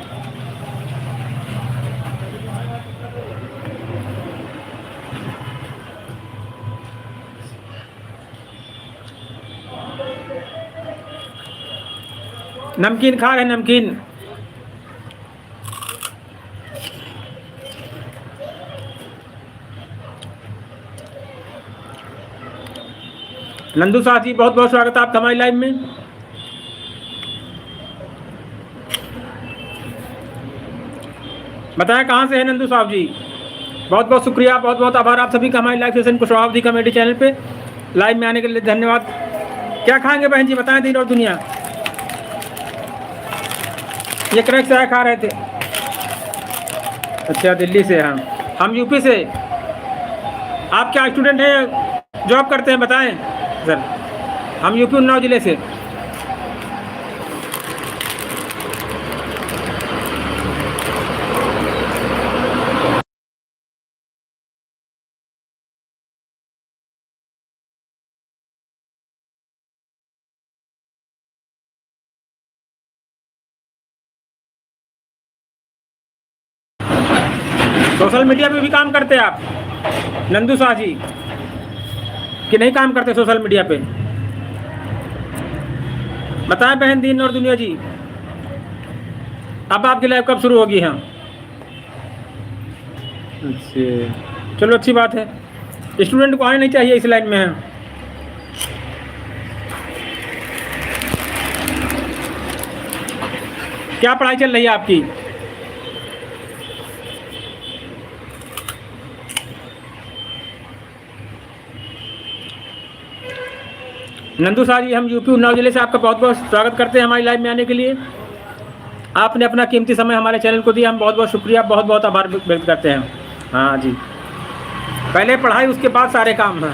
नमकीन खा रहे हैं, नमकीन। नंदू साहब जी बहुत बहुत स्वागत है आपका हमारी लाइव में। बताएं कहाँ से है नंदू साहब जी? बहुत बहुत शुक्रिया, बहुत बहुत आभार आप सभी का हमारी live session Kushwaha comedy channel पे लाइव में आने के लिए धन्यवाद। क्या खाएंगे बहन जी, बताएं दिन और दुनिया। ये क्रैक चाय खा रहे थे। अच्छा, दिल्ली से हैं हम यूपी से। आप क्या स्टूडेंट हैं, जॉब करते हैं, बताएं सर। हम यूपी उन्नाव ज़िले से। सोशल मीडिया पे भी काम करते हैं आप नंदू शाह जी, कि नहीं काम करते सोशल मीडिया पे? बताएं बहन दीन और दुनिया जी, अब आपकी लाइव कब शुरू होगी? हाँ, अच्छा, चलो अच्छी बात है। स्टूडेंट को आने नहीं चाहिए इस लाइन में। है क्या पढ़ाई चल रही है आपकी? नंदू शाह जी, हम यूपी उन्नाव जिले से आपका बहुत बहुत स्वागत करते हैं हमारी लाइव में आने के लिए। आपने अपना कीमती समय हमारे चैनल को दिया, हम बहुत बहुत शुक्रिया, बहुत बहुत आभार व्यक्त करते हैं। हाँ जी, पहले पढ़ाई, उसके बाद सारे काम हैं।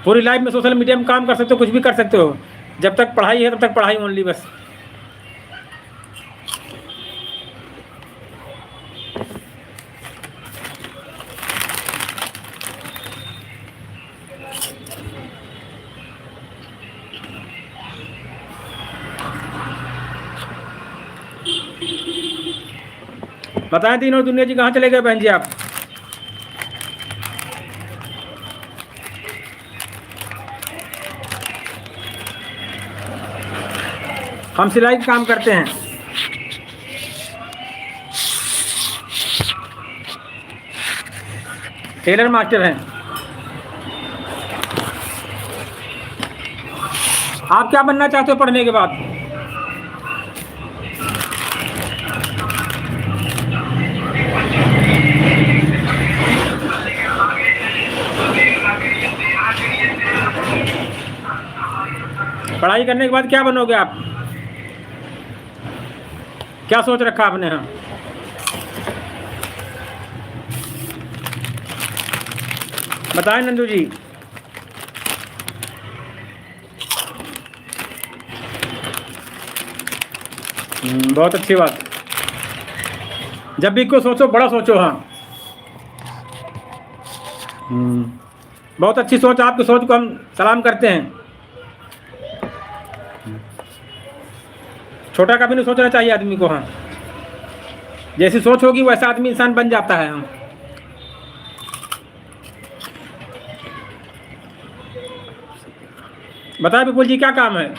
पूरी लाइफ में सोशल मीडिया में काम कर सकते हो, कुछ भी कर सकते हो। जब तक पढ़ाई है तब तक पढ़ाई ओनली, बस। बताएं तीनों दुनिया जी, कहाँ चले गए बहन जी आप? हम सिलाई का काम करते हैं। टेलर मास्टर हैं। आप क्या बनना चाहते हो पढ़ने के बाद? पढ़ाई करने के बाद क्या बनोगे आप? क्या सोच रखा आपने? हाँ, बताएं नंदू जी। बहुत अच्छी बात। जब भी कुछ सोचो, बड़ा सोचो। हाँ, बहुत अच्छी सोच। आपकी सोच को हम सलाम करते हैं। छोटा कभी नहीं सोचना चाहिए आदमी को। हाँ, जैसी सोच होगी वैसा आदमी इंसान बन जाता है। हम बताए विपुल जी, क्या काम है?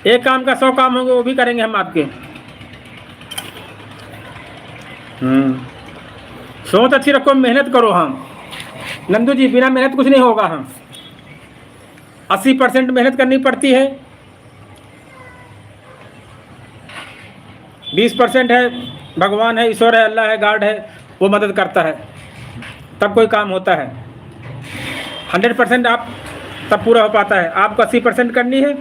एक काम का 100 काम होंगे, वो भी करेंगे हम आपके। सोच अच्छी रखो, मेहनत करो। हम नंदू जी, बिना मेहनत कुछ नहीं होगा। हम 80% मेहनत करनी पड़ती है, 20% है भगवान है, ईश्वर है, अल्लाह है, गॉड है, वो मदद करता है, तब कोई काम होता है। 100% आप तब पूरा हो पाता है। आपको 80% करनी है,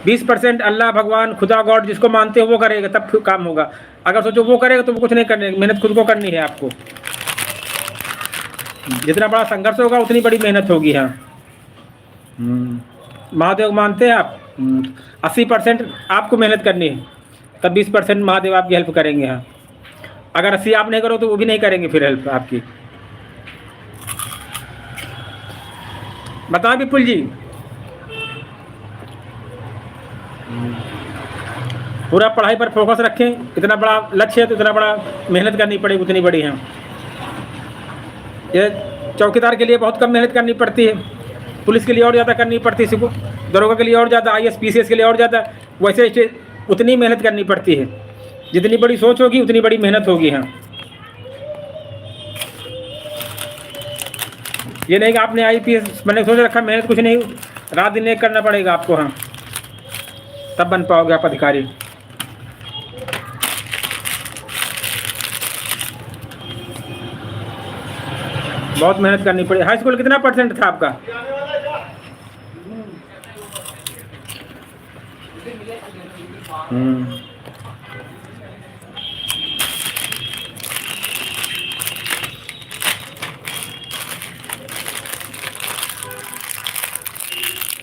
20% अल्लाह, भगवान, खुदा, गॉड जिसको मानते हो वो करेगा, तब काम होगा। अगर सोचो वो करेगा तो वो कुछ नहीं करने, मेहनत खुद को करनी है आपको। जितना बड़ा संघर्ष होगा उतनी बड़ी मेहनत होगी। हाँ, महादेव मानते हैं आप? 80% आपको मेहनत करनी है, तब 20% महादेव आपकी हेल्प करेंगे। हाँ, अगर 80 आप नहीं करो तो वो भी नहीं करेंगे फिर हेल्प आपकी। बताओ विपुल जी। पूरा पढ़ाई पर फोकस रखें, इतना बड़ा लक्ष्य है तो इतना बड़ा मेहनत करनी पड़ेगी, उतनी बड़ी है। ये चौकीदार के लिए बहुत कम मेहनत करनी पड़ती है, पुलिस के लिए और ज़्यादा करनी पड़ती है, दरोगा के लिए और ज़्यादा, IAS PCS के लिए और ज़्यादा, वैसे उतनी मेहनत करनी पड़ती है। जितनी बड़ी सोच होगी उतनी बड़ी मेहनत होगी। हाँ, ये नहीं कि आपने IPS मैंने सोच रखा, मेहनत कुछ नहीं, रात दिन एक करना पड़ेगा आपको। हाँ, तब बन पाओगे आप अधिकारी। बहुत मेहनत करनी पड़ी। हाई स्कूल कितना % था आपका?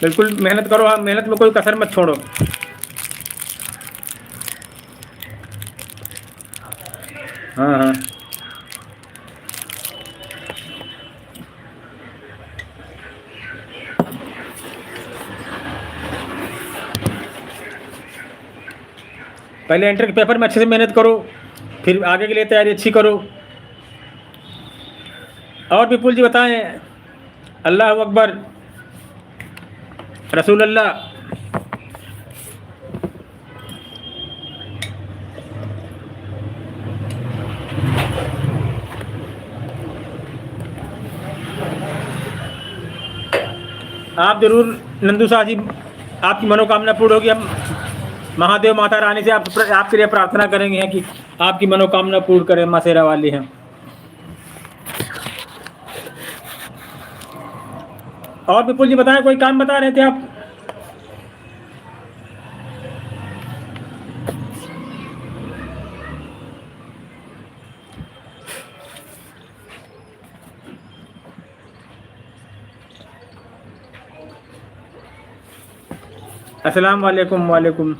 बिल्कुल मेहनत करो। हाँ, मेहनत में कोई कसर मत छोड़ो। हाँ हाँ, पहले इंटर के पेपर में अच्छे से मेहनत करो, फिर आगे के लिए तैयारी अच्छी करो। और विपुल जी बताएं, अल्लाह अकबर, रसूल अल्लाह। आप जरूर नंदू शाह जी, आपकी मनोकामना पूर्ण होगी। हम महादेव माता रानी से आपके लिए प्रार्थना करेंगे कि आपकी मनोकामना पूर्ण करें, माँ शेरा वाली हैं। और विपुल जी बताएं, कोई काम बता रहे थे आप? अस्सलाम वालेकुम। वालेकुम।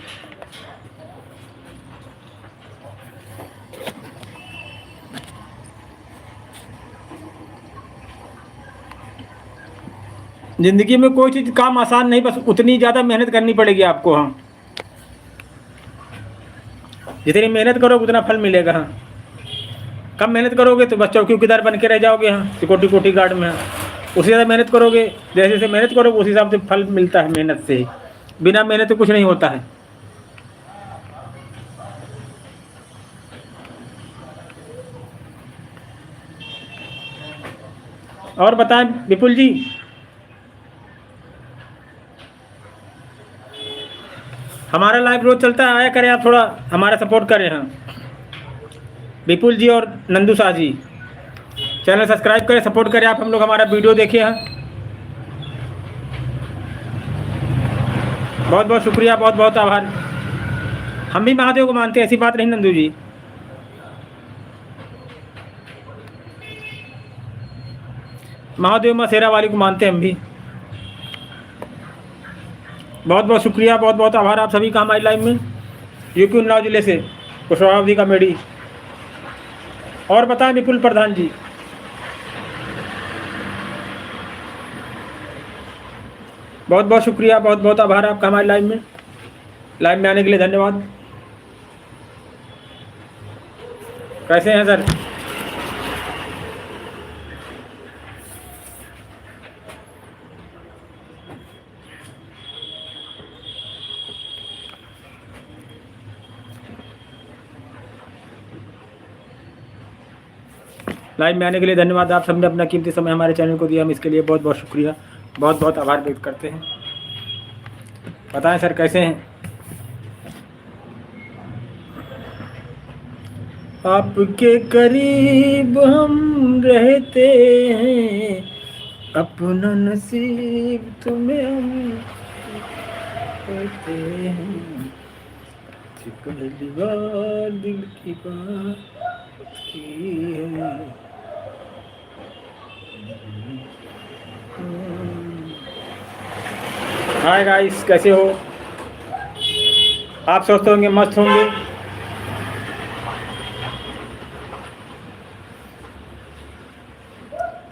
जिंदगी में कोई चीज़ काम आसान नहीं, बस उतनी ज़्यादा मेहनत करनी पड़ेगी आपको। हाँ, जितनी मेहनत करोगे उतना फल मिलेगा। हाँ, कम मेहनत करोगे तो बस चौकीदार बन के रह जाओगे। हाँ, सिक्योरिटी गार्ड में। हाँ, उससे ज़्यादा मेहनत करोगे, जैसे जैसे मेहनत करोगे उसी हिसाब से फल मिलता है। मेहनत से ही, बिना मेहनत कुछ नहीं होता है। और बताएं विपुल जी, हमारा लाइव रोज चलता है, आया करें आप, थोड़ा हमारा सपोर्ट करें। हाँ, विपुल जी और नंदू शाह जी, चैनल सब्सक्राइब करें, सपोर्ट करें आप, हम लोग हमारा वीडियो देखिए। हाँ, बहुत बहुत शुक्रिया, बहुत बहुत आभार। हम भी महादेव को मानते हैं, ऐसी बात नहीं नंदू जी। महादेव माँ शेरा वाली को मानते हैं हम भी। बहुत बहुत शुक्रिया, बहुत बहुत आभार आप सभी का हमारी लाइव में। यूपी उन्नाव जिले से कुशवाहा कॉमेडी। और बताएं विपुल प्रधान जी। बहुत बहुत शुक्रिया, बहुत बहुत आभार आपका हमारे लाइव में आने के लिए धन्यवाद। कैसे हैं सर? लाइव में आने के लिए धन्यवाद। आप सबने अपना कीमती समय हमारे चैनल को दिया, हम इसके लिए बहुत बहुत शुक्रिया, बहुत बहुत आभार व्यक्त करते हैं। बताएं सर कैसे हैं? आपके करीब हम रहते हैं, अपना नसीब तुम्हें हम कहते हैं। पहली बार दिल की बात की है। हाय गाइस, कैसे हो आप? स्वस्थ होंगे, मस्त होंगे।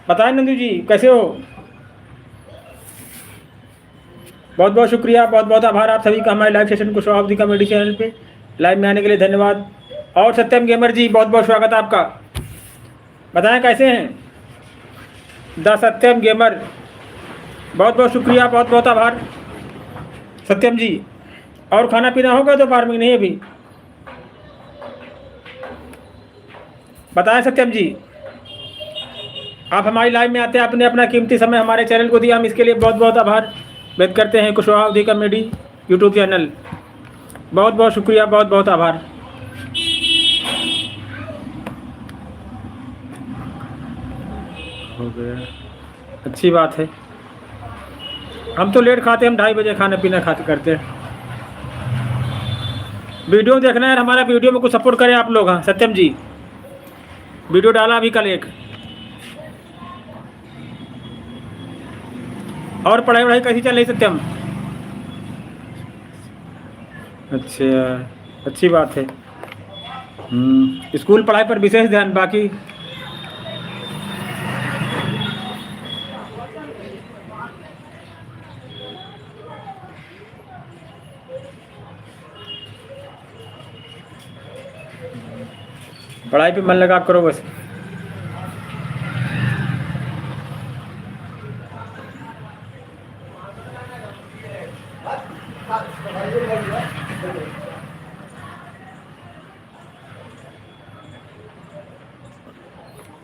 बताएं नंदू जी कैसे हो? बहुत बहुत शुक्रिया, बहुत बहुत आभार आप सभी का हमारे लाइव सेशन को शोभावती कॉमेडी चैनल पे लाइव में आने के लिए धन्यवाद। और सत्यम गेमर जी बहुत बहुत स्वागत है आपका। बताएं कैसे हैं? द सत्यम गेमर, बहुत बहुत शुक्रिया, बहुत बहुत आभार सत्यम जी। और खाना पीना होगा दोपहर में? नहीं अभी। बताएं सत्यम जी, आप हमारी लाइव में आते हैं, आपने अपना कीमती समय हमारे चैनल को दिया, हम इसके लिए बहुत बहुत आभार व्यक्त करते हैं। कुशवाहा कॉमेडी यूट्यूब चैनल, बहुत बहुत शुक्रिया, बहुत बहुत आभार। हो गया, अच्छी बात है। हम तो लेट खाते हैं, हम 2:30 बजे खाना पीना खाते करते हैं। वीडियो देखना है हमारा, वीडियो में कुछ सपोर्ट करें आप लोग। हाँ सत्यम जी, वीडियो डाला अभी कल एक। और पढ़ाई वढ़ाई कैसी चल रही सत्यम? अच्छा, अच्छी बात है। स्कूल पढ़ाई पर विशेष ध्यान, बाकी पढ़ाई पे मन लगा करो बस।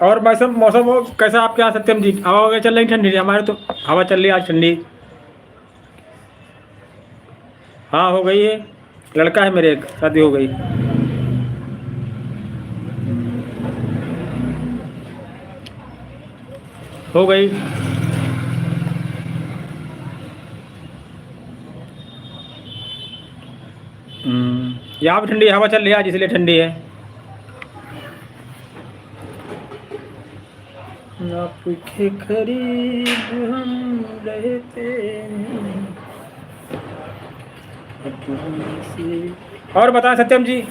और मौसम मौसम वो कैसा आपके यहाँ सत्यम जी? हवा वगैरह चल रही ठंडी? हमारे तो हवा चल रही है आज ठंडी। हाँ हो गई है, लड़का है मेरे, एक शादी हो गई। हो गई। यहाँ भी ठंडी हवा चल रही है आज, इसलिए ठंडी है। आपके करीब हम रहते हैं। और बताएं सत्यम जी,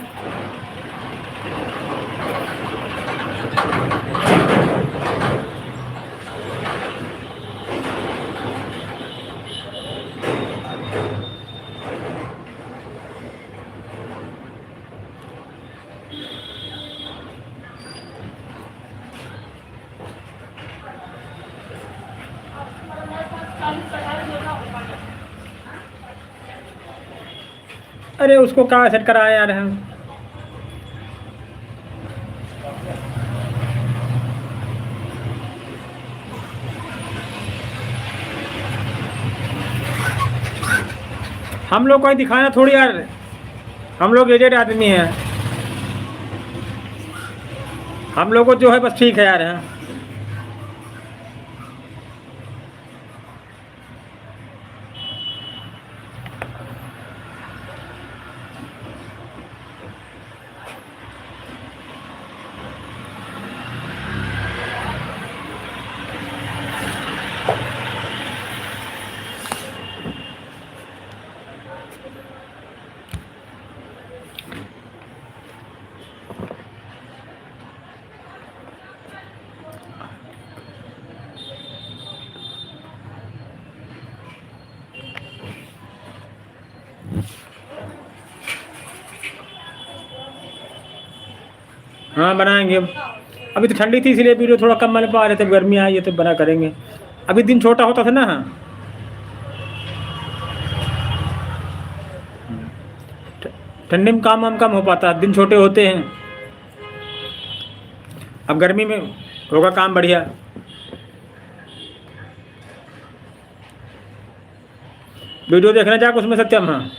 अरे उसको कहाँ सेट कराया यार हम। हम लोग को दिखाना थोड़ी यार, हम लोग एजेड आदमी हैं, हम लोग को जो है बस ठीक है यार। हाँ हाँ बनाएंगे। अभी तो ठंडी थी इसलिए वीडियो थोड़ा कम बना पा रहे थे, गर्मी आई है तो बना करेंगे। अभी दिन छोटा होता था ना। हाँ ठंडी में काम वाम कम हो पाता, दिन छोटे होते हैं। अब गर्मी में होगा काम बढ़िया। वीडियो देखना जाकर उसमें सत्यम। हाँ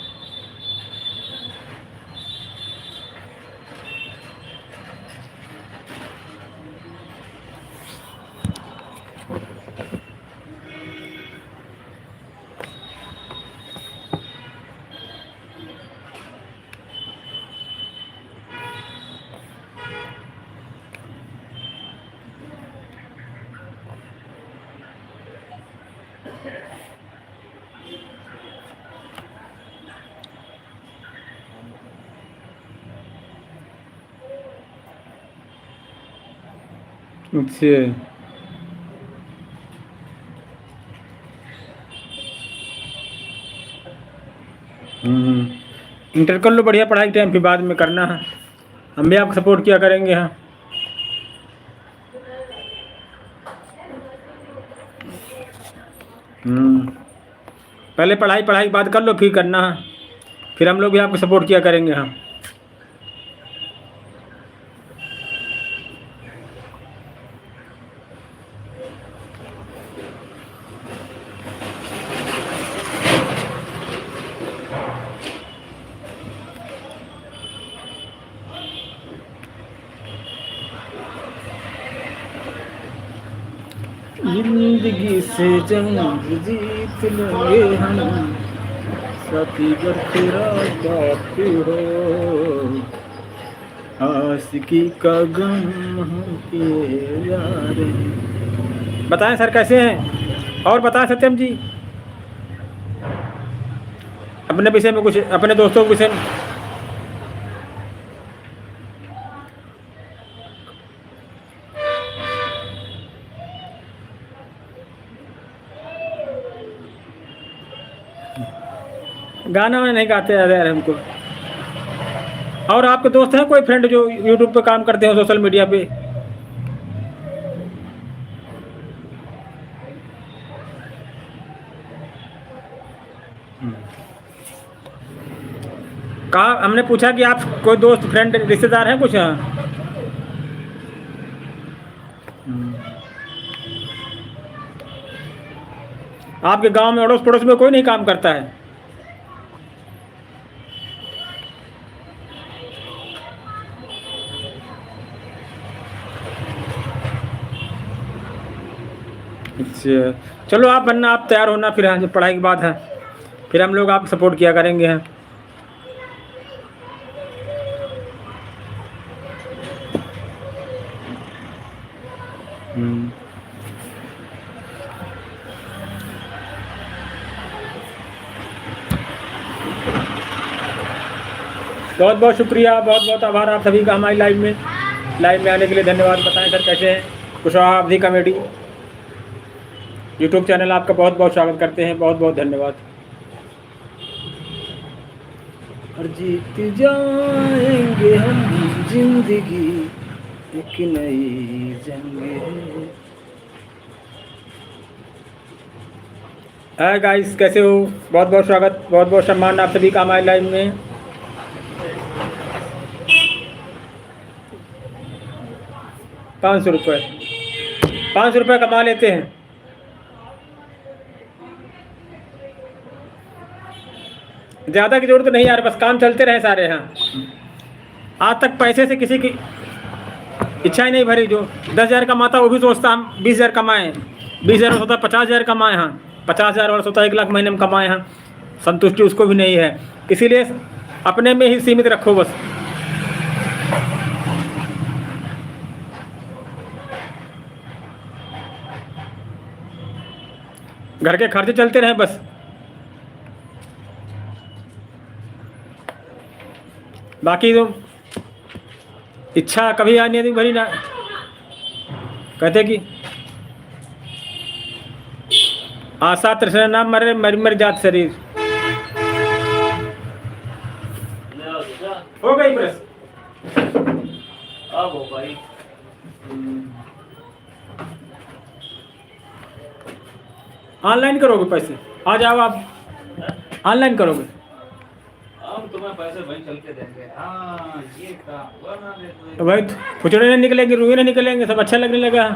अच्छा इंटर कर लो बढ़िया पढ़ाई टाइम, फिर बाद में करना है, हम भी आपको सपोर्ट किया करेंगे। हाँ पहले पढ़ाई के बाद कर लो, फिर करना है, फिर हम लोग भी आपको सपोर्ट किया करेंगे। हाँ जिंदगी से जंग जीत लेंगे हम, साथी गर तेरा बाप हो, आशिकी का गम के यार। बताएं सर कैसे हैं, और बताएं सत्यम जी अपने विषय में कुछ, अपने दोस्तों के विषय में। गाना वाना नहीं गाते यार हमको। और आपके दोस्त हैं कोई फ्रेंड जो यूट्यूब पे काम करते हैं, सोशल मीडिया पे? कहा, हमने पूछा कि आप कोई दोस्त फ्रेंड रिश्तेदार हैं कुछ? हाँ आपके गांव में अड़ोस पड़ोस में कोई नहीं काम करता है? अच्छा चलो, आप बनना, आप तैयार होना, फिर हाँ पढ़ाई के बाद है, फिर हम लोग आपको सपोर्ट किया करेंगे। हैं बहुत बहुत शुक्रिया, बहुत बहुत आभार आप सभी का हमारी लाइव में आने के लिए धन्यवाद। बताएं सर कैसे हैं? कुशवाहा अवधी कॉमेडी यूट्यूब चैनल आपका बहुत बहुत स्वागत करते हैं, बहुत बहुत धन्यवाद। और जीत जाएंगे हम जिंदगी एक नई जंग है। हाय गाइस, कैसे हो? बहुत बहुत स्वागत, बहुत बहुत सम्मान आप सभी का हमारी लाइव में। ₹500 कमा लेते हैं। ज़्यादा की जरूरत नहीं यार, बस काम चलते रहे सारे। यहाँ आज तक पैसे से किसी की इच्छा ही नहीं भरी। जो 10,000 कमाता वो भी सोचता हम 20,000 कमाएँ, 20,000 होता 50,000 कमाएँ। हाँ 50,000 वर्ष होता 1 लाख महीने में कमाएँ। हाँ संतुष्टि उसको भी नहीं है, इसीलिए अपने में ही सीमित रखो बस। घर के खर्चे चलते रहे बस। बाकी तो इच्छा कभी आने नहीं भरी ना, कहते कि आशा तृष्णा ना मरे, मर जात शरीर। हो गई बस,
अब हो भाई।
ऑनलाइन करोगे पैसे? आ जाओ आप, ऑनलाइन करोगे?
हम तुम्हें पैसे भाई चल के देंगे। हाँ ये काम बना देते
तो भाई फुचड़े नहीं निकलेंगे, रुए नहीं निकलेंगे, सब अच्छा लगने लगा।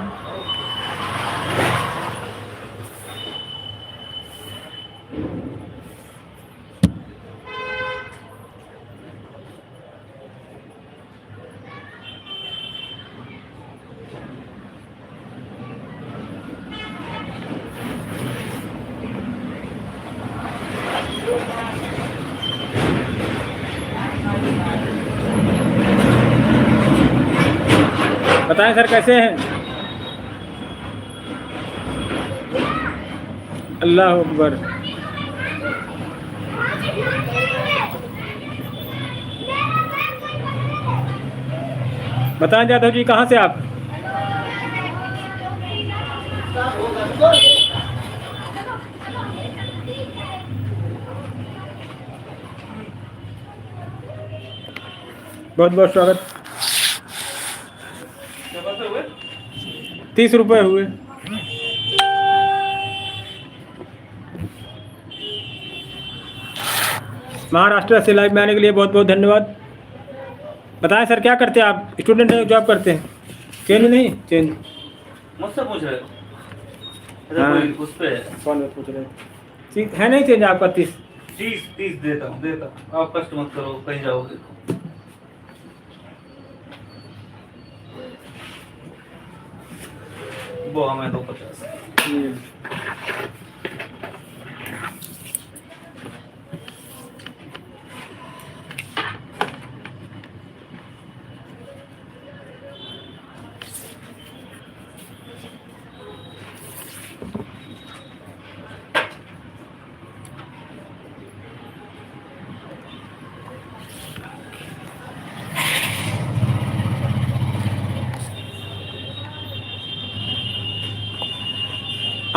बताएं सर कैसे हैं? अल्लाह अकबर। बताएं जादव जी कहाँ से आप? बहुत बहुत स्वागत। 30 रुपये हुए। महाराष्ट्र से लाइव में आने के लिए बहुत बहुत धन्यवाद। बताएं सर क्या करते हैं आप? स्टूडेंट हैं, जॉब करते हैं? चेंज नहीं चेंज
मुझसे पूछ रहे हो?
हाँ।
कोई उस पे
कौन पूछ रहे हैं? ठीक है नहीं चेंज आपका 30?
30 देता हूँ। आप कष्ट मत करो, कहीं जाओगे तो। वो हमें तो 50।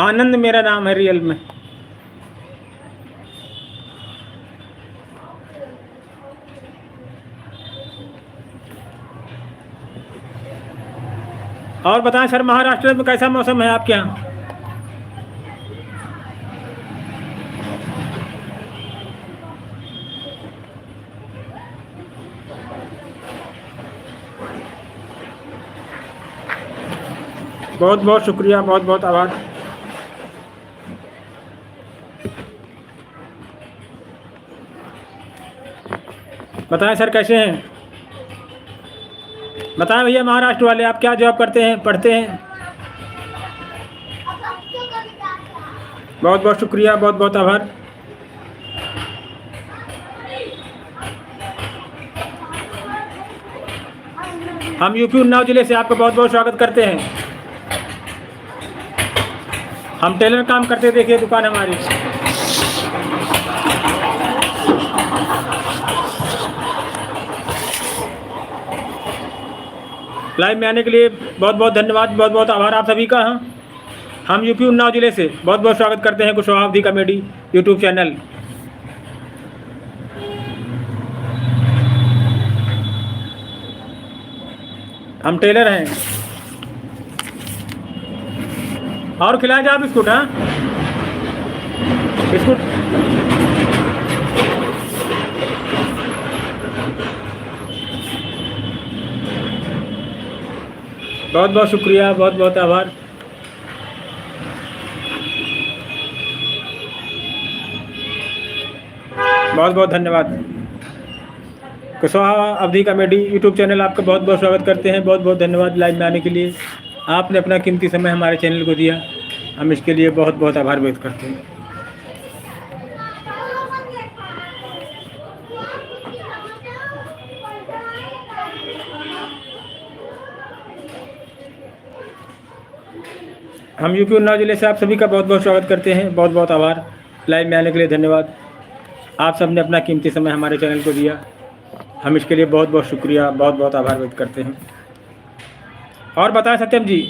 आनंद मेरा नाम है रियल में। और बताएं सर महाराष्ट्र में कैसा मौसम है आपके यहाँ? बहुत बहुत शुक्रिया, बहुत बहुत आभार। बताएं सर कैसे हैं? बताएं भैया महाराष्ट्र वाले, आप क्या जॉब करते हैं, पढ़ते हैं? बहुत बहुत शुक्रिया, बहुत बहुत आभार। हम यूपी उन्नाव जिले से आपका बहुत बहुत स्वागत करते हैं। हम टेलर काम करते, देखिए दुकान हमारी। लाइव में आने के लिए बहुत बहुत धन्यवाद, बहुत बहुत आभार आप सभी का। हम यूपी उन्नाव जिले से बहुत बहुत स्वागत करते हैं कुशवाहा अवधी कॉमेडी यूट्यूब चैनल। हम टेलर हैं। और खिलाए जाए बिस्कुट? हाँ बिस्कुट। बहुत बहुत शुक्रिया, बहुत बहुत आभार। बहुत बहुत धन्यवाद। कुशवाहा अवधी कॉमेडी यूट्यूब चैनल आपका बहुत बहुत स्वागत करते हैं। बहुत बहुत धन्यवाद लाइव में आने के लिए। आपने अपना कीमती समय हमारे चैनल को दिया, हम इसके लिए बहुत बहुत आभार व्यक्त करते हैं। हम यूपी उन्नाव जिले से आप सभी का बहुत बहुत स्वागत करते हैं। बहुत बहुत आभार लाइव में आने के लिए धन्यवाद। आप सब ने अपना कीमती समय हमारे चैनल को दिया, हम इसके लिए बहुत बहुत शुक्रिया, बहुत बहुत आभार व्यक्त करते हैं। और बताएं सत्यम जी।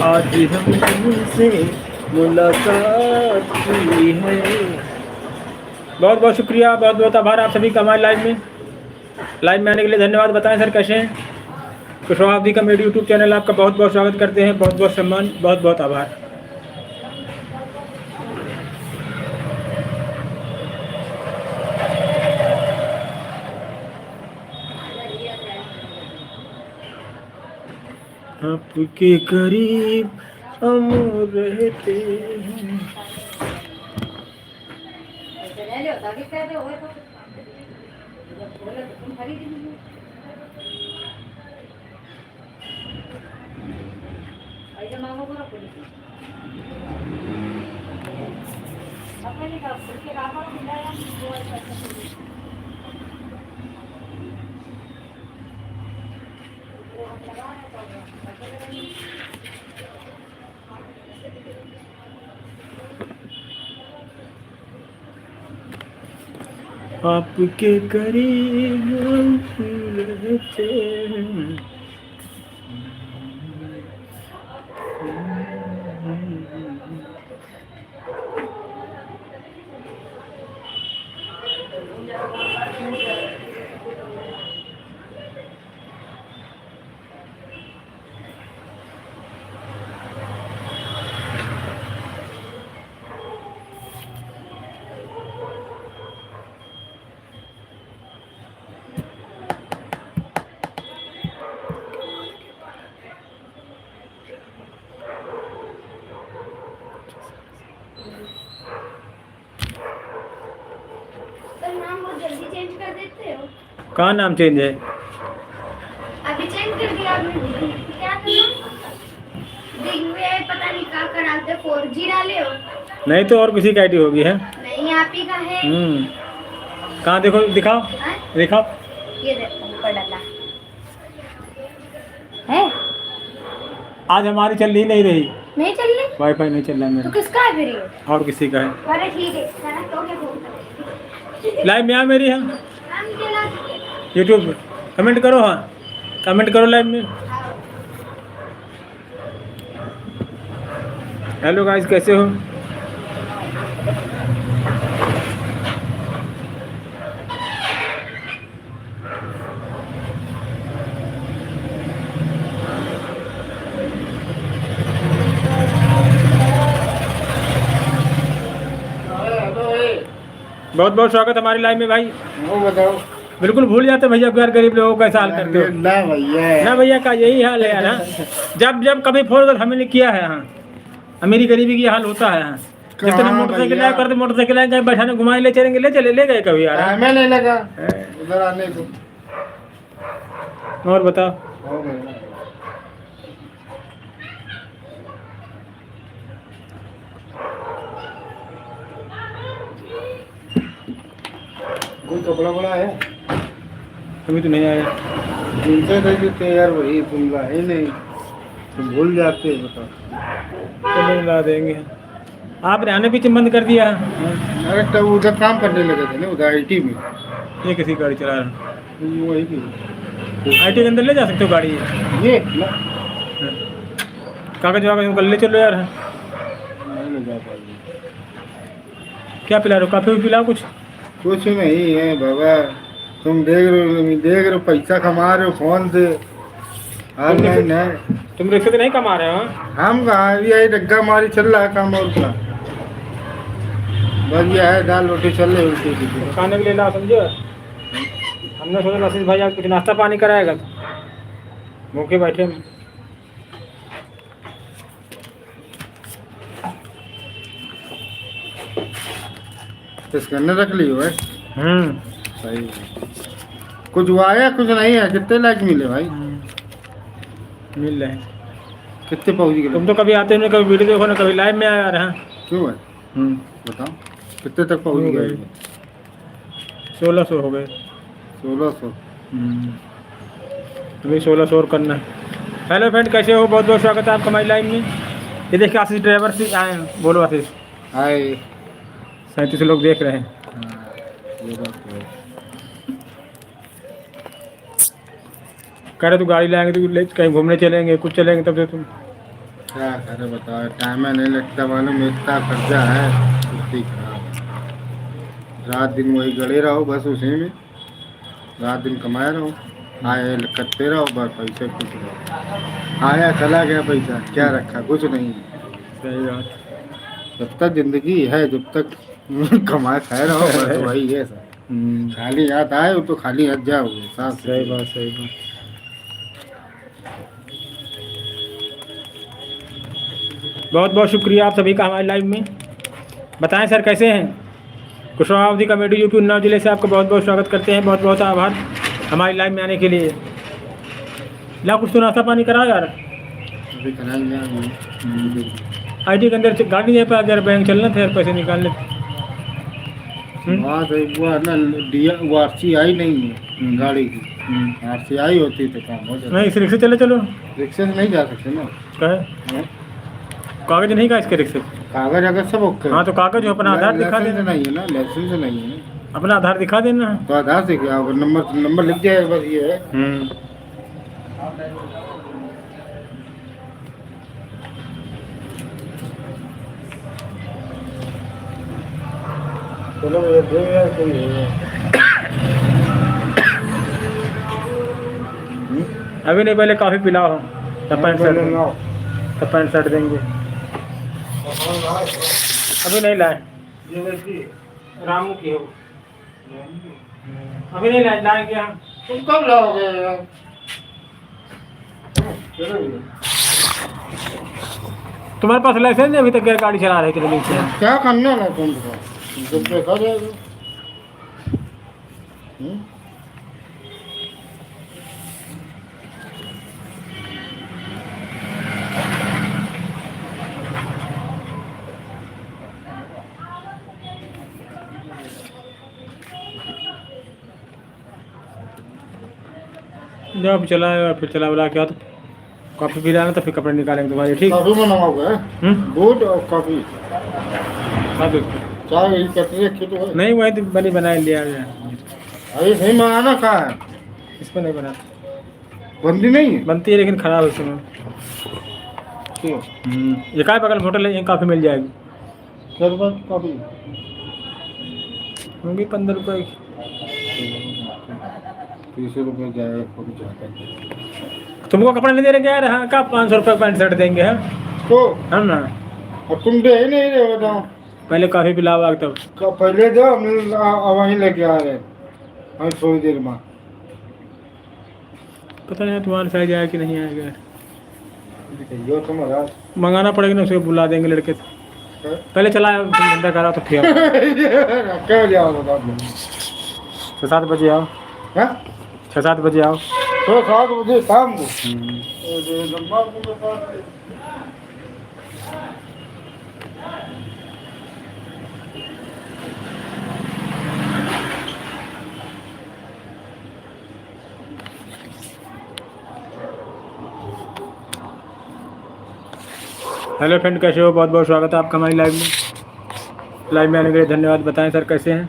आज हम तुमसे मुलाकात की है। बहुत बहुत शुक्रिया, बहुत बहुत आभार आप सभी का हमारे लाइव में आने के लिए धन्यवाद। बताएं सर कैसे हैं? कुशवाहा अवधी कॉमेडी यूट्यूब चैनल आपका बहुत बहुत स्वागत करते हैं। बहुत बहुत सम्मान, बहुत बहुत आभार। आपके करीब हम रहते हैं।
होता कि कहते हो तो जब बोले तो तुम खरीद लीजिए। ऐसे मांगो करो पुलिस अपने नहीं करो पुलिस के काम को मिला या वो ऐसा
आपके करीब रहते हैं।
तो नाम बहुत जल्दी चेंज कर देते हो।
कहाँ नाम चेंज है?
अभी चेंज कर दिया आपने। क्या करना दिन में पता नहीं क्या कराते 4G डाले हो।
नहीं तो और किसी का आईडी होगी है।
नहीं आप ही का है।
कहाँ देखो दिखाओ
हाँ?
दिखाओ।
ये देखो ऊपर डाला है।
आज हमारी चल रही नहीं रही,
नहीं चल रही
वाईफाई नहीं चल रहा है
तो
मेरा।
किसका है फिर ये?
और किसी का है।
अरे ठीक है खाना तो क्या फोन
लाइव में आ मेरी है
काम चला
यूट्यूब पे कमेंट करो। हाँ कमेंट करो लाइव में। हेलो गाइस कैसे हो? बहुत बहुत स्वागत हमारी लाइव में भाई।
वो बताओ
बिल्कुल भूल जाते भैया यार, गरीब लोगों का कैसा हाल करते हो
ना भैया।
ना भैया का यही हाल है यार। हाँ जब जब कभी फोन कर हमने किया है। हाँ अमीरी गरीबी की हाल होता है। हाँ जिस तरह मोटरसाइकिल आया करते मोटरसाइकिल आए कहीं बैठाने घुमाए ले चलेंगे ले गए कभी यार। हाँ?
हमें नहीं लगा उधर आने को।
और बताओ।
हो गया। कोई कपड़ा बड़ा है
अभी तो नहीं आया।
जिनसे दे देते यार वही तुम लाए नहीं तुम भूल जाते हो बताओ।
चलो ला देंगे। आपने आने पीछे बंद कर दिया। हाँ?
अरे तब उधर काम करने लगे थे ना उधर IT में।
ये किसी गाड़ी चला रहा
वही की
IT के अंदर ले जा सकते हो गाड़ी।
ये ला।
कागज वागज कल ले चलो यार। हाँ?
नहीं ले जा पाएगी।
क्या पिला रहे हो? काफी पिलाओ कुछ।
कुछ नहीं है बाबा। तुम देख रहे हो पैसा कमा रहे हो फोन से। ऑनलाइन है।
तुम रिक्शे से नहीं कमा रहे हो? हाँ?
हम कहाँ यही डग्गा मारी चल रहा है काम और क्या। बस ये है दाल रोटी चल रही है उल्टी सीधी।
खाने के लिए ला समझो। हमने सोचा आशीष भाई आप कुछ नाश्ता पानी कराएगा। भूखे बैठे हैं।
इसके अंदर रख ली है। सही है। कुछ हुआ है कुछ नहीं है। कितने लाख मिले भाई?
मिल रहे हैं।
कितने पहुँच गए?
तुम तो कभी आते नहीं, कभी वीडियो देखो ना, कभी लाइव में आ रहे हैं।
क्यों है बताओ कितने तक पहुँच
हो
गए?
गए। 1600 हो गए।
1600।
तुम्हें 1600 और करना है। हेलो फ्रेंड कैसे हो? बहुत बहुत स्वागत है आपका हमारी लाइव में। ये देखिए आशीष ड्राइवर से आए हैं। बोलो आशीष।
हाय।
37 लोग देख रहे हैं।
ये बात तो है।
कह रहे तू गाड़ी लाएंगे तो ले कहीं घूमने चलेंगे कुछ चलेंगे तब से तुम।
क्या करे बताओ टाइम नहीं लगता मालूम इतना खर्चा है कुछ खराब। रात दिन वही गड़े रहो बस उसी में। रात दिन कमाए रहो आए करते रहो बस पैसे कुछ नहीं। आया चला गया पैसा क्या रखा कुछ नहीं।
सही बात।
जब तक जिंदगी है जब तक कमाए खाए रहो बस वही है सर। खाली हाथ आए तो खाली हाथ जाओगे साफ।
सही बात सही बात। बहुत बहुत शुक्रिया आप सभी का हमारे लाइव में। बताएं सर कैसे हैं? कुशवाहा अवधि कमेटी यूपी उन्नाव जिले से आपका बहुत बहुत स्वागत करते हैं, बहुत बहुत आभार हमारी लाइव में आने के लिए। ला कुछ तो नाश्ता पानी करा यार।
अभी कराएंगे
आईडी के अंदर गाड़ी नहीं पाया यार, बैंक चलना था यार पैसे निकालने।
वहाँ तो वो है ना वो आरसी आई नहीं है गाड़ी की। आरसी आई होती तो काम हो जाता।
नहीं इस रिक्शे चले चलो।
रिक्शे से नहीं जा सकते ना।
कहे
हैं?
कागज नहीं का इसके रिक्शे?
कागज अगर सब ओके।
हाँ तो कागज हो, अपना आधार दिखा
लाइसेंस
देना।
नहीं है ना, लाइसेंस नहीं है ना।
अपना आधार दिखा देना।
तो आधार से क्या होगा, नंबर लिख जाएगा बस ये है। चलो ये दे यार कोई है।
अभी नहीं, पहले काफ़ी पिलाओ तब पैंट शर्ट देंगे। तब पैंट शर्ट देंगे। अभी नहीं लाए, रामू की हो। अभी नहीं लाएंगे हम।
तुम कब लाओगे यार? चलो
तुम्हारे पास लाइसेंस नहीं अभी तक, गैर गाड़ी चला रहे थे लेकिन से।
क्या करना है तुमको? जब देखा जाएगा।
जब चलाए और फिर चला बुला के तो कॉफी पी लाना, तो फिर कपड़े निकालेंगे तुम्हारे। ठीक
कॉफी बनाओगे? दूध और कॉफी
अब
चाय यही कहते हैं खिलो है।
नहीं, वही तो बनी बनाए लिया गया।
अरे नहीं बनाना कहाँ है?
इसमें नहीं बना,
बंदी नहीं है।
बनती है लेकिन ख़राब है इसमें।
क्यों?
ये काय बगल में होटल है, यहीं काफ़ी मिल जाएगी।
क्या रुपये कॉफी?
होंगी 15 रुपये की।
30 रुपये जाएगा कॉफी चाहता है।
तुमको कपड़े नहीं दे रहे यार? हाँ, का 500 रुपये पैंट शर्ट देंगे हम।
तो
हम ना
और तुम दे ही नहीं रहे बताओ।
पहले काफ़ी पिलावा तब।
पहले दो, हम वहीं लेके आ रहे हम थोड़ी देर में।
पता नहीं तुम्हारे साइज आया कि नहीं आएगा।
यो तुम्हारा
मंगाना पड़ेगा ना, उसे बुला देंगे लड़के। पहले चला धंधा करा तो फिर
क्या जाओ बताओ?
6-7 बजे आओ।
हाँ
6-7 बजे आओ।
तो 7 बजे शाम को।
हेलो फ्रेंड, कैसे हो? बहुत बहुत स्वागत है आपका हमारी लाइव में आने के लिए धन्यवाद। बताएं सर कैसे हैं?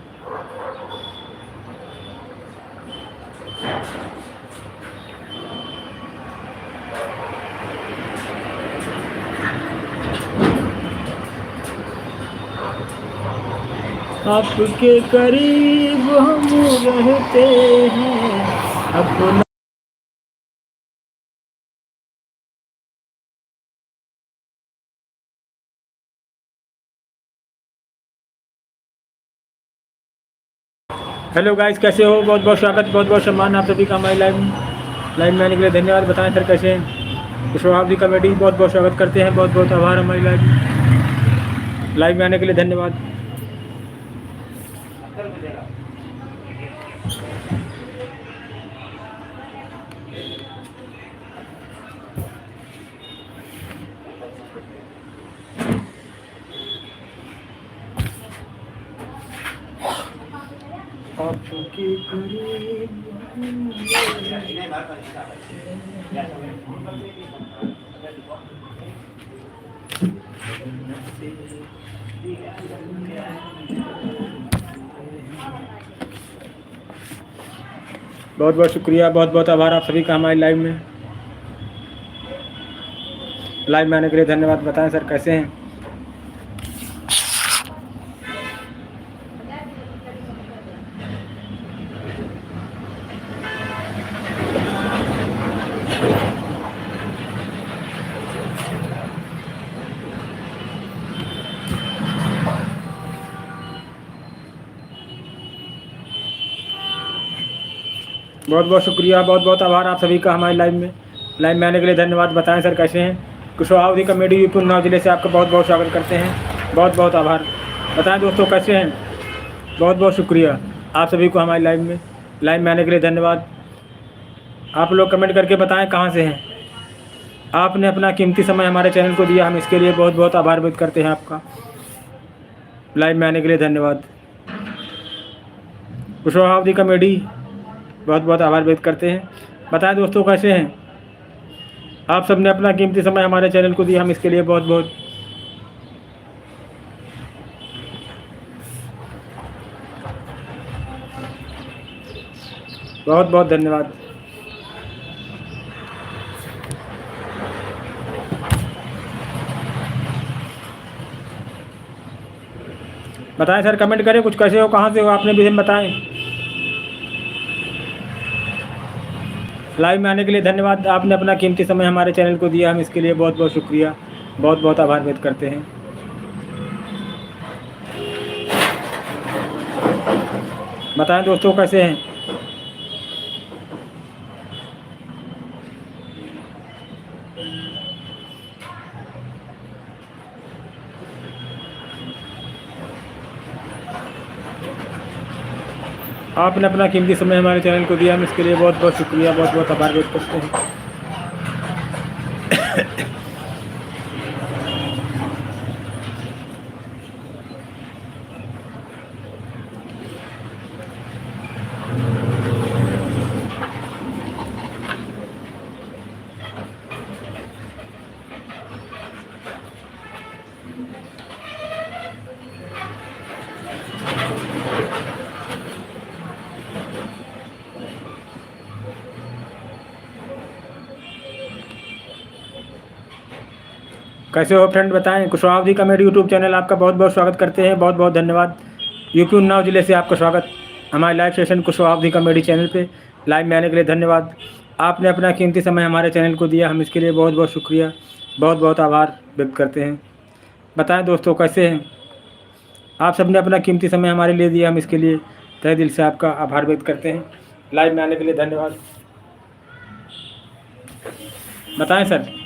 आपके करीब हम रहते हैं अपना। हेलो गाइस, कैसे हो? बहुत बहुत स्वागत, बहुत बहुत सम्मान आप सभी का हमारी लाइव में आने के लिए धन्यवाद। बताएं सर कैसे हैं? कुशवाहा अवधि कमेटी बहुत बहुत स्वागत करते हैं, बहुत बहुत आभार हमारी लाइव में आने के लिए धन्यवाद। आपके करीब बहुत बहुत शुक्रिया, बहुत बहुत आभार आप सभी का हमारी लाइव में आने के लिए धन्यवाद। बताएं सर कैसे हैं? बहुत बहुत शुक्रिया, बहुत बहुत आभार आप सभी का हमारी लाइव में आने के लिए धन्यवाद। बताएं सर कैसे हैं? कुशवाहा अवधि कमेटी यूपी उन्नाव जिले से आपका बहुत बहुत स्वागत करते हैं, बहुत बहुत आभार। बताएं दोस्तों कैसे हैं? बहुत बहुत शुक्रिया आप सभी को हमारे लाइव में आने के लिए धन्यवाद। आप लोग कमेंट करके बताएं कहाँ से हैं। आपने अपना कीमती समय हमारे चैनल को दिया, हम इसके लिए बहुत बहुत आभार व्यक्त करते हैं आपका। लाइव में आने के लिए धन्यवाद। कुशवाहा कॉमेडी बहुत बहुत आभार व्यक्त करते हैं। बताएं दोस्तों कैसे हैं आप सबने अपना कीमती समय हमारे चैनल को दिया, हम इसके लिए बहुत बहुत धन्यवाद। बताएं सर, कमेंट करें कुछ, कैसे हो, कहाँ से हो, आपने भी हम बताएं। लाइव में आने के लिए धन्यवाद। आपने अपना कीमती समय हमारे चैनल को दिया, हम इसके लिए बहुत बहुत शुक्रिया, बहुत बहुत आभार व्यक्त करते हैं। बताएं दोस्तों कैसे हैं। आपने अपना कीमती समय हमारे चैनल को दिया, हम इसके लिए बहुत बहुत शुक्रिया, बहुत बहुत आभार व्यक्त करते हैं। कैसे हो फ्रेंड बताएं। कुशवाहा कॉमेडी यूट्यूब चैनल आपका बहुत बहुत स्वागत करते हैं, बहुत बहुत धन्यवाद। यूपी उन्नाव जिले से आपका स्वागत हमारे live session Kushwaha comedy channel पे। लाइव में आने के लिए धन्यवाद। आपने अपना कीमती समय हमारे चैनल को दिया, हम इसके लिए बहुत बहुत शुक्रिया, बहुत बहुत आभार व्यक्त करते हैं। बताएं दोस्तों कैसे हैं आप सबने अपना कीमती समय हमारे लिए दिया, हम इसके लिए तहे दिल से आपका आभार व्यक्त करते हैं। लाइव में आने के लिए धन्यवाद। बताएं सर।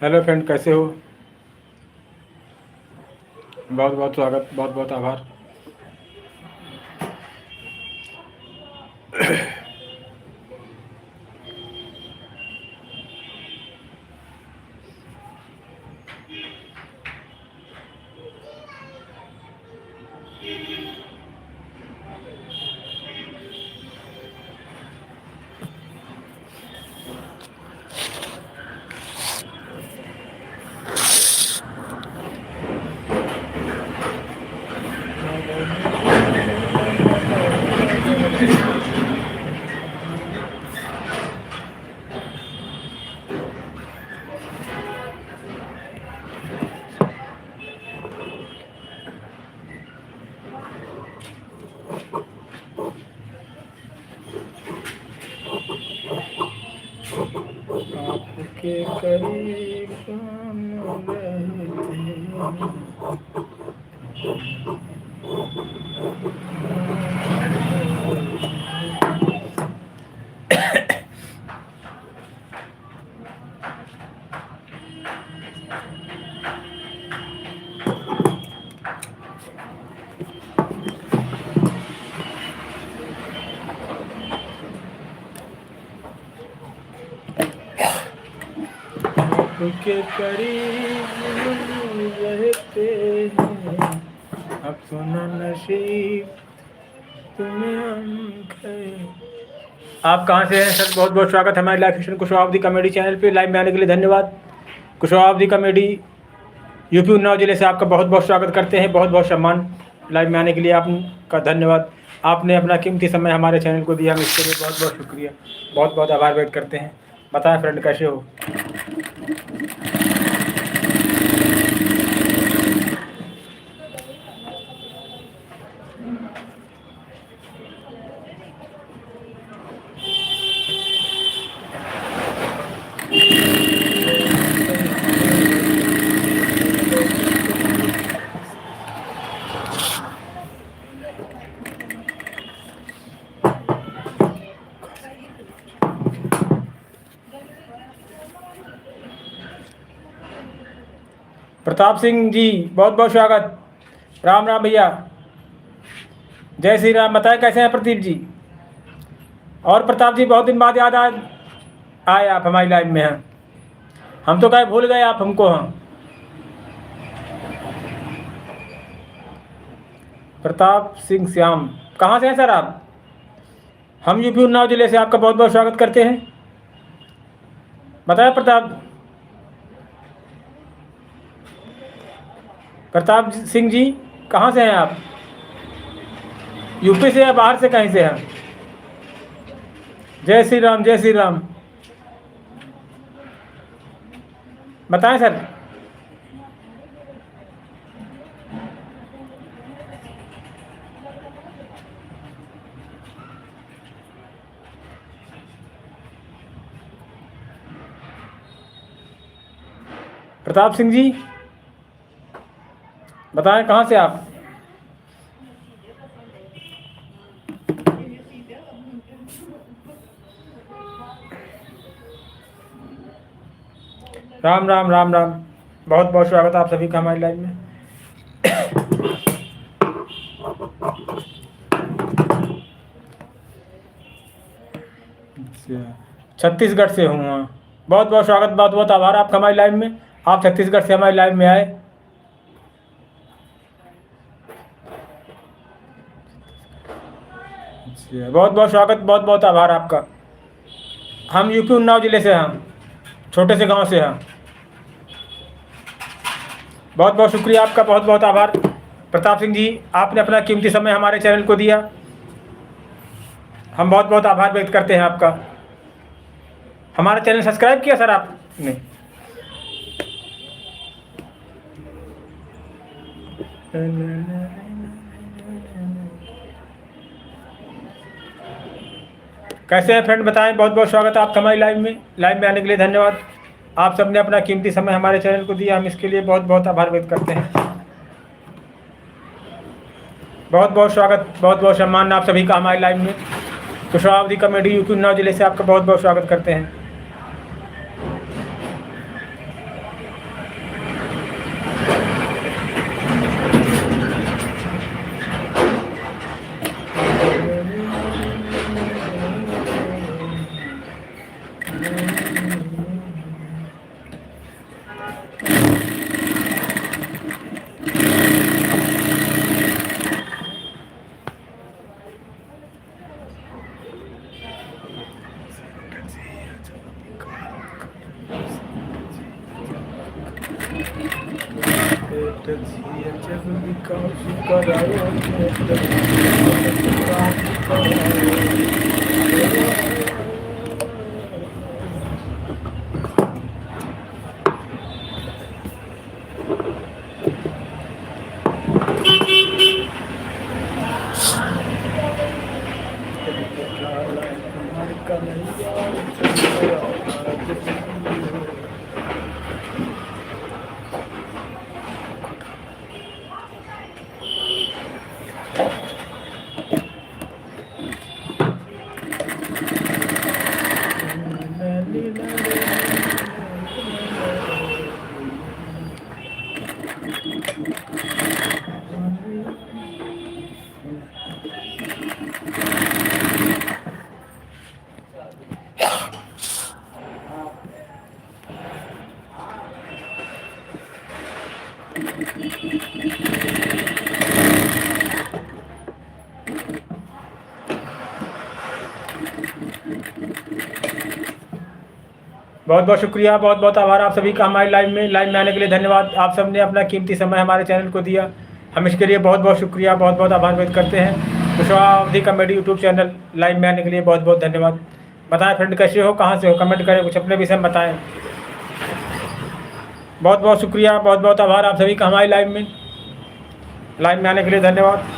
हेलो फ्रेंड, कैसे हो? बहुत बहुत स्वागत, बहुत बहुत आभार। आपके करीब हम रहते आपके करीब हम रहते हैं, अपना नसीब तुम्हें हम कहे। आप कहाँ से हैं सर? बहुत बहुत स्वागत है हमारे लाइव सेशन कुशवाहा अवधी कॉमेडी चैनल पे। लाइव में आने के लिए धन्यवाद। कुशवाहा अवधी कॉमेडी यूपी उन्नाव जिले से आपका बहुत बहुत स्वागत करते हैं, बहुत बहुत सम्मान। लाइव में आने के लिए आपका धन्यवाद। आपने अपना कीमती समय हमारे चैनल को दिया, हम इसके लिए बहुत बहुत शुक्रिया, बहुत बहुत आभार व्यक्त करते हैं। बताएं फ्रेंड, कैसे हो? प्रताप सिंह जी, बहुत बहुत स्वागत। राम राम भैया, जय श्री राम। बताएं कैसे हैं प्रदीप जी? और प्रताप जी, बहुत दिन बाद याद आए आप हमारी लाइव में हैं। हम तो कहे भूल गए आप हमको। हाँ, प्रताप सिंह श्याम, कहाँ से हैं सर आप? हम यूपी उन्नाव जिले से आपका बहुत बहुत स्वागत करते हैं। बताएं प्रताप सिंह जी, कहाँ से हैं आप? यूपी से या बाहर से, कहीं से हैं? जय श्री राम, जय श्री राम। बताएं सर। प्रताप सिंह जी, बताएं कहाँ से आप? राम राम, राम राम। बहुत बहुत स्वागत आप सभी का हमारी लाइव में। छत्तीसगढ़ से हूँ। बहुत बहुत स्वागत, बहुत बहुत आभार आपका हमारी लाइव में। आप छत्तीसगढ़ से हमारी लाइव में आए। बहुत बहुत स्वागत, बहुत बहुत आभार आपका। हम यूपी उन्नाव जिले से हैं, छोटे से गांव से हैं। बहुत बहुत शुक्रिया आपका, बहुत बहुत आभार प्रताप सिंह जी, आपने अपना कीमती समय हमारे चैनल को दिया। हम बहुत बहुत आभार व्यक्त करते हैं आपका। हमारा चैनल सब्सक्राइब किया सर आपने? कैसे हैं फ्रेंड? बताएं। बहुत बहुत स्वागत है आपका हमारी लाइव में आने के लिए धन्यवाद। आप सबने अपना कीमती समय हमारे चैनल को दिया, हम इसके लिए बहुत बहुत आभार व्यक्त करते हैं। बहुत बहुत स्वागत, बहुत बहुत सम्मान आप सभी का हमारी लाइव में। कुशवाहा अवधी कॉमेडी यूपी उन्नाव जिले से आपका बहुत बहुत स्वागत करते हैं। ये जब विकास करायो बहुत बहुत शुक्रिया, बहुत बहुत आभार आप सभी का हमारे लाइव में आने के लिए धन्यवाद। आप सब ने अपना कीमती समय हमारे चैनल को दिया, हम इसके लिए बहुत बहुत शुक्रिया, बहुत बहुत आभार व्यक्त करते हैं। कुशवाहा अवधी कॉमेडी यूट्यूब चैनल लाइव में आने के लिए बहुत बहुत धन्यवाद। बताएं फ्रेंड कैसे हो, कहाँ से हो, कमेंट करें, कुछ अपने विषय में बताएं। बहुत बहुत शुक्रिया, बहुत बहुत आभार आप सभी का हमारे लाइव में आने के लिए धन्यवाद।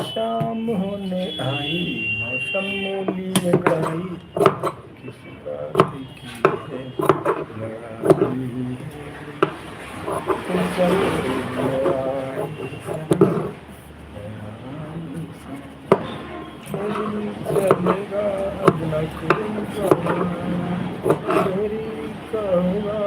शाम होने आई, मौसम मूली लगाई, किस बात की है लड़ाई, तो चलेगा अब न चोरी कहूँगा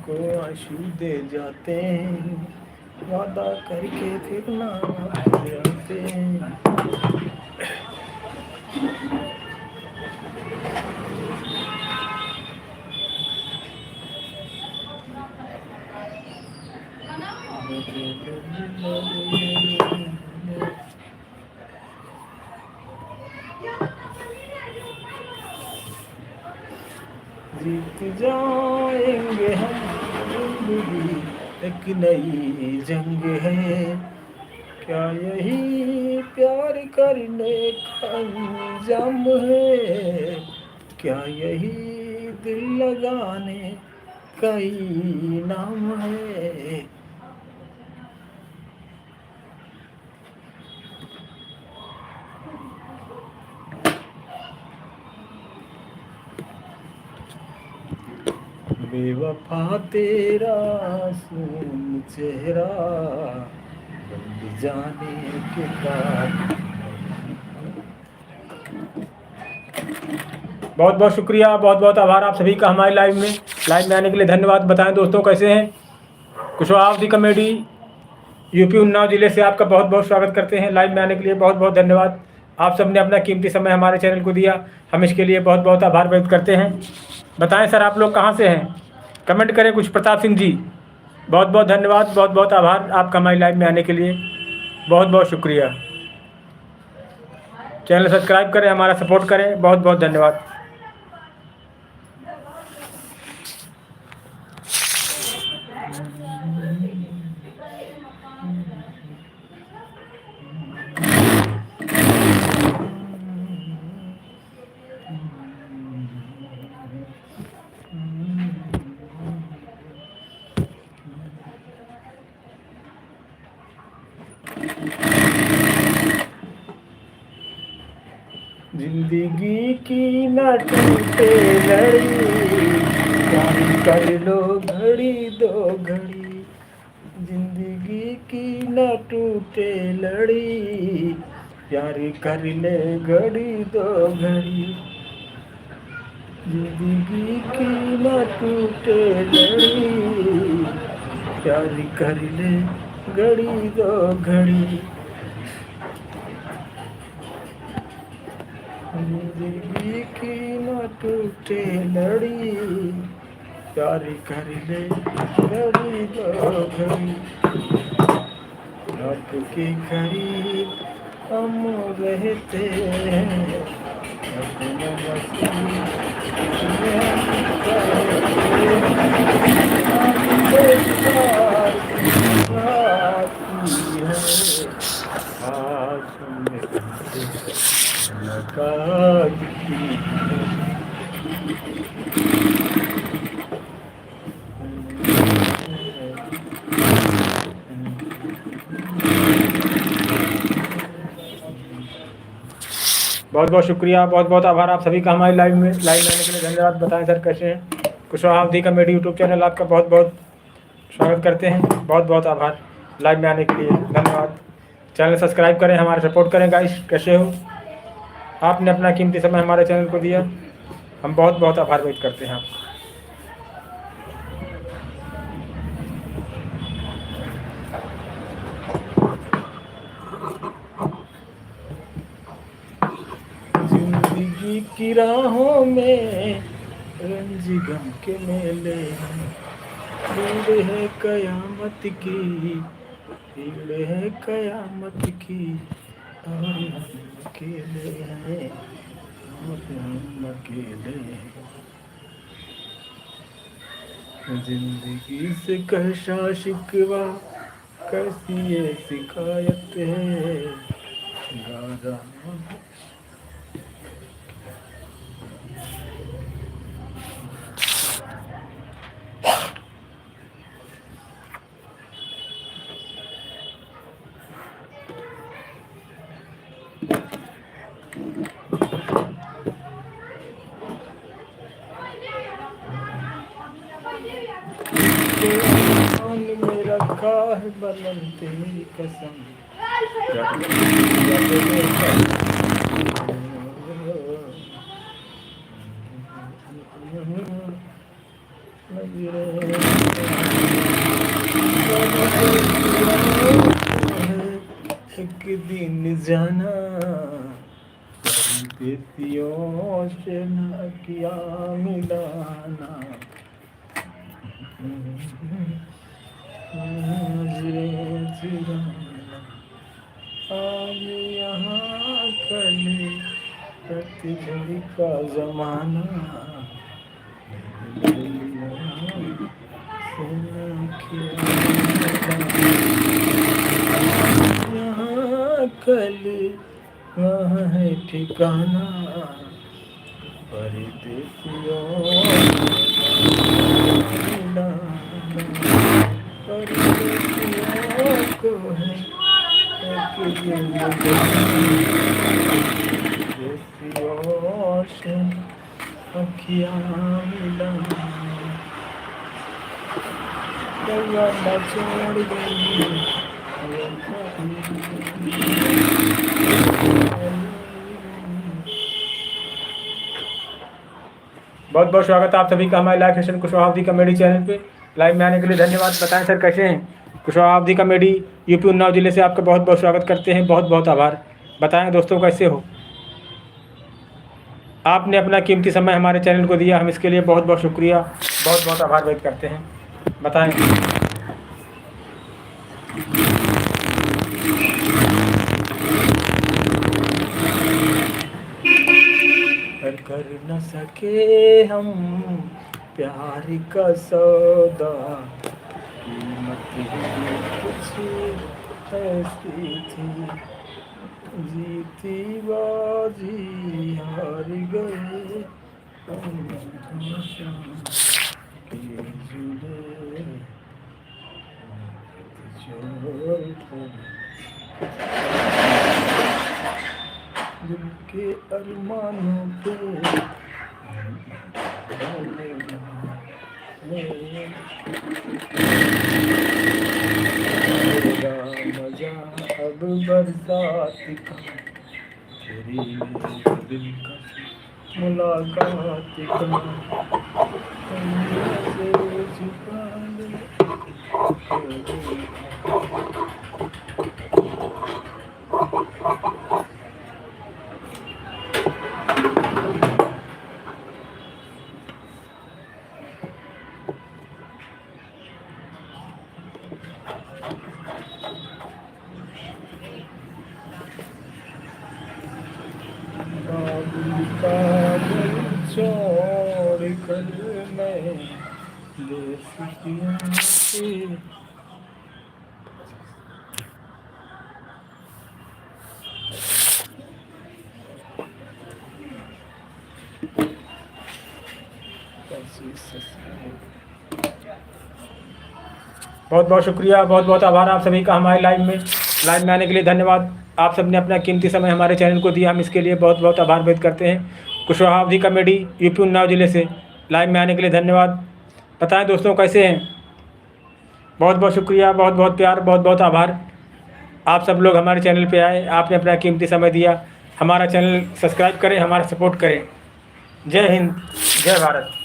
को आंसू दे जाते हैं, वादा करके फिर ना जाते हैं। जीत जाएंगे हम, जिंदगी एक नई जंग है, क्या यही प्यार करने का अंजाम है, क्या यही दिल लगाने का इनाम है। बेवफा तेरा सून चेहरा बन जाने के बाद। बहुत बहुत शुक्रिया, बहुत बहुत आभार आप सभी का हमारे लाइव में आने के लिए धन्यवाद। बताएं दोस्तों कैसे हैं। कुशवाहा अवधी कॉमेडी यूपी उन्नाव जिले से आपका बहुत बहुत स्वागत करते हैं। लाइव में आने के लिए बहुत बहुत धन्यवाद। आप सब ने अपना कीमती समय हमारे चैनल को दिया, हम इसके लिए बहुत बहुत आभार व्यक्त करते हैं। बताएं सर आप लोग कहाँ से हैं, कमेंट करें। कुछ प्रताप सिंह जी, बहुत बहुत धन्यवाद, बहुत बहुत आभार आपका हमारे लाइव में आने के लिए, बहुत बहुत शुक्रिया। चैनल सब्सक्राइब करें, हमारा सपोर्ट करें। बहुत बहुत धन्यवाद। जिंदगी की न टूटे लड़ी, प्यार कर लो घड़ी दो घड़ी। जिंदगी की न टूटे लड़ी, प्यार कर ले घड़ी दो घड़ी। जिंदगी की न टूटे लड़ी, प्यार कर ले घड़ी दो घड़ी। जिंदगी की न टूटे लड़ी, प्यार कर ले घड़ी दो घड़ी। आपके करीब हम रहते हैं, अपना बहुत बहुत शुक्रिया, बहुत बहुत आभार आप सभी का हमारे लाइव में आने के लिए धन्यवाद। बताएं सर कैसे हैं? कुशवाहा अवधी कॉमेडी यूट्यूब चैनल आपका बहुत बहुत स्वागत करते हैं। बहुत बहुत आभार लाइव में आने के लिए, धन्यवाद। चैनल सब्सक्राइब करें, हमारे सपोर्ट करें गाइस। कैसे हो? आपने अपना कीमती समय हमारे चैनल को दिया, हम बहुत बहुत आभार व्यक्त करते हैं आपका। जिंदगी की राहों में रंज गम के मेले, भीड़ है कयामत की, भीड़ है कयामत की, और हम अकेले हैं, और हम अकेले हैं। जिंदगी से कैसा शिकवा, कैसी ये शिकायत है, गारा में रखा है बलम तेरी कसम। एक दिन जाना परदेसियों से न किया मिलाना, आज यहाँ कल पतझड़ का जमाना, यहाँ कल वहाँ है ठिकाना, परदेसियों को है अखियाँ मिलाना, छोड़ गई। बहुत बहुत स्वागत है आप सभी का हमारे लाइव सेशन कुशवाहा अवधी कॉमेडी चैनल पे। लाइव में आने के लिए धन्यवाद। बताएं सर कैसे हैं? कुशवाहा अवधी कॉमेडी यूपी उन्नाव जिले से आपका बहुत बहुत स्वागत करते हैं, बहुत बहुत आभार। बताएं दोस्तों कैसे हो? आपने अपना कीमती समय हमारे चैनल को दिया, हम इसके लिए बहुत बहुत शुक्रिया, बहुत बहुत आभार व्यक्त करते हैं। बताएं कर न सके हम प्यार का सौदा, कीमत ही कुछ ऐसी थी, जीती बाजी हार गए हम हमेशा के जुले दिल के अरमानों पे मेरा मजा अब बरसात का तेरी दिल का मुलाकात का से छुपा ले। बाबुल का दिल छोड़ कर मैं देश की आके बहुत बहुत शुक्रिया, बहुत बहुत आभार आप सभी का हमारे लाइव में आने के लिए धन्यवाद। आप सबने अपना कीमती समय हमारे चैनल को दिया, हम इसके लिए बहुत बहुत आभार व्यक्त करते हैं। कुशवाहा अवधी कॉमेडी यूपी उन्नाव जिले से लाइव में आने के लिए धन्यवाद। बताएं दोस्तों कैसे हैं। बहुत बहुत शुक्रिया, बहुत बहुत प्यार, बहुत बहुत आभार। आप सब लोग हमारे चैनल पे आए, आपने अपना कीमती समय दिया। हमारा चैनल सब्सक्राइब करें, हमारा सपोर्ट करें। जय हिंद, जय भारत।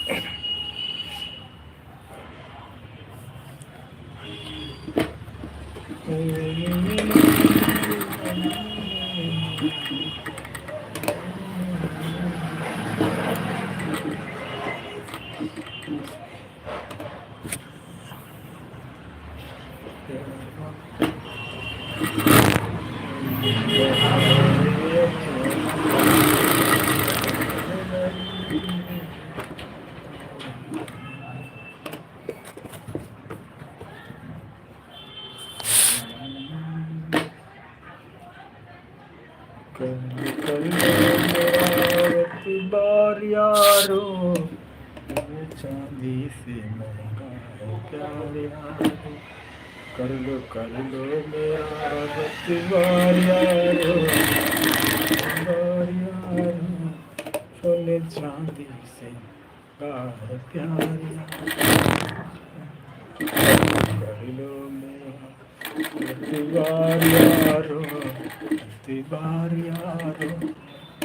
बार यारो चांदी से महंगा है प्यार यारो, कर लो मेरा बार यारो, बार यारो, सोने चांदी से है प्यार यारो, कर लो मेरा बार यारो, बार यारो,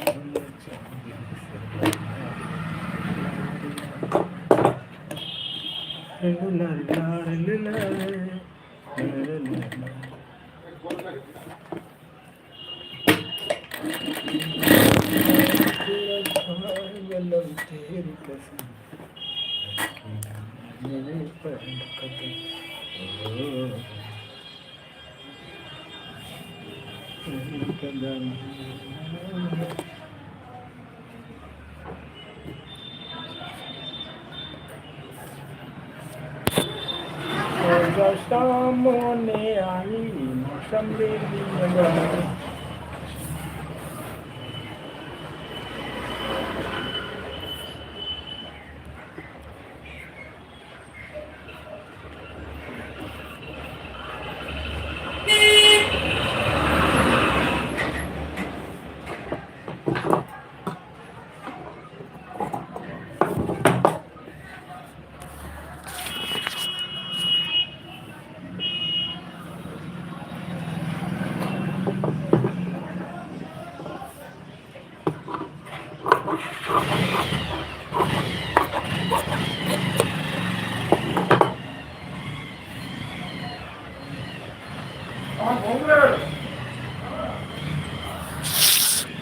सोने चांदी से तेरी कसम मेरे पर कदम सामने आई मौसम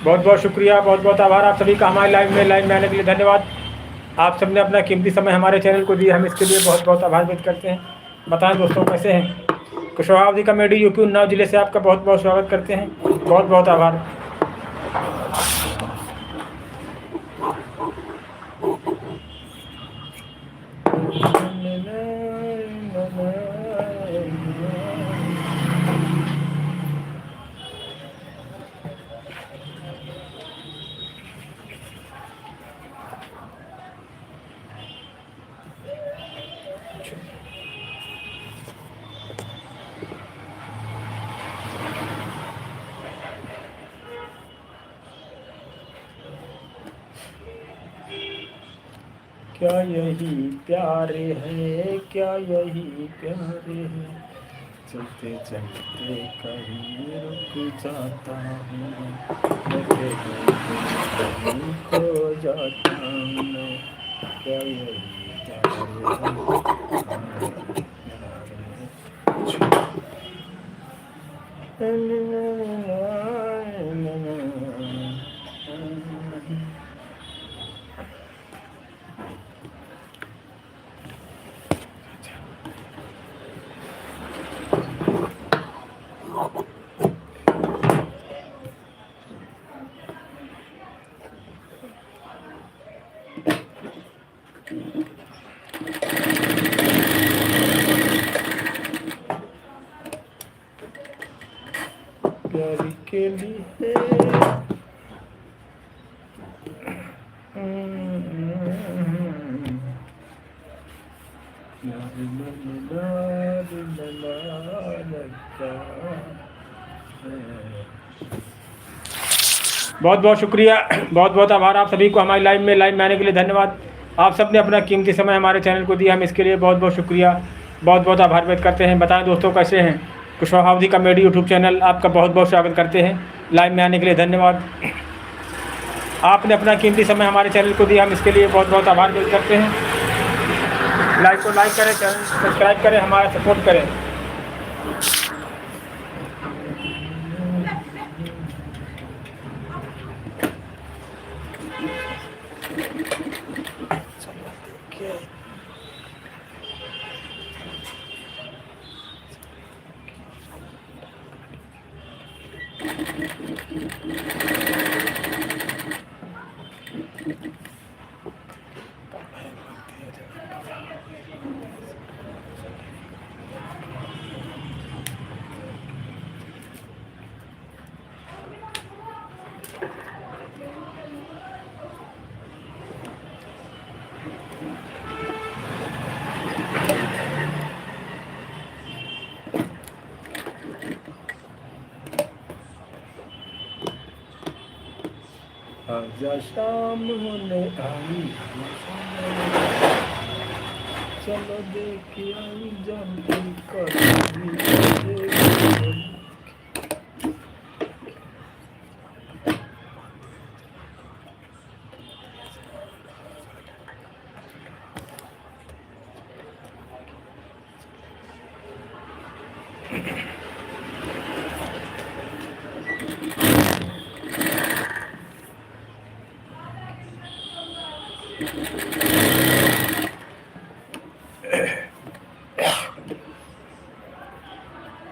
बहुत बहुत शुक्रिया, बहुत बहुत आभार आप सभी का हमारे लाइव में आने के लिए धन्यवाद। आप सबने अपना कीमती समय हमारे चैनल को दिया, हम इसके लिए बहुत बहुत आभार व्यक्त करते हैं। बताएं दोस्तों कैसे हैं। कुशवाहा अवधी कॉमेडी यूपी उन्नाव जिले से आपका बहुत बहुत स्वागत करते हैं। बहुत बहुत आभार। क्या यही प्यारे हैं, क्या यही प्यारे हैं, चलते चलते कहीं रुक जाता हूँ, मैं कहीं खो जाता हूँ मैं, क्या यही प्यारे हैं। प्यार के लिए बहुत बहुत शुक्रिया, बहुत बहुत आभार आप सभी को हमारी लाइव में आने के लिए धन्यवाद। आप सब ने अपना कीमती समय हमारे चैनल को दिया, हम इसके लिए बहुत बहुत शुक्रिया, बहुत बहुत आभार व्यक्त करते हैं। बताएं दोस्तों कैसे हैं। कुशवाहा अवधी कॉमेडी यूट्यूब चैनल आपका बहुत बहुत स्वागत करते हैं। लाइव में आने के लिए धन्यवाद। आपने अपना कीमती समय हमारे चैनल को दिया, हम इसके लिए बहुत बहुत आभार व्यक्त करते हैं। लाइक को लाइक करें, चैनल सब्सक्राइब करें, हमारा सपोर्ट करें। आजा शाम होने आई, चलो देख आई जल्दी कर।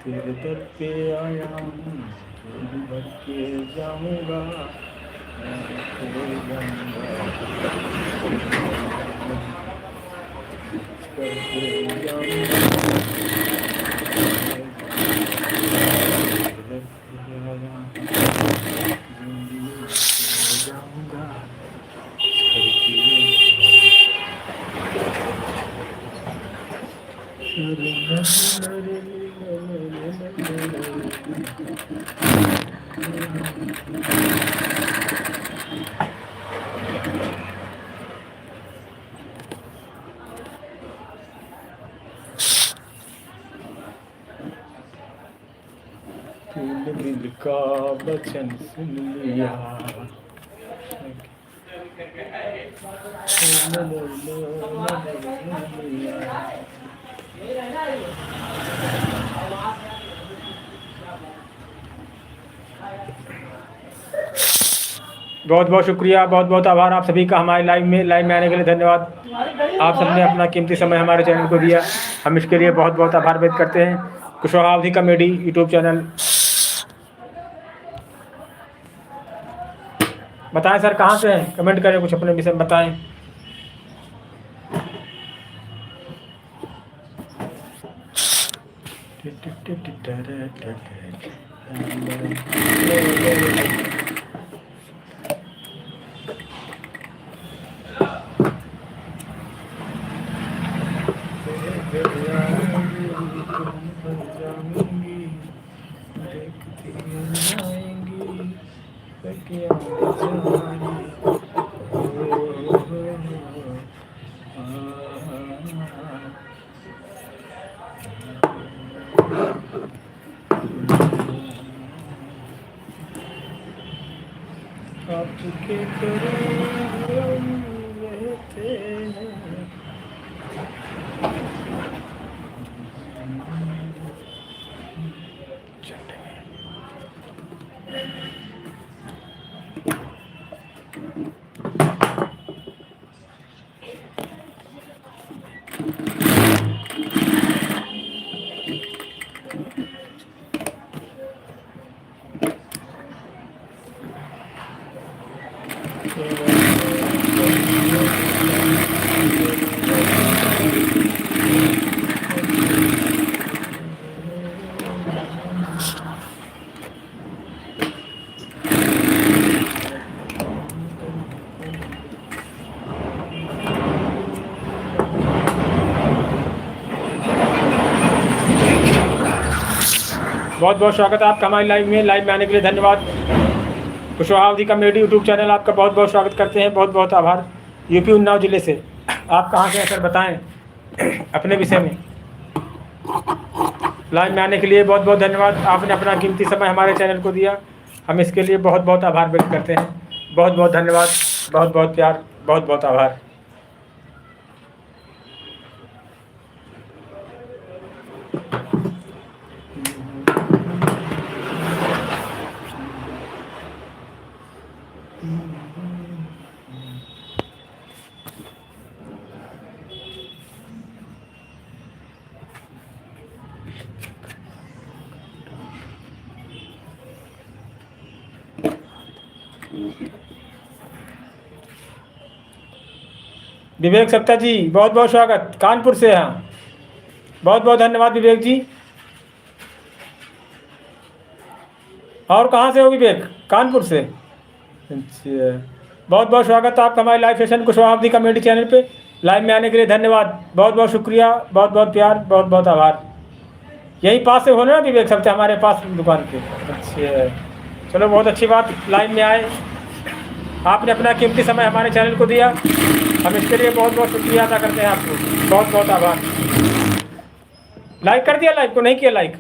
तेरे दर पे आया हूँ, झोली भर के जाऊँगा, तेरे जाऊँगा करके जाऊँगा। तूने दिल का वचन सुन लिया, बहुत बहुत शुक्रिया, बहुत बहुत आभार आप सभी का हमारे लाइव में आने के लिए धन्यवाद। आप सबने अपना कीमती समय हमारे चैनल को दिया, हम इसके लिए बहुत बहुत आभार व्यक्त करते हैं। कुशवाहा अवधी कॉमेडी यूट्यूब चैनल। बताएं सर कहाँ से हैं, कमेंट करें, कुछ अपने विषय में बताएं। आपके करीब रहते हैं। बहुत बहुत स्वागत है आपका हमारे लाइव में आने के लिए धन्यवाद। कुशवाहा अवधी कॉमेडी यूट्यूब चैनल आपका बहुत बहुत स्वागत करते हैं, बहुत बहुत आभार। यूपी उन्नाव ज़िले से आप कहाँ से हैं सर, बताएं अपने विषय में। लाइव में आने के लिए बहुत बहुत धन्यवाद। आपने अपना कीमती समय हमारे चैनल को दिया, हम इसके लिए बहुत बहुत आभार व्यक्त करते हैं। बहुत बहुत धन्यवाद, बहुत बहुत प्यार, बहुत बहुत आभार। विवेक सप्ता जी बहुत बहुत स्वागत, कानपुर से हैं। बहुत बहुत धन्यवाद विवेक जी। और कहाँ से हो विवेक? कानपुर से। अच्छा, बहुत बहुत स्वागत आपका हमारे लाइव सेशन कुशवाहा अवधी कॉमेडी चैनल पे। लाइव में आने के लिए धन्यवाद, बहुत बहुत शुक्रिया, बहुत बहुत प्यार, बहुत बहुत आभार। यहीं पास से होना ना विवेक सप्ता, हमारे पास दुकान पे। अच्छा चलो, बहुत अच्छी बात, लाइव में आए, आपने अपना कीमती समय हमारे चैनल को दिया, हम इसके लिए बहुत बहुत शुक्रिया अदा करते हैं आपको, बहुत बहुत आभार। लाइक कर दिया? लाइक को नहीं किया लाइक?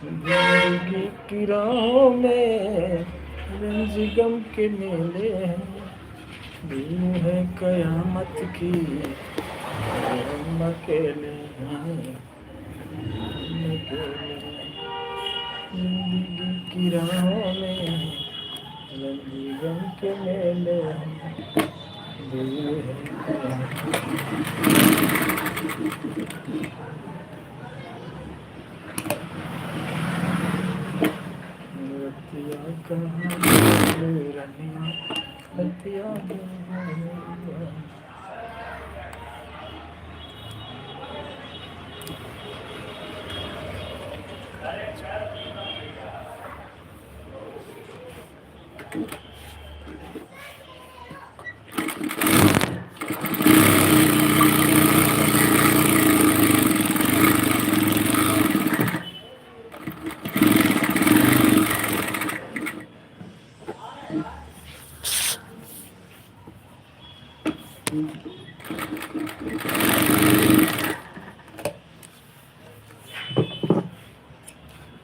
जिंदगी की राहों में रंज गम के मेले हैं, दिन है कयामत की, हम अकेले हैं, जिंदगी की राहों में रंज गम के मेले हैं, दिन है रतिया कहाँ रनिया रतिया।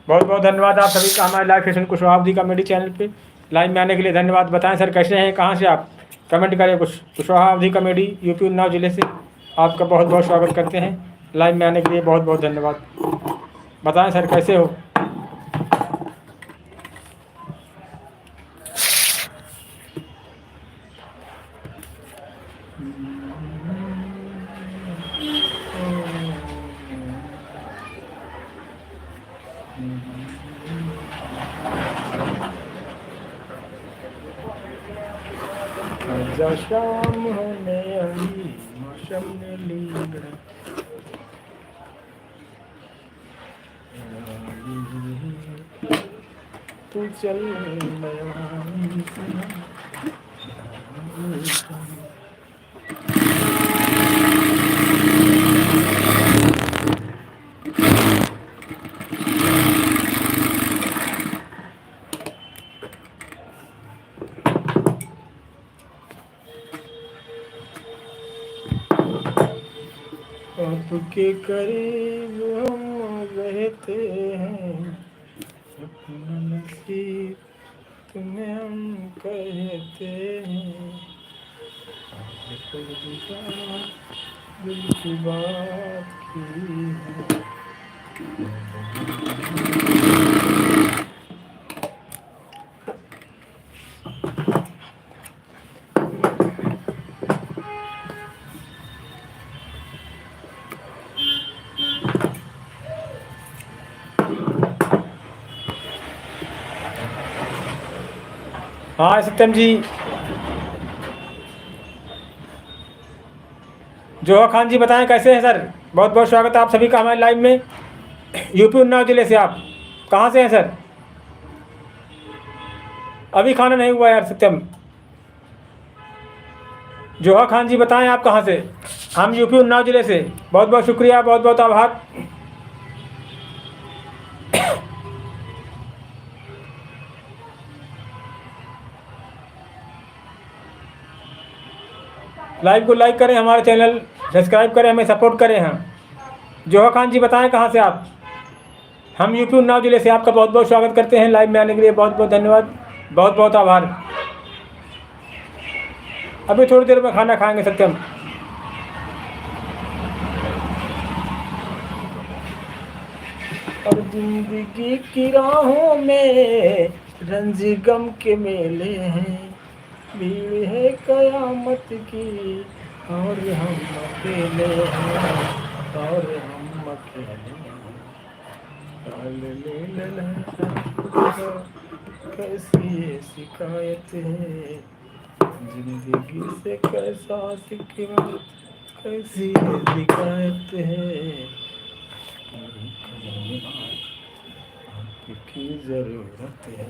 बहुत बहुत धन्यवाद आप सभी का हमारे लाइव सेशन कुशवाहा अवधी कॉमेडी चैनल पे लाइव में आने के लिए धन्यवाद। बताएं सर कैसे हैं, कहाँ से आप, कमेंट करें कुछ। कुशवाहा अवधी कॉमेडी यूपी उन्नाव ज़िले से आपका बहुत बहुत स्वागत करते हैं। लाइव में आने के लिए बहुत बहुत धन्यवाद। बताएं सर कैसे हो। आजा शाम होने आई, मौसम ने लीड तू चल आपके करीब हम रहते हैं, अपना नसीब तुम्हें हम कहते हैं। आपको दिल की बात की है। हाँ सत्यम जी, जोहा खान जी बताएं कैसे हैं सर? बहुत बहुत स्वागत है आप सभी का हमारे लाइव में। यूपी उन्नाव जिले से आप कहाँ से हैं सर? अभी खाना नहीं हुआ यार सत्यम। जोहा खान जी बताएं आप कहाँ से? हम यूपी उन्नाव जिले से। बहुत बहुत शुक्रिया, बहुत बहुत आभार। लाइव को लाइक करें, हमारे चैनल सब्सक्राइब करें, हमें सपोर्ट करें। हम जोहा खान जी बताएं कहाँ से आप? हम यूपी उन्नाव जिले से आपका बहुत बहुत स्वागत करते हैं लाइव में आने के लिए। बहुत बहुत धन्यवाद, बहुत बहुत आभार। अभी थोड़ी देर में खाना खाएंगे सत्यम। और जिंदगी की राहों में रंज गम के मेले हैं, भीड़ है कयामत की और हम अकेले हैं, और हम अकेले हैं। कैसी ये शिकायत है, जिंदगी से कैसा शिकायत, कैसी ये शिकायत है, आपकी जरूरत है।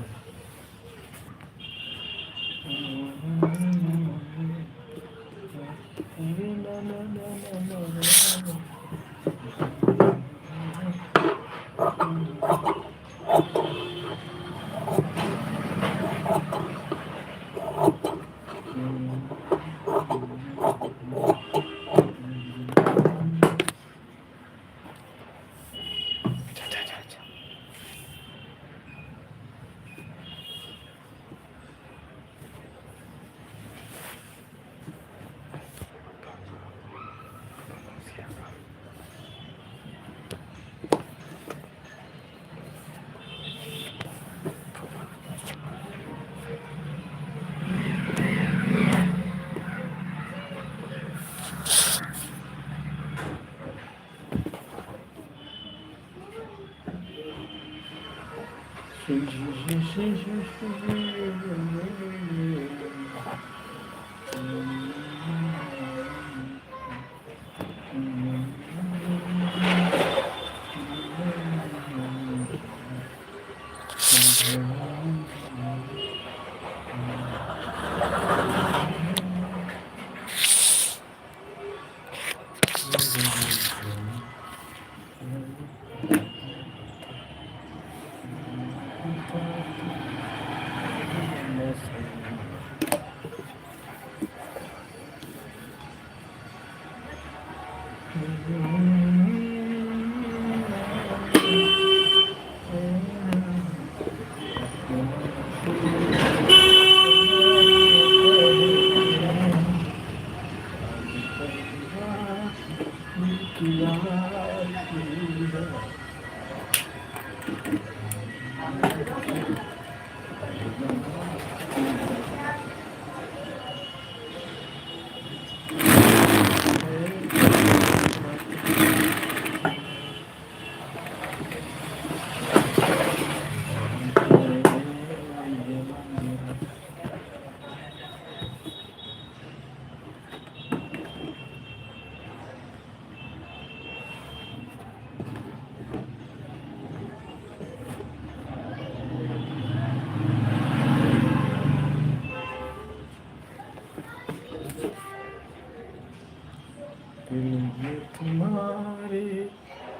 तुम्हारे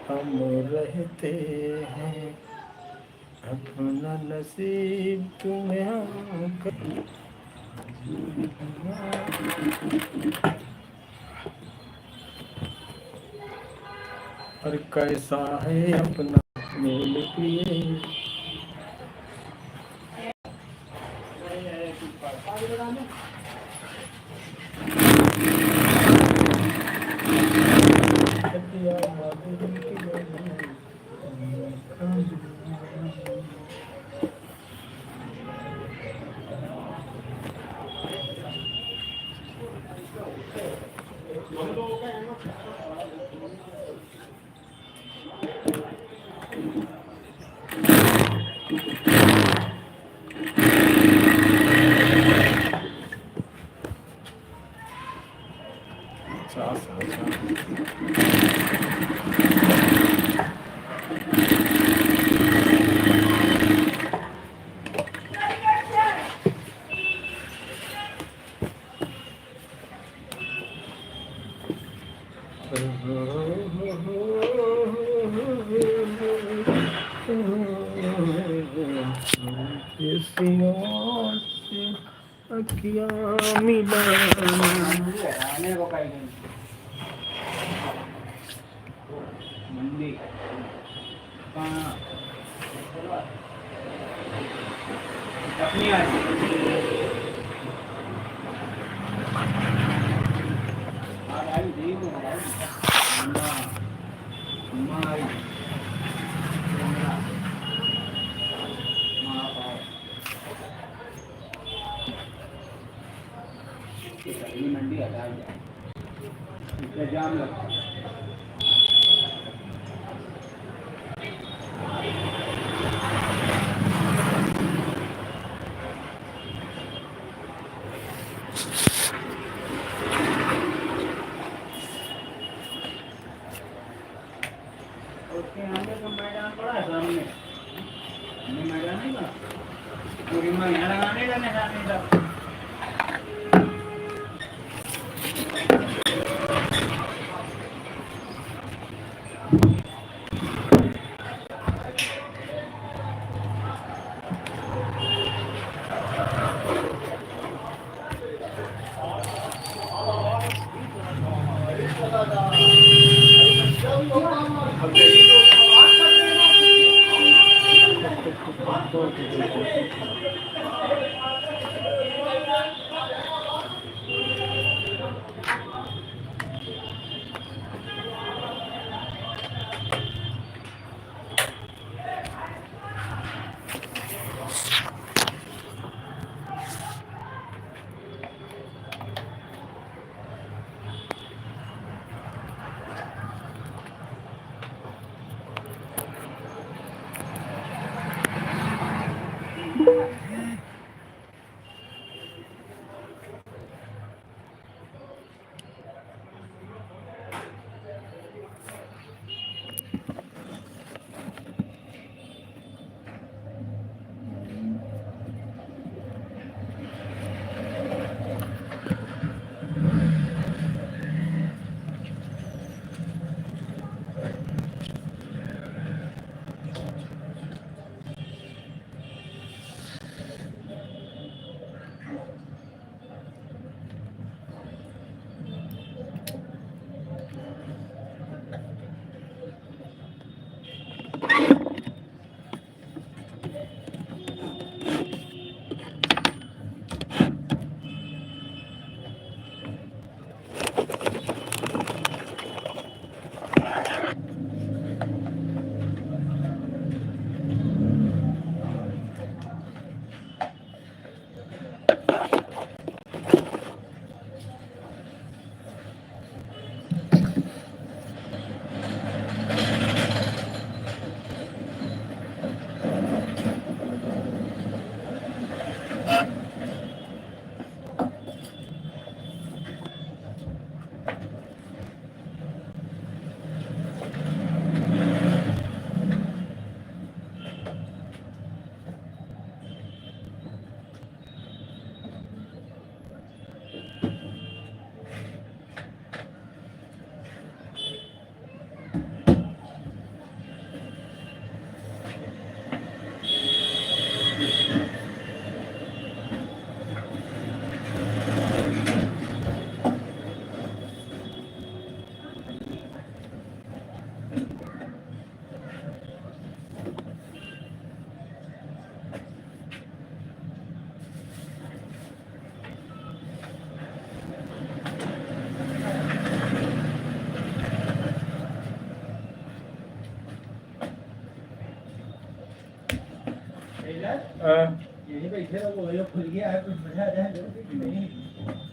हम रहते हैं, अपना नसीब तुम्हें हम और कैसा है अपना मेरे प्रिय।
मंडी हटा जाम लगता है। उसके आगे तो मैदान पड़ा है सामने, मैदान नहीं बना पूरी में यहाँ लगाने जाने सामने तक।
हाँ,
यहीं बैठे रहो, वो खुल गया है, कुछ मजा आ जाए कि नहीं,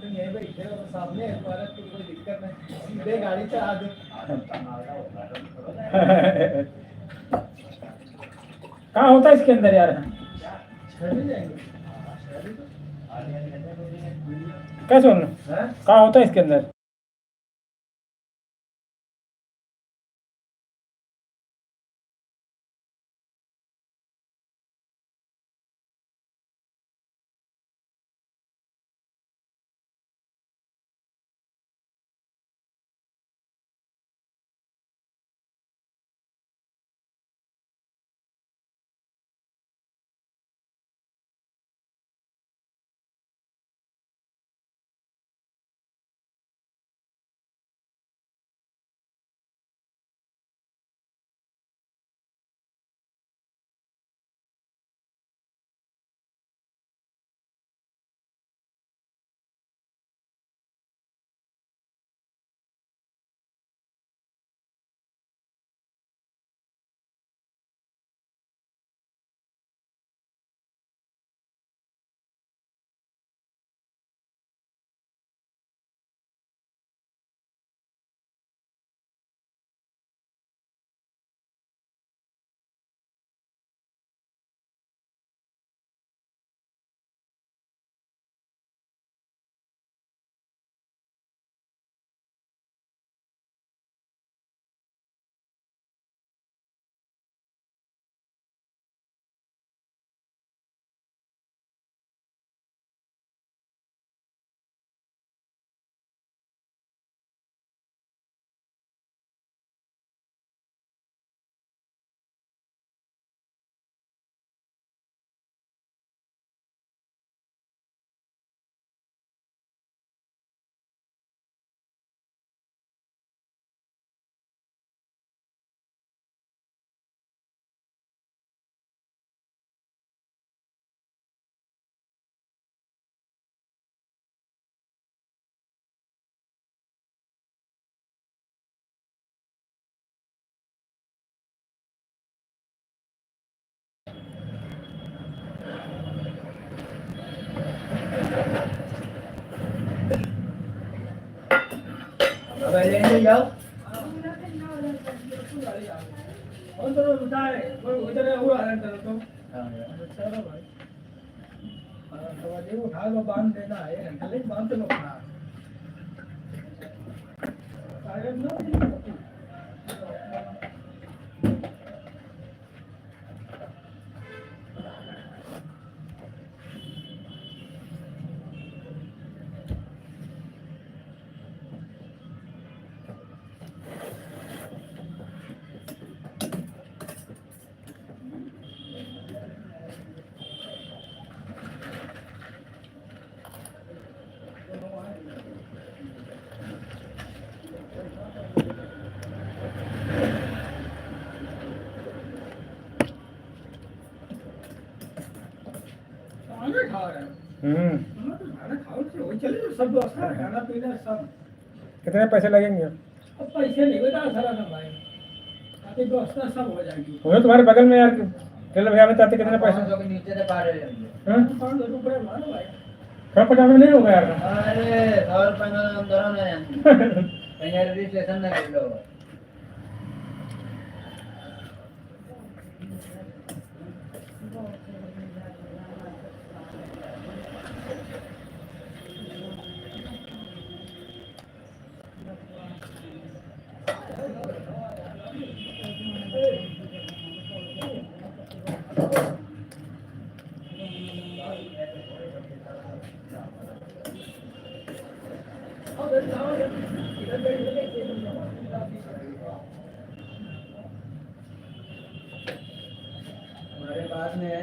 तुम यहीं बैठे रहो सामने, तुम्हारा तो कोई दिक्कत नहीं, सीधे गाड़ी चला दो।
कहाँ होता है इसके अंदर यार?
चले जाएंगे।
क्या सुन,
हाँ?
कहाँ होता है इसके अंदर?
अब लेने जाओ। और तो बताए, कोई उधर हुआ है तो। चलो भाई। तो ये उठा लो, बांध देना है, घंटे बांध लो अपना। शायद ना खाना खा रहे हैं। खाना खाओ तो वही चले जाओ, सब व्यवस्था है, खाना पीना सब।
कितने पैसे लगेंगे?
अब पैसे नहीं बता सारा ना भाई, आगे व्यवस्था सब हो जाएगी।
वो तुम्हारे बगल में यार टेलर भैया बताते कितने पैसे?
नीचे से पा रहे हैं।
हाँ?
500 रुपये मारो भाई।
50 में नहीं होगा यार?
अरे 100 रुपये में अंदर ना कहीं रजिस्ट्रेशन ना कर लो। हमारे पास में है।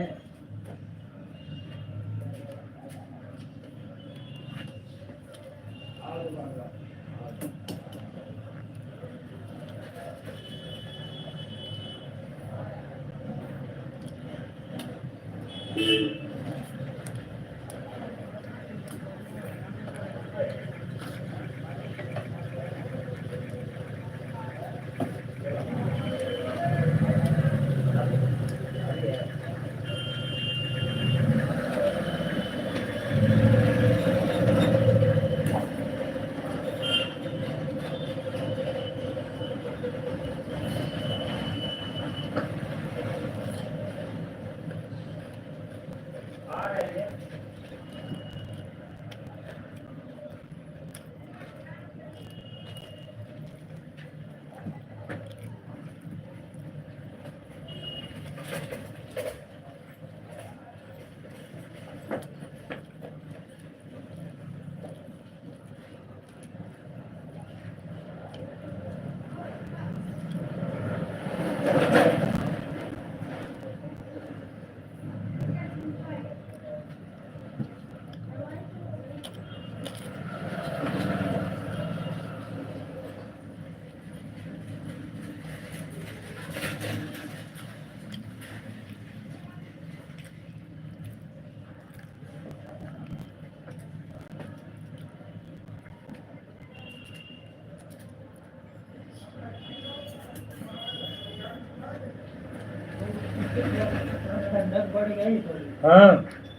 ठंडक बढ़ गई थोड़ी,
हाँ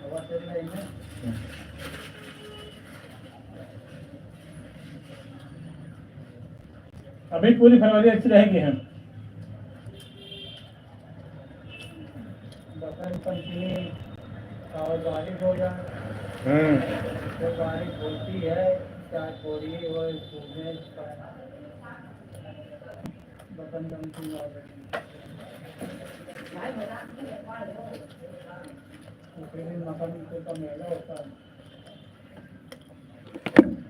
हवा चल रही है।
अभी पूरी फरवरी अच्छी रहेगी हम।
बसंत पंचमी और बारिश हो जाए, तो बारिश होती है, चाहे थोड़ी हो, सूरज का बसंत पंचमी और उसी दिन मकर का मेला होता है।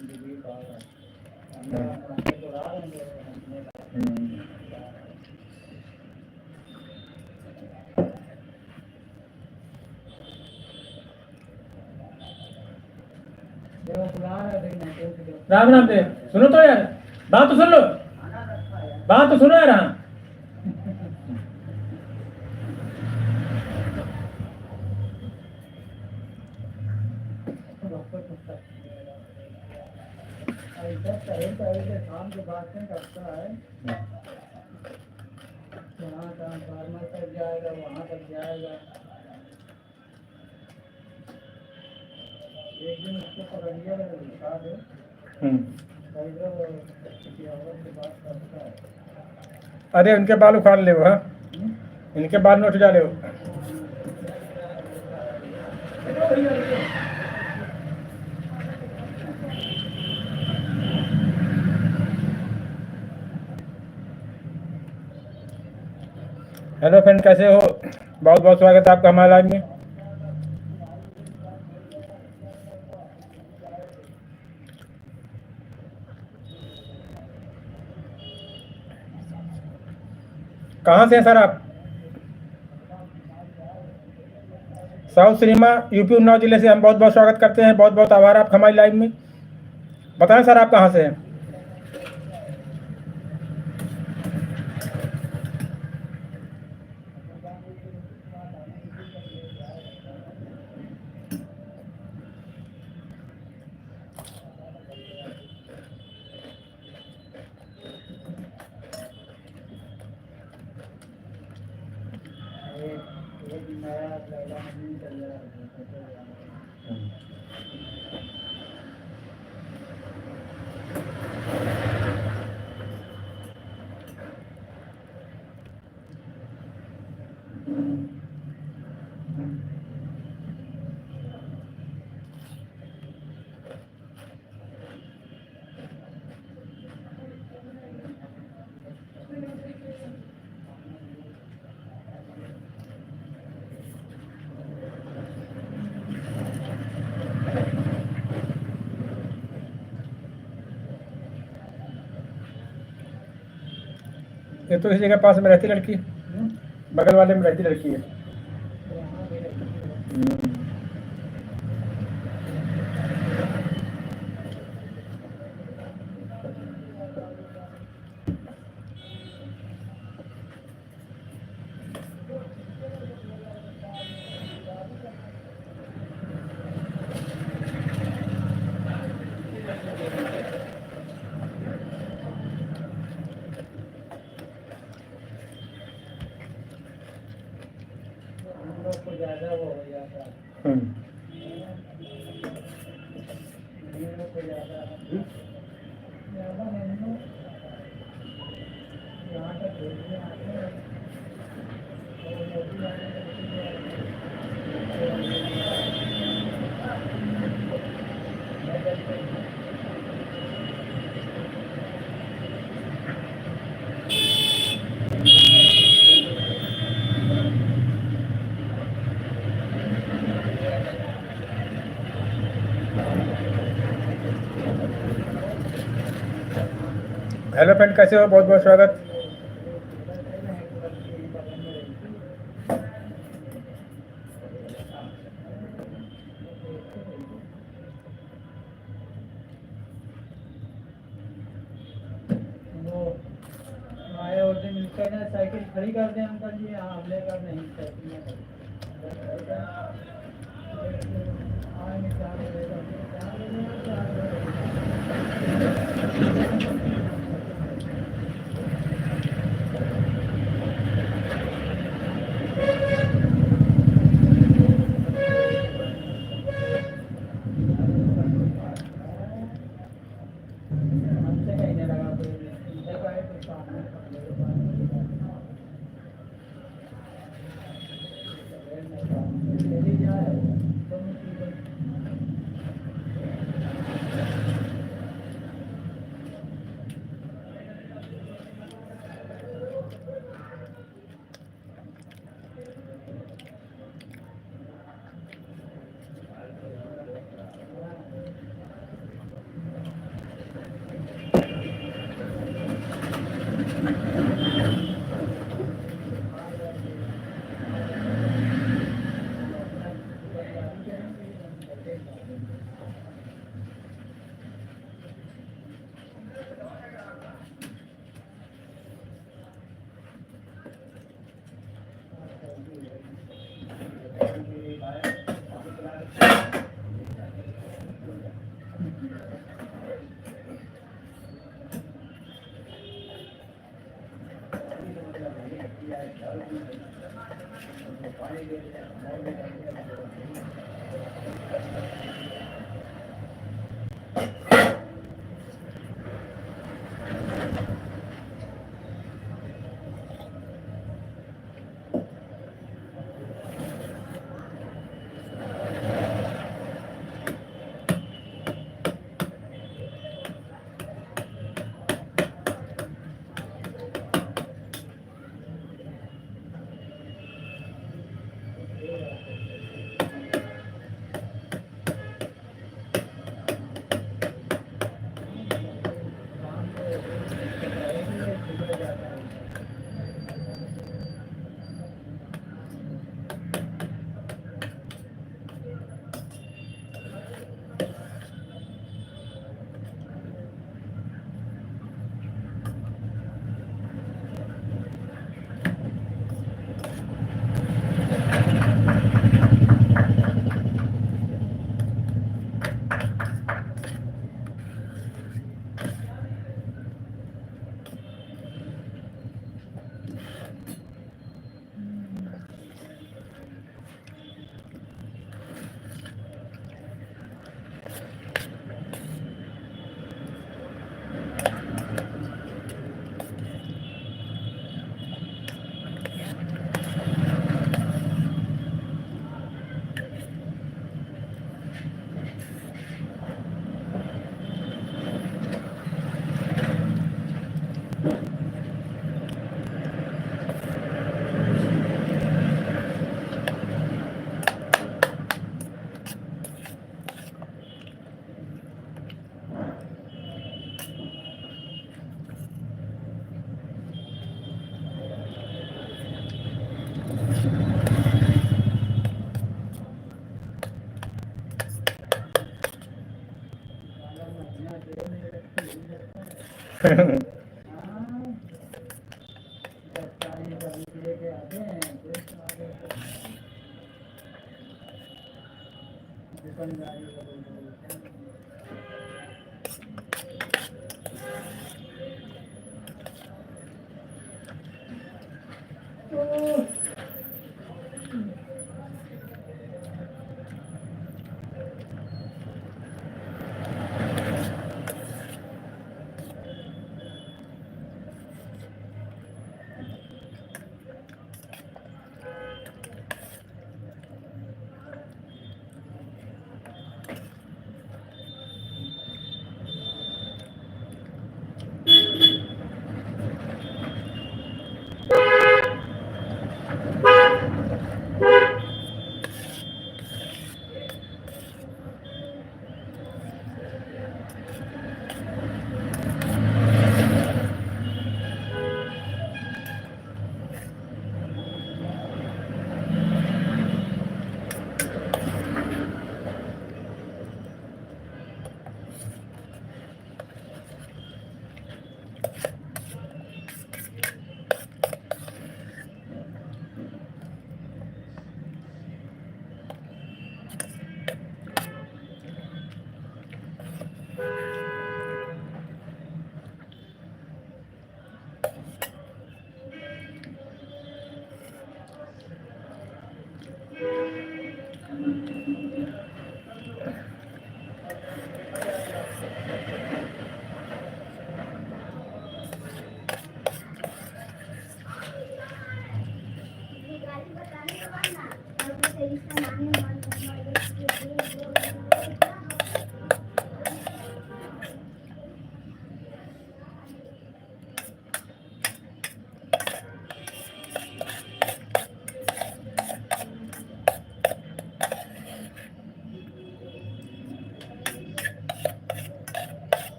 दीदी बाहर है। तो रहा है
राम राम देव, सुनो तो यार, बात तो सुन लो, बात तो सुनो यार। हाँ
शाम की बातें करता है, यहाँ ट्रांसफार्मर तक जाएगा, वहाँ तक जाएगा। एक दिन उसको पकड़िए दिखा दो, किसी औरत से बात करता है।
अरे उनके बाल उखाड़ ले वो, हाँ इनके बाल नोट डाले वो। हेलो फ्रेंड, कैसे हो? बहुत बहुत स्वागत है आपका हमारे लाइव में। कहाँ से हैं सर आप? साउथ सिनेमा यूपी उन्नाव जिले से हम बहुत बहुत स्वागत करते हैं। बहुत बहुत आभार आपका हमारी लाइव में। बताएं सर आप कहाँ से हैं?
एक नया लैला नहीं चल रहा है।
ये तो इस जगह पास में रहती लड़की, बगल वाले में रहती लड़की है।
को ज़्यादा वो हो जाता है, को ज़्यादा नहीं, यहाँ तक भेजने आते हैं और मोदी वाले
हेलो फ्रेंड, कैसे हो? बहुत बहुत स्वागत।
वो आए उस दिन मिलकर ना साइकिल खड़ी कर दें अंकल जी, हाँ हमने कर नहीं साइकिल में आएंगे 4 बजे तक।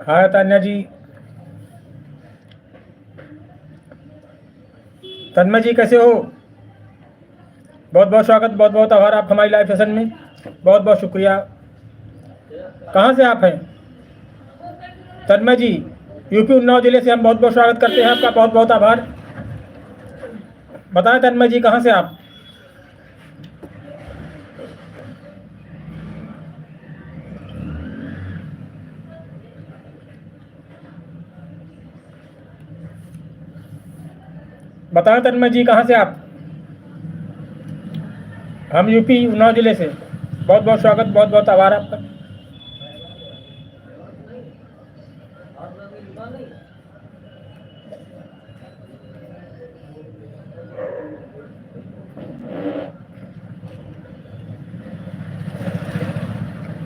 हाय तान्या जी, तन्मय जी कैसे हो? बहुत बहुत स्वागत, बहुत बहुत आभार आप हमारी लाइव सेशन में, बहुत बहुत शुक्रिया। कहाँ से आप हैं? तन्मय जी यूपी उन्नाव जिले से हम बहुत बहुत स्वागत करते हैं आपका, बहुत बहुत आभार। बताएं तन्मय जी कहाँ से आप? बताएं तन्मय जी कहाँ से आप? हम यूपी उन्नाव जिले से, बहुत बहुत स्वागत, बहुत बहुत आभार आपका।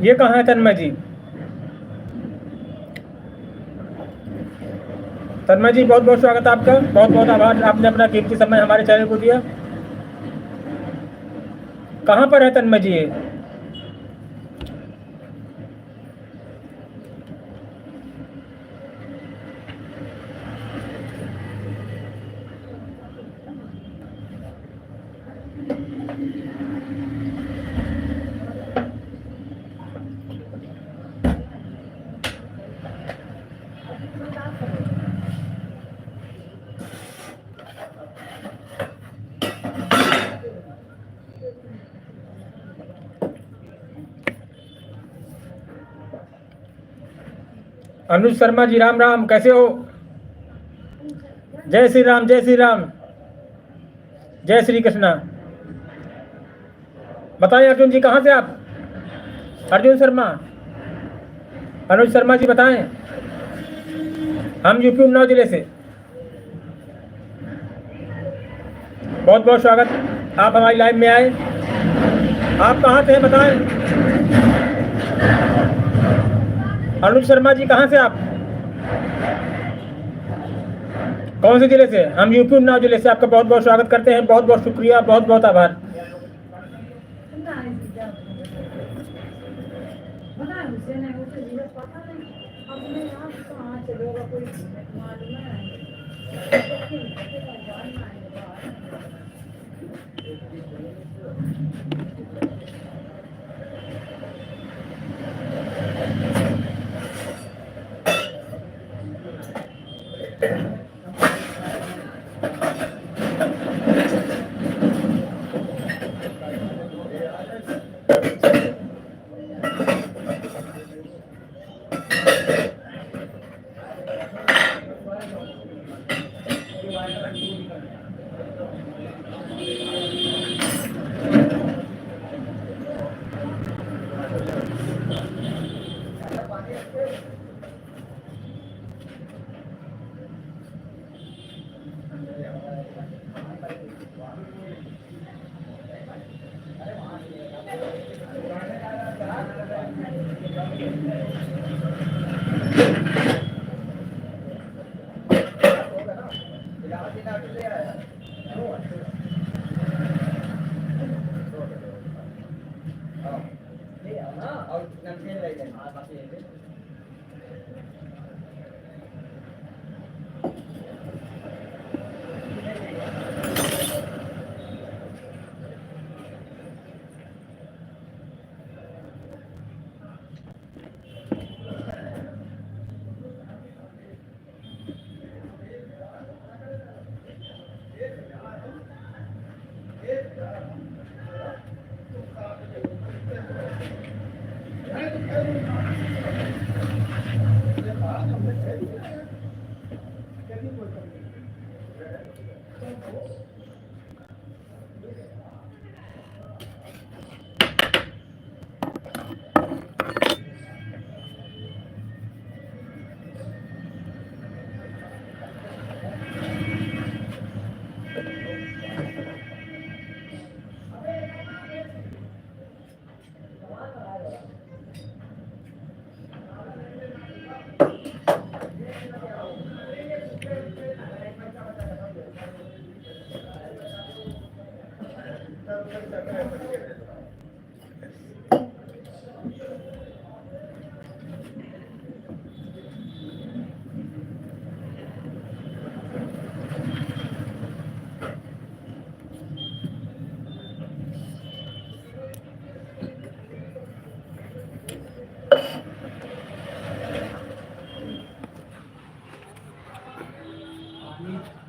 ये कहाँ है तन्मय जी? तन्मय जी बहुत बहुत स्वागत आपका, बहुत बहुत आभार, आपने अपना कीमती समय हमारे चैनल को दिया। कहाँ पर है तन्मय जी ये? अनुज शर्मा जी राम राम, कैसे हो? जय श्री राम, जय श्री राम, जय श्री कृष्णा। बताइए अर्जुन जी कहाँ से आप? अर्जुन शर्मा, अनुज शर्मा जी बताएं। हम यूपी उन्नाव जिले से, बहुत बहुत स्वागत, आप हमारी लाइव में आए। आप कहाँ से हैं बताएं। अनुज शर्मा जी कहाँ से आप? कौन से जिले से? हम यूपी उन्नाव जिले से आपका बहुत बहुत स्वागत करते हैं, बहुत बहुत शुक्रिया, बहुत बहुत आभार।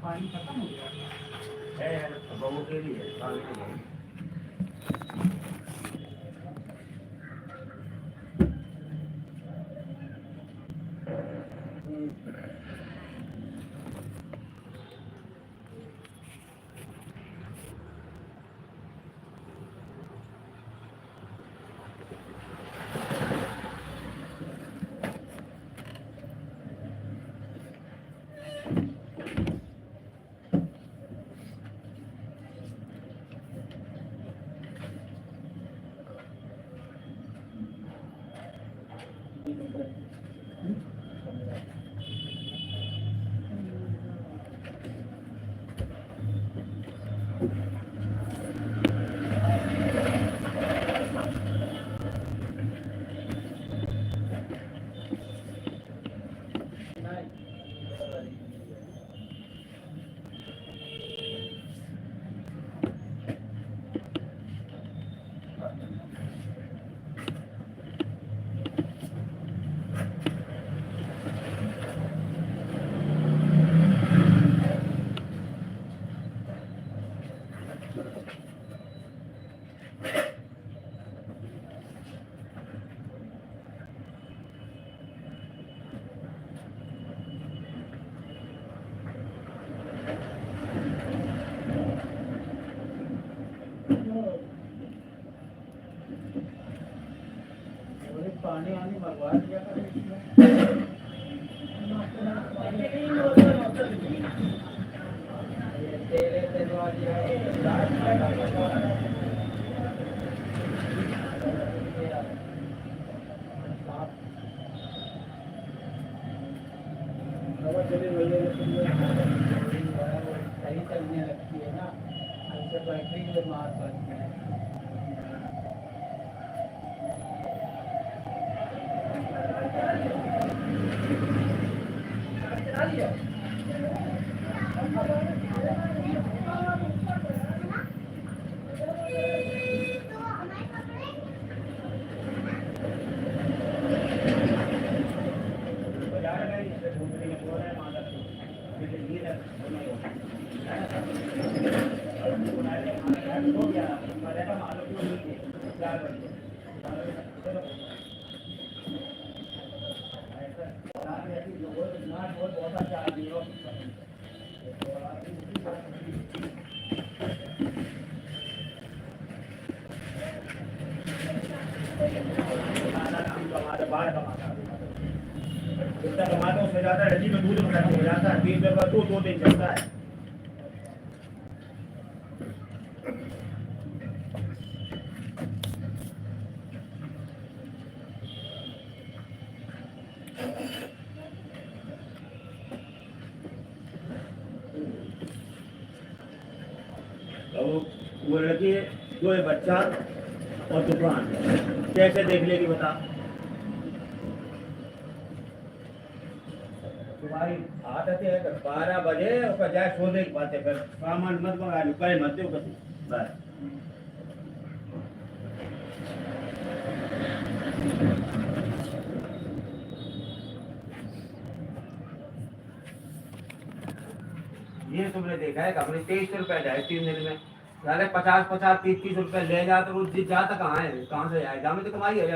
पानी खत्म हो गया
है बहू के लिए पानी तो बहुत।
पानी वानी मंगवा दिया करें इसमें। तेल वाली सही चलने लगती है ना, ऐसे बैटरी में मार पड़ती है।
जितना कमाता है उससे ज्यादा रजी में दूध में खर्च हो जाता है। 3 रुपये का दूध 2 दिन चलता है। तो वो लड़की जो है बच्चा और दुकान कैसे देख लेगी बता। तुम्हारी आदत है कि 12 बजे और जाए सोने की बात है, फिर सामान मत मंगा लो, कहे मत दो बस। ये तुमने देखा है कि अपने 23 रुपए जाए 3 दिन में, साले 50-50 30-30 रुपए ले जा तो जाता कहाँ है, कहाँ से जाए, जामे तो कमाई है।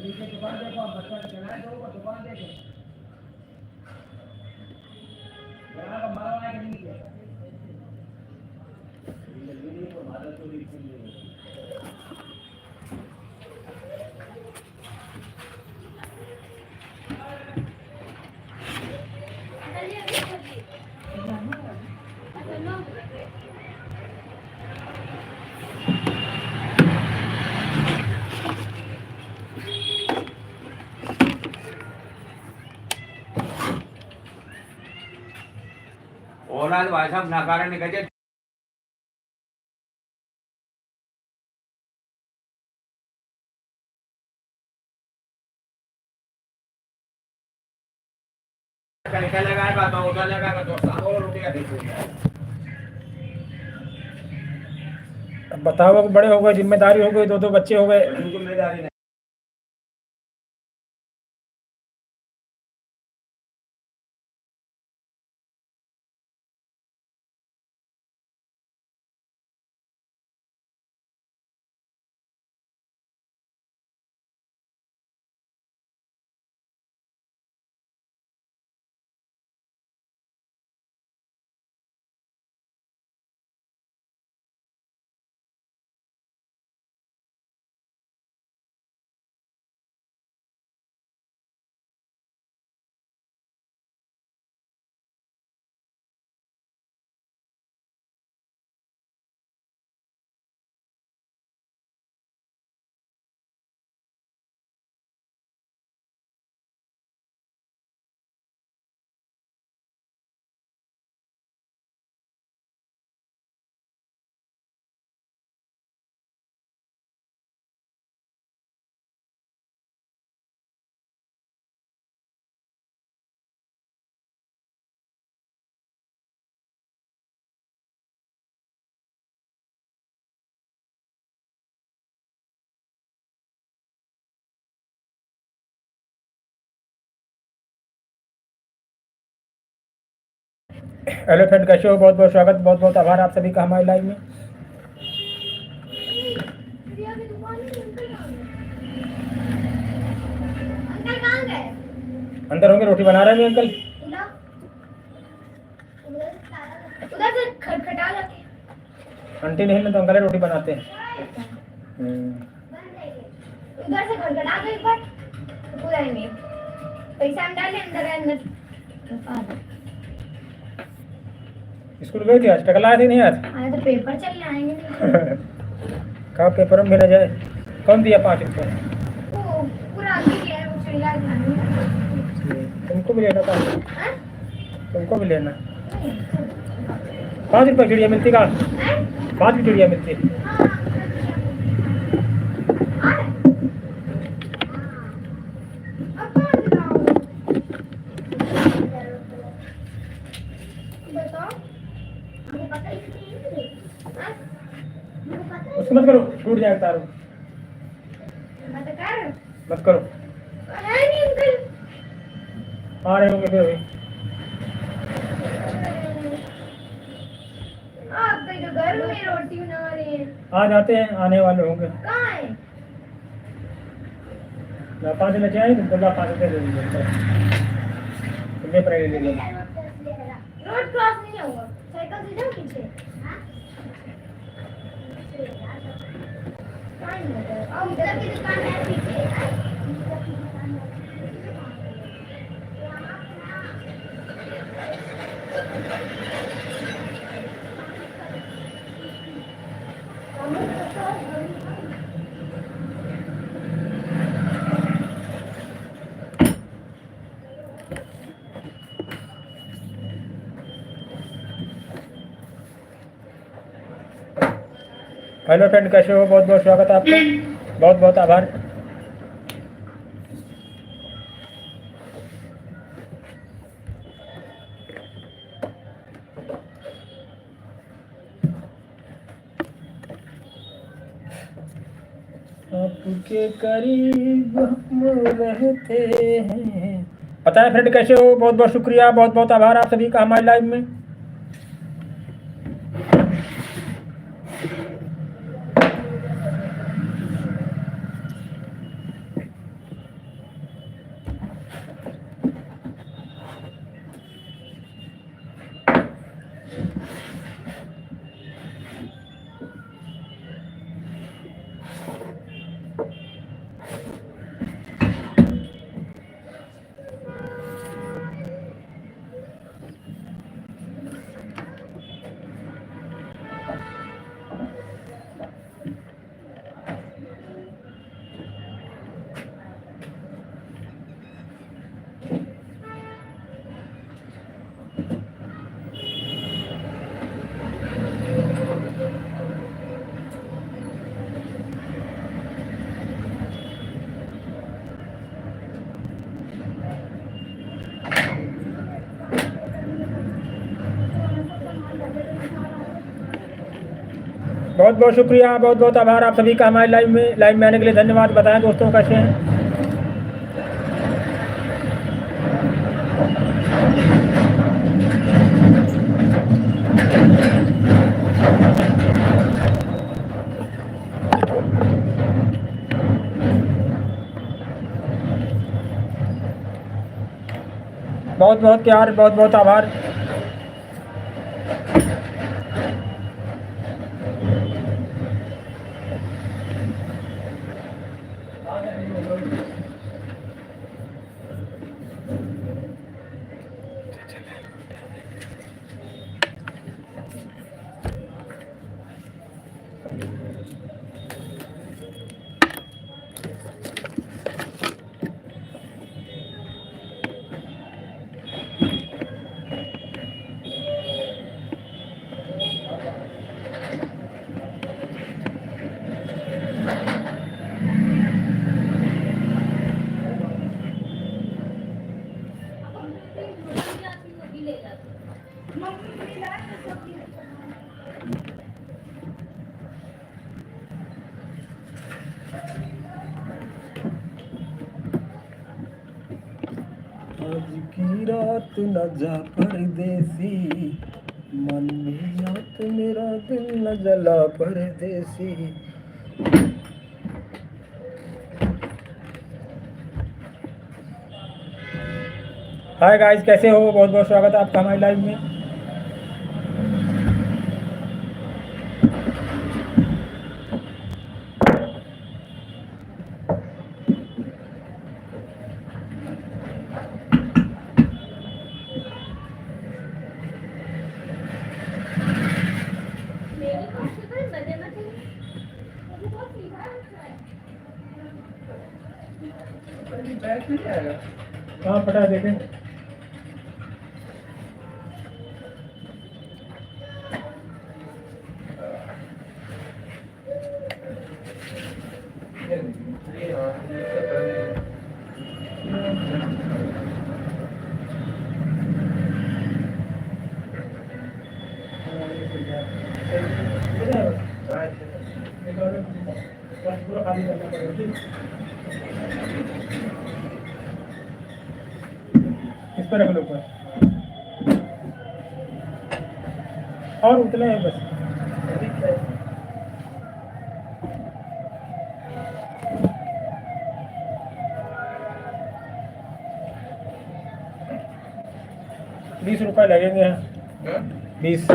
ठीक है, दुकान देखो, आप बच्चा चलाए दो, दुकान देखो। यहाँ का माल आया कि नहीं किया?
ओला भाई साहब नकारा निकल जाए कैसे लगाएगा तो उधर लगाएगा तो सागो रुपया दे
अब बताओ कि बड़े हो गए, जिम्मेदारी हो गई, 2 बच्चे हो गए।
जिम्मेदारी नहीं
हेलो फ्रेंड, कैसे हो? बहुत बहुत स्वागत, बहुत बहुत आभार आप सभी का हमारे लाइव में।
प्रिया की दुकान में अंकल कहाँ गए?
अंदर होंगे, रोटी बना रहे हैं अंकल।
उधर से खटखटा जाके
आंटी नहीं ना तो अंकल रोटी बनाते हैं।
उधर से खटखटा के एक बार पूरा में पैसा हम डाले अंदर
स्कूल गई थी आज? टकला आए थे नहीं आज?
आए तो पेपर चलने आएंगे
कहाँ पेपर में भेजा जाए? कौन दिया 5 रुपये?
वो पूरा आगे गया है, वो चला
तुमको भी लेना था? तुमको भी लेना? 5 रुपये चिड़िया मिलती का? 5 चिड़िया मिलती। उसको मत करो, टूट जाएगा तारो। मत करो, आ रहे होंगे फिर अभी।
आप तो घर में रोटी बना रहे हैं।
आ जाते हैं, आने वाले होंगे।
कहाँ है?
5 बजे आए तो 5 रुपये दे दीजिए। कितने प्राइस ले लेंगे?
रोड क्रॉस नहीं होगा, साइकिल से जाओ पीछे। और उधर की दुकान है पीछे।
हेलो फ्रेंड, कैसे हो? बहुत बहुत स्वागत है आपका, बहुत बहुत आभार। आपके करीब हम रहते हैं। पता है फ्रेंड कैसे हो? बहुत बहुत शुक्रिया, बहुत बहुत आभार आप सभी का हमारे लाइव में। बहुत बहुत शुक्रिया, बहुत बहुत आभार आप सभी का हमारे लाइव में आने के लिए धन्यवाद। बताएं दोस्तों कैसे हैं। बहुत बहुत प्यार, बहुत बहुत आभार। आज की रात न जा परदेसी, मन में याद मेरा दिल न जला परदेसी। हाय गाइस, कैसे हो? बहुत बहुत स्वागत है आपका हमारे लाइव में। हाँ पटा देखें। पूरा खाली करना पड़ेगा, ठीक? इस पर रख लो ऊपर, और उतने हैं बस। ₹20 लगेंगे। 20।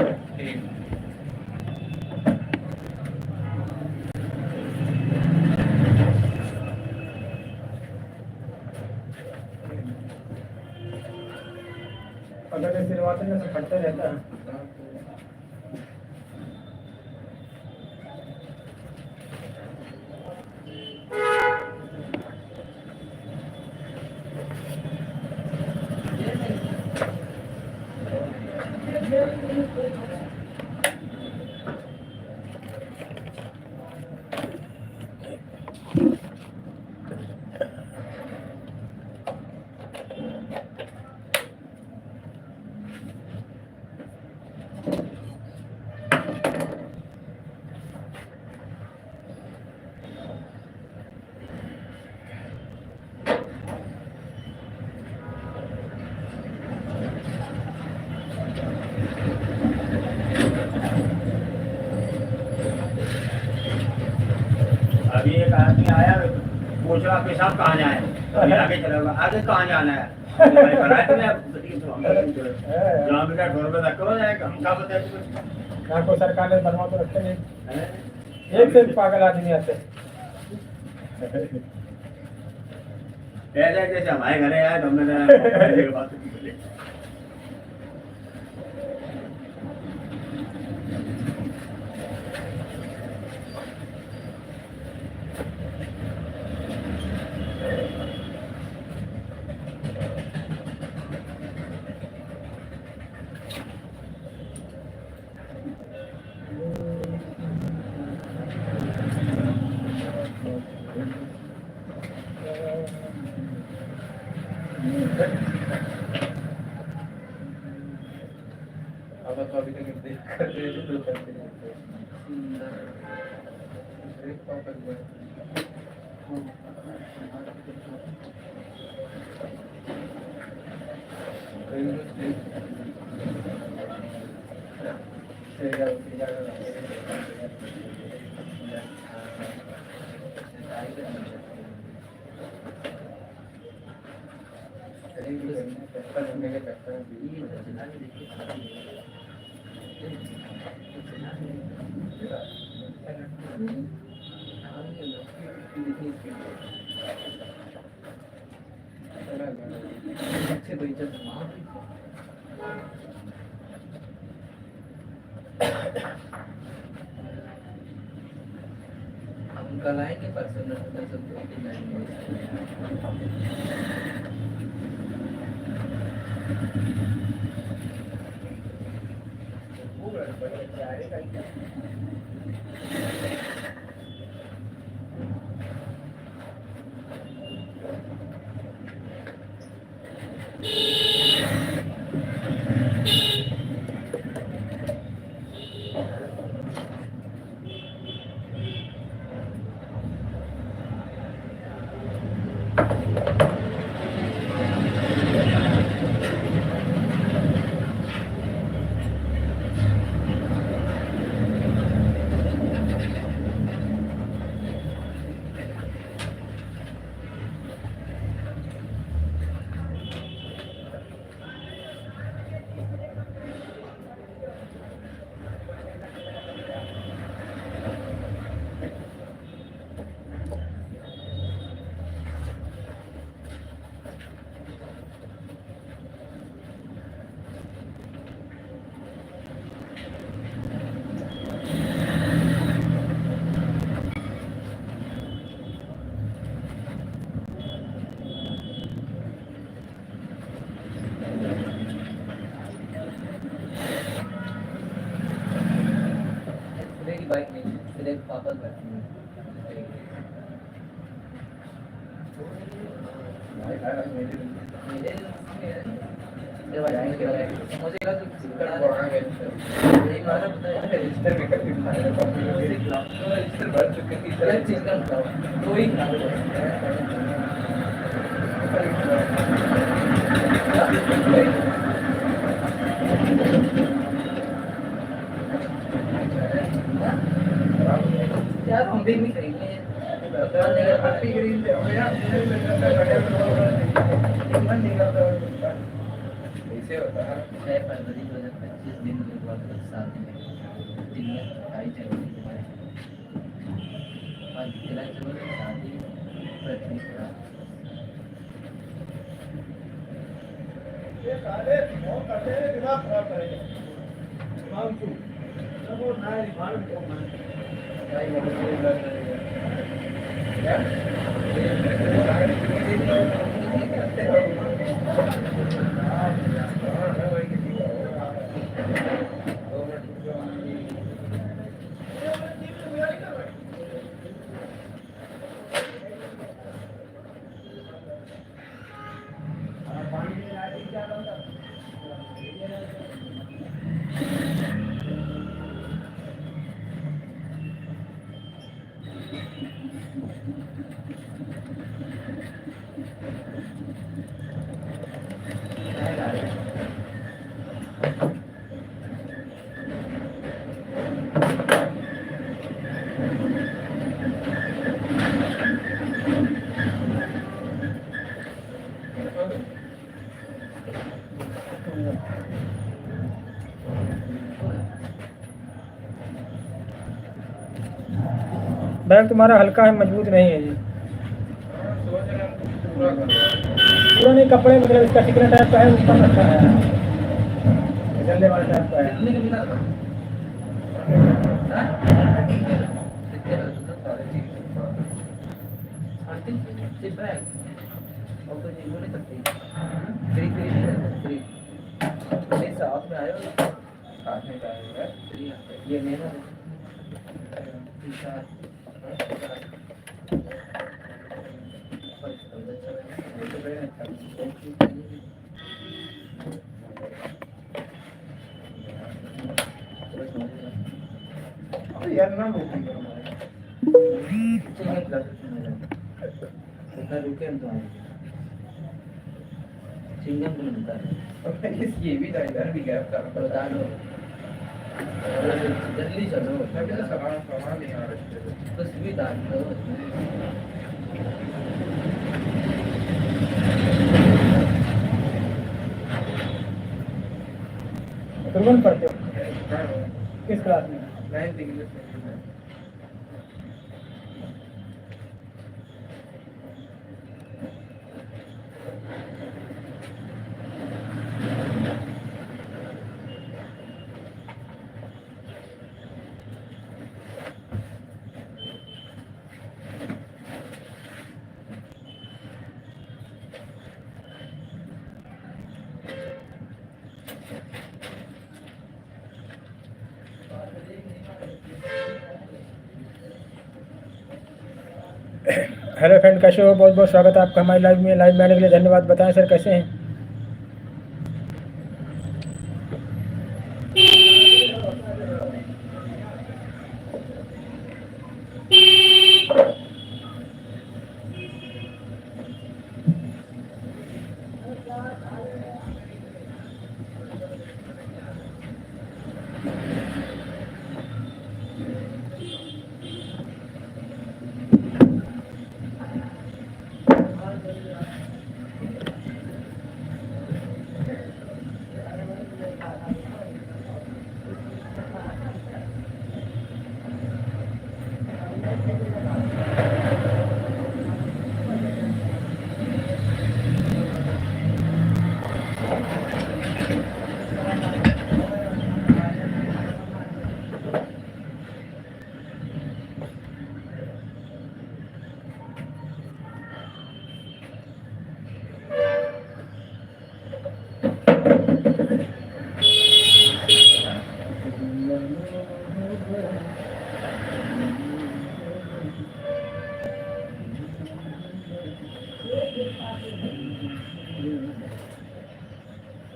अगर ऐसे रवाते में सब फटता रहता है।
अभी एक आदमी आया, पूछ रहा पेशाब कहाँ जाए, अभी आगे चला हुआ, आगे कहाँ जाना है? जहाँ बेटा ढोल में रखो जाए, हम क्या बताए?
यहाँ को सरकार ने बनवा तो रखते नहीं, एक से एक पागल आदमी आते हैं।
ऐसा जैसे हमारे घरे आए तो हमने बात की।
अब तो अभी तक देख कर रहे हैं तो करते हैं एक पाव तक अच्छे तो इज्जत हम कल आएंगे पर्सनल बाइक नहीं सिर्फ वापस बैठनी मुझे यार हम भी नहीं करेंगे ऐसे होता है 6 फरवरी 2025 दिन साथ में दिन में 28 जनवरी और जिला चलो शादी प्रतिष्ठा ये सारे बहुत करते हैं दिमाग खराब करेंगे दिमाग को सब और नया दिमाग को
बैग तुम्हारा हल्का है, मजबूत नहीं है जी। पूरा नहीं, कपड़े मतलब इसका चिकना टाइप का है, ऊपर अच्छा है, जलने वाला टाइप का है।
कितने का मिला था? हाँ? कितने का था? साढ़े तीन सिर्फ बैग और कुछ नहीं बोले सकते। फ्री फ्री नहीं रहता, फ्री नहीं साथ में आया होगा खाने का है फ्री आता है। ये नहीं ना
यार ना रोटी करो
कितना रुके हम तुम्हारे सिंगम को मिलता है
ये भी था इधर भी गैप कर
बता दो जल्दी चलो
अभी तो सामान नहीं आ रहा
बस भी डाल दो
तुरंत पढ़ते हो किस क्लास में?
9th इंग्लिश में
हेलो फ्रेंड, कैसे हो? बहुत बहुत स्वागत है आपका हमारे लाइव में आने के लिए धन्यवाद। बताएं सर कैसे हैं?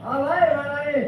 हाँ भाई भाई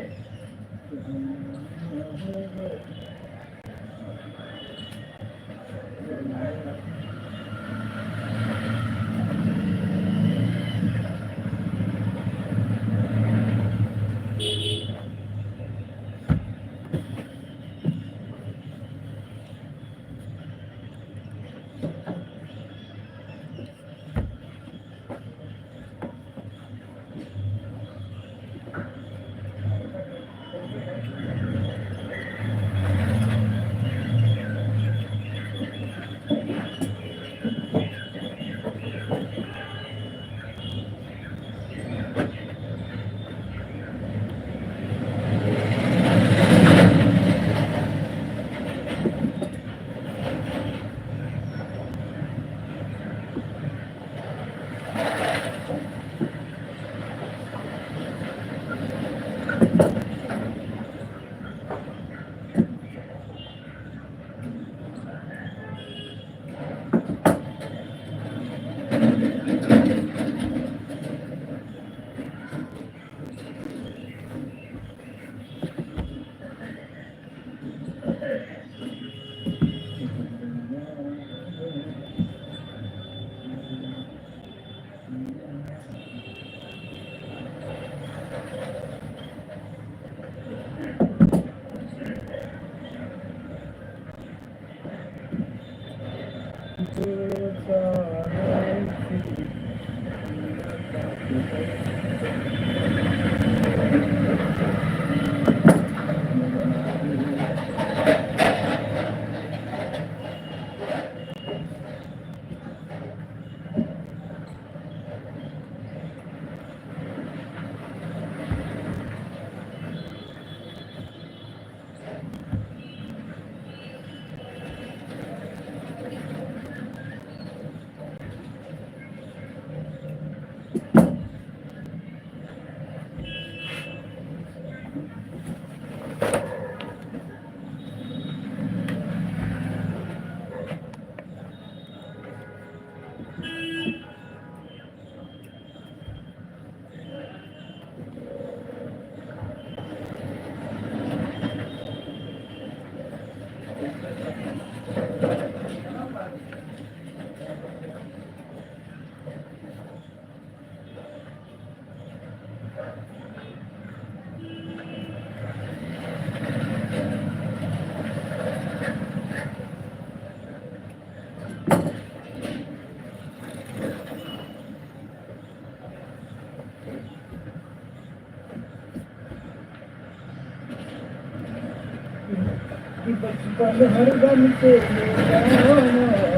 बचपन हर गम से बेगाना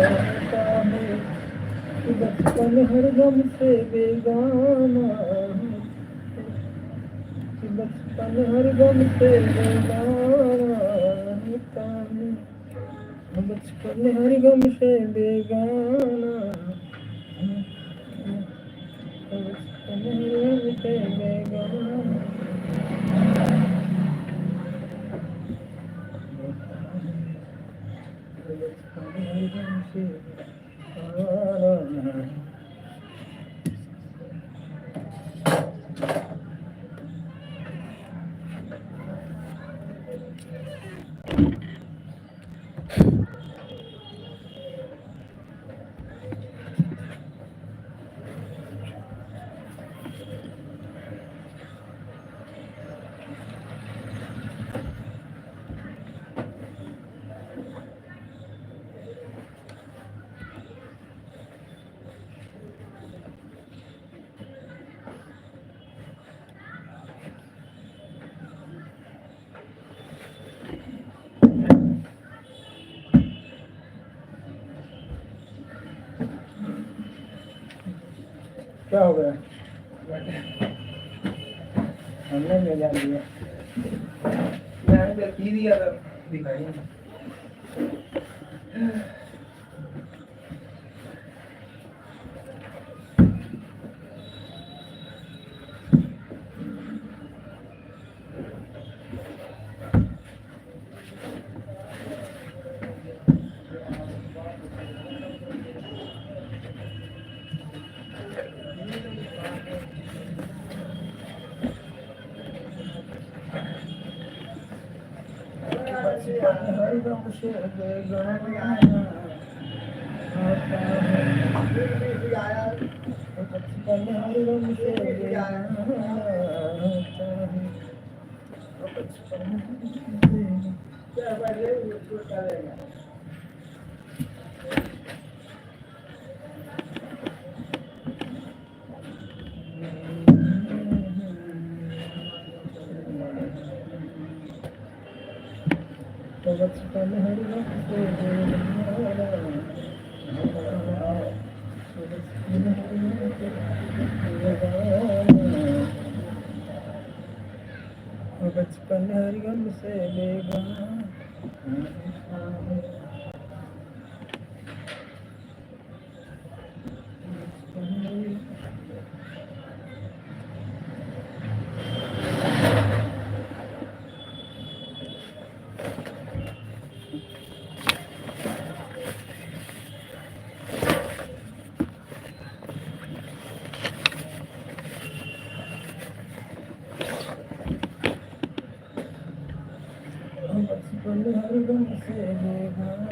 होता है, बचपन हर गम से बेगाना बचपन हर गम से बेगाना होता है, बचपन हर गम से बेगाना बचपन हर गम से बेगाना बचपन हर गम से बेगाना। क्या हो गया? हमने ले जा लिया, मैंने पी दिया था, दिखाई नहीं। बचपन हर गम से बेगाना होता है, बचपन हर गम से बेगाना होता है, बचपन बचपन हर गम से बचपन हर गम से बेगाना। बचपन हर गम से बेगाना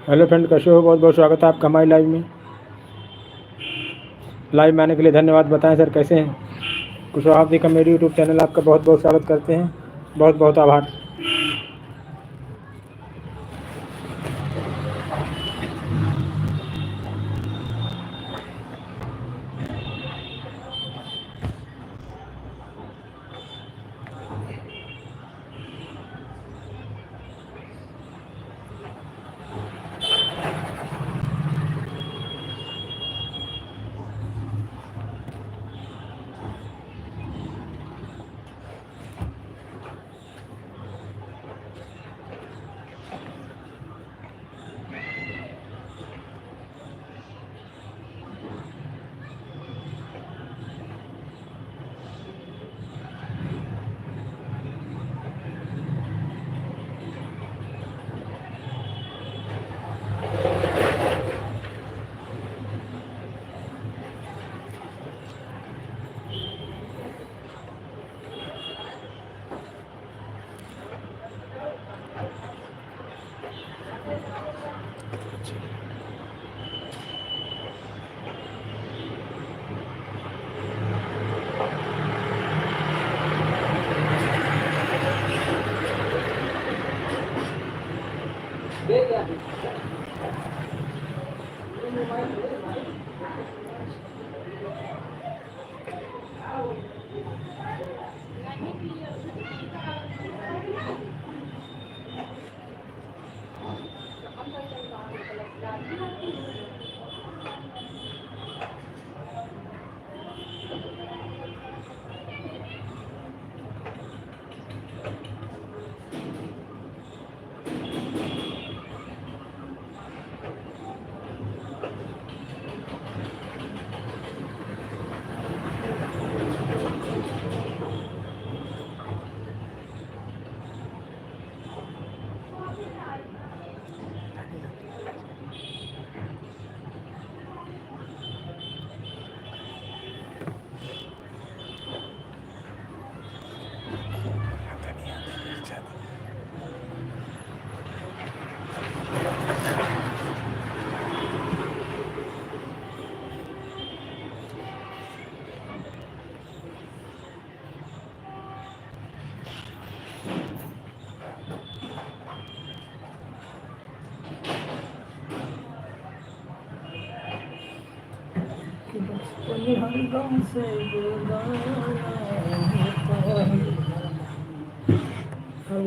हेलो फ्रेंड, कैसे हो? बहुत बहुत स्वागत है आपका हमारे लाइव में आने के लिए धन्यवाद। बताएं सर कैसे हैं? कुशवाहा दी कॉमेडी यूट्यूब चैनल आपका बहुत बहुत स्वागत करते हैं। बहुत बहुत आभार।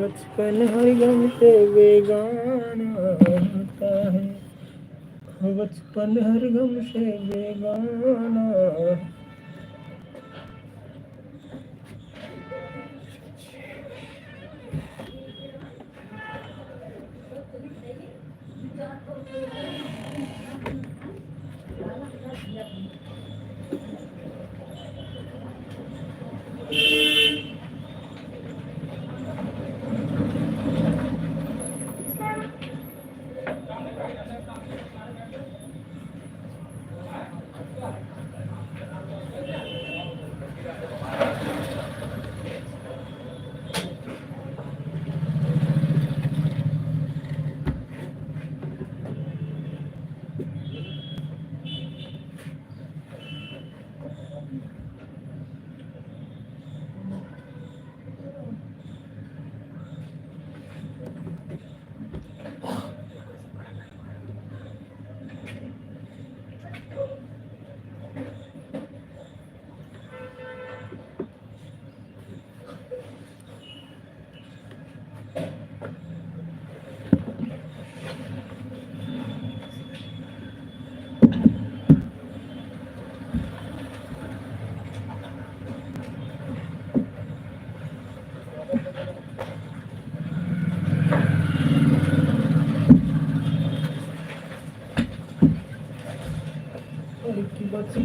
बचपन हर गम से बेगाना होता है, बचपन हर गम से बेगाना। बचपन हर गम से बेगाना होता है,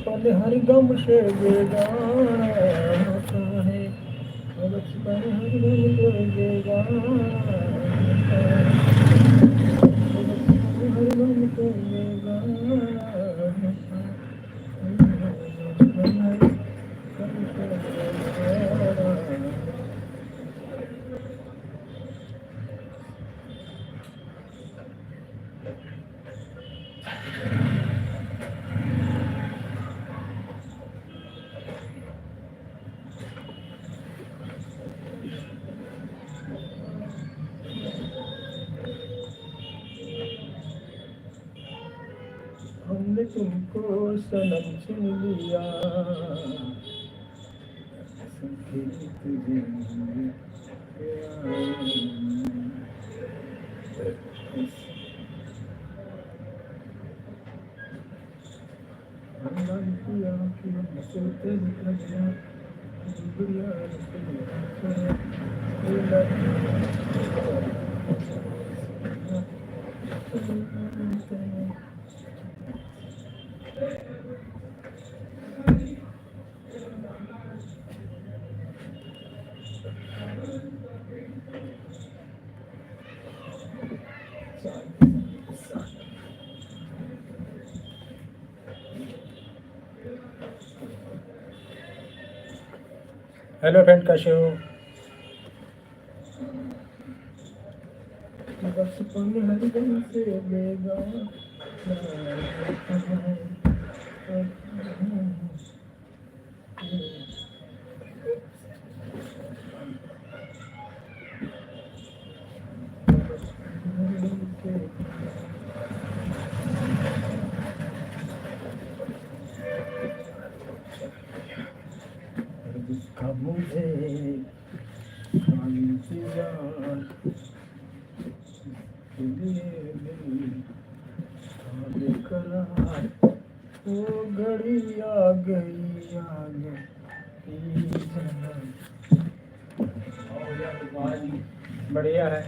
बचपन हर गम से बेगाना होता है, बचपन हर गम से बेगाना होता है, बचपन हर गम से बेगाना।
तुमको सनम चुन लिया, फिर तुझे
हेलो फ्रेंड, कैसे हो?
बचपन हरदम से बेगाना का मुझे इंतजार करार, वो घड़ी आ गई
बढ़िया है।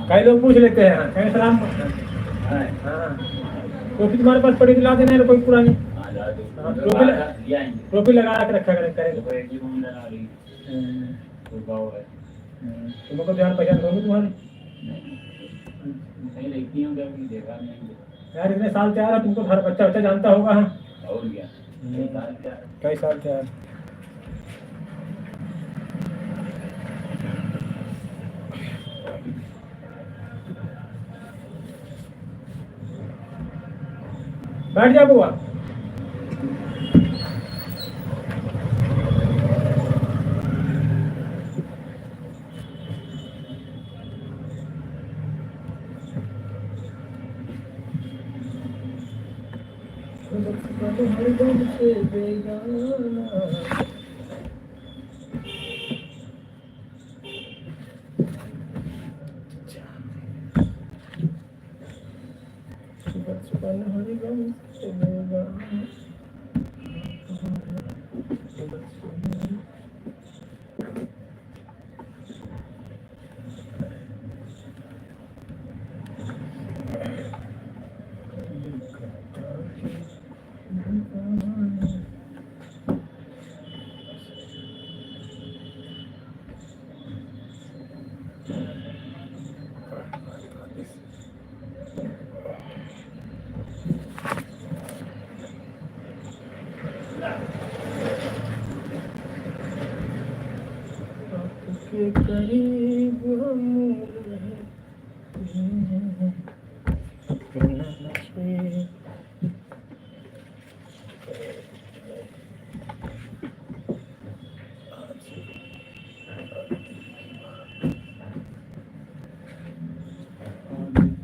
कई लोग पूछ लेते हैं कहीं सलाम। हाँ, टोपी तुम्हारे पास पड़ी दिला देना है कोई पुरानी। टोपी लगा के रखा करेंगे। तुमको ध्यान पहचान होगी तुम्हारी यार, इतने साल तैयार है, तुमको हर बच्चा बच्चा जानता होगा। हाँ,
और क्या
कई साल तैयार। बैठ जा बुआ।
हरदम से बेगाना बचपन हरदम से बेगाना आपके करीब हम रहे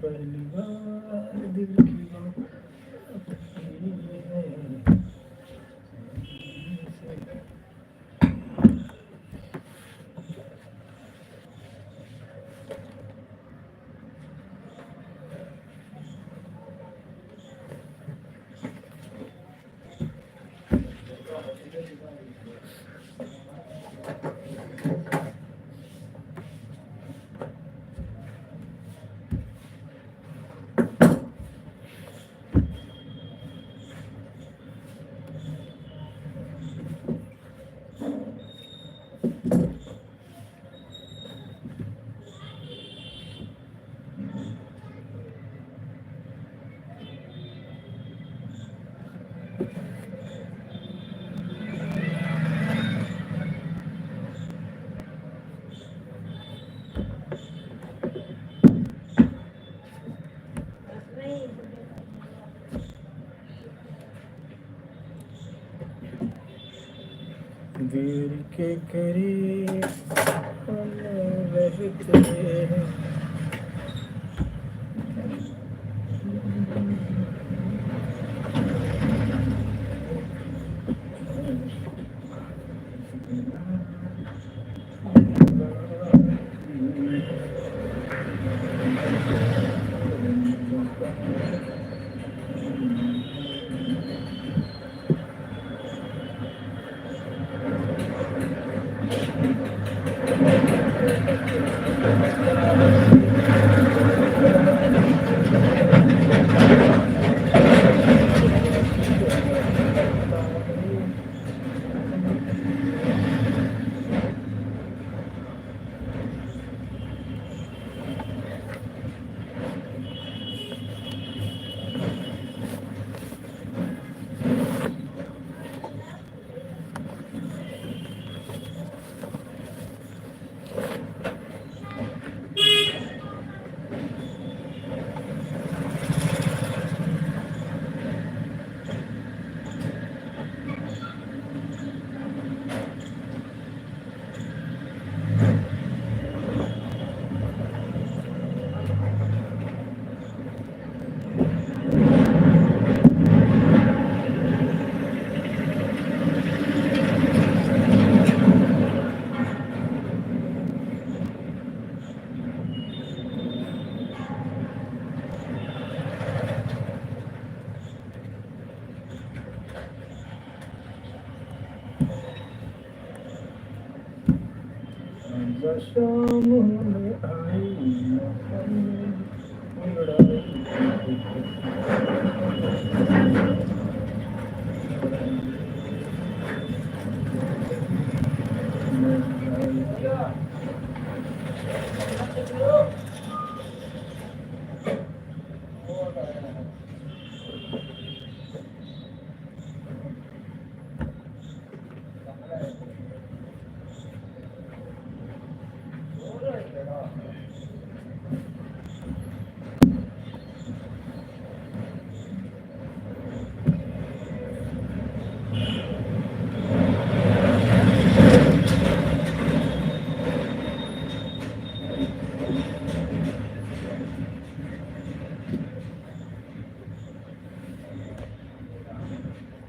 पहली बार दिल की दिल के करीब बिखरे शाम में आई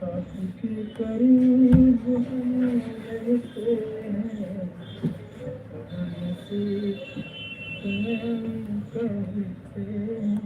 आपके करीब रहते हैं कहते हैं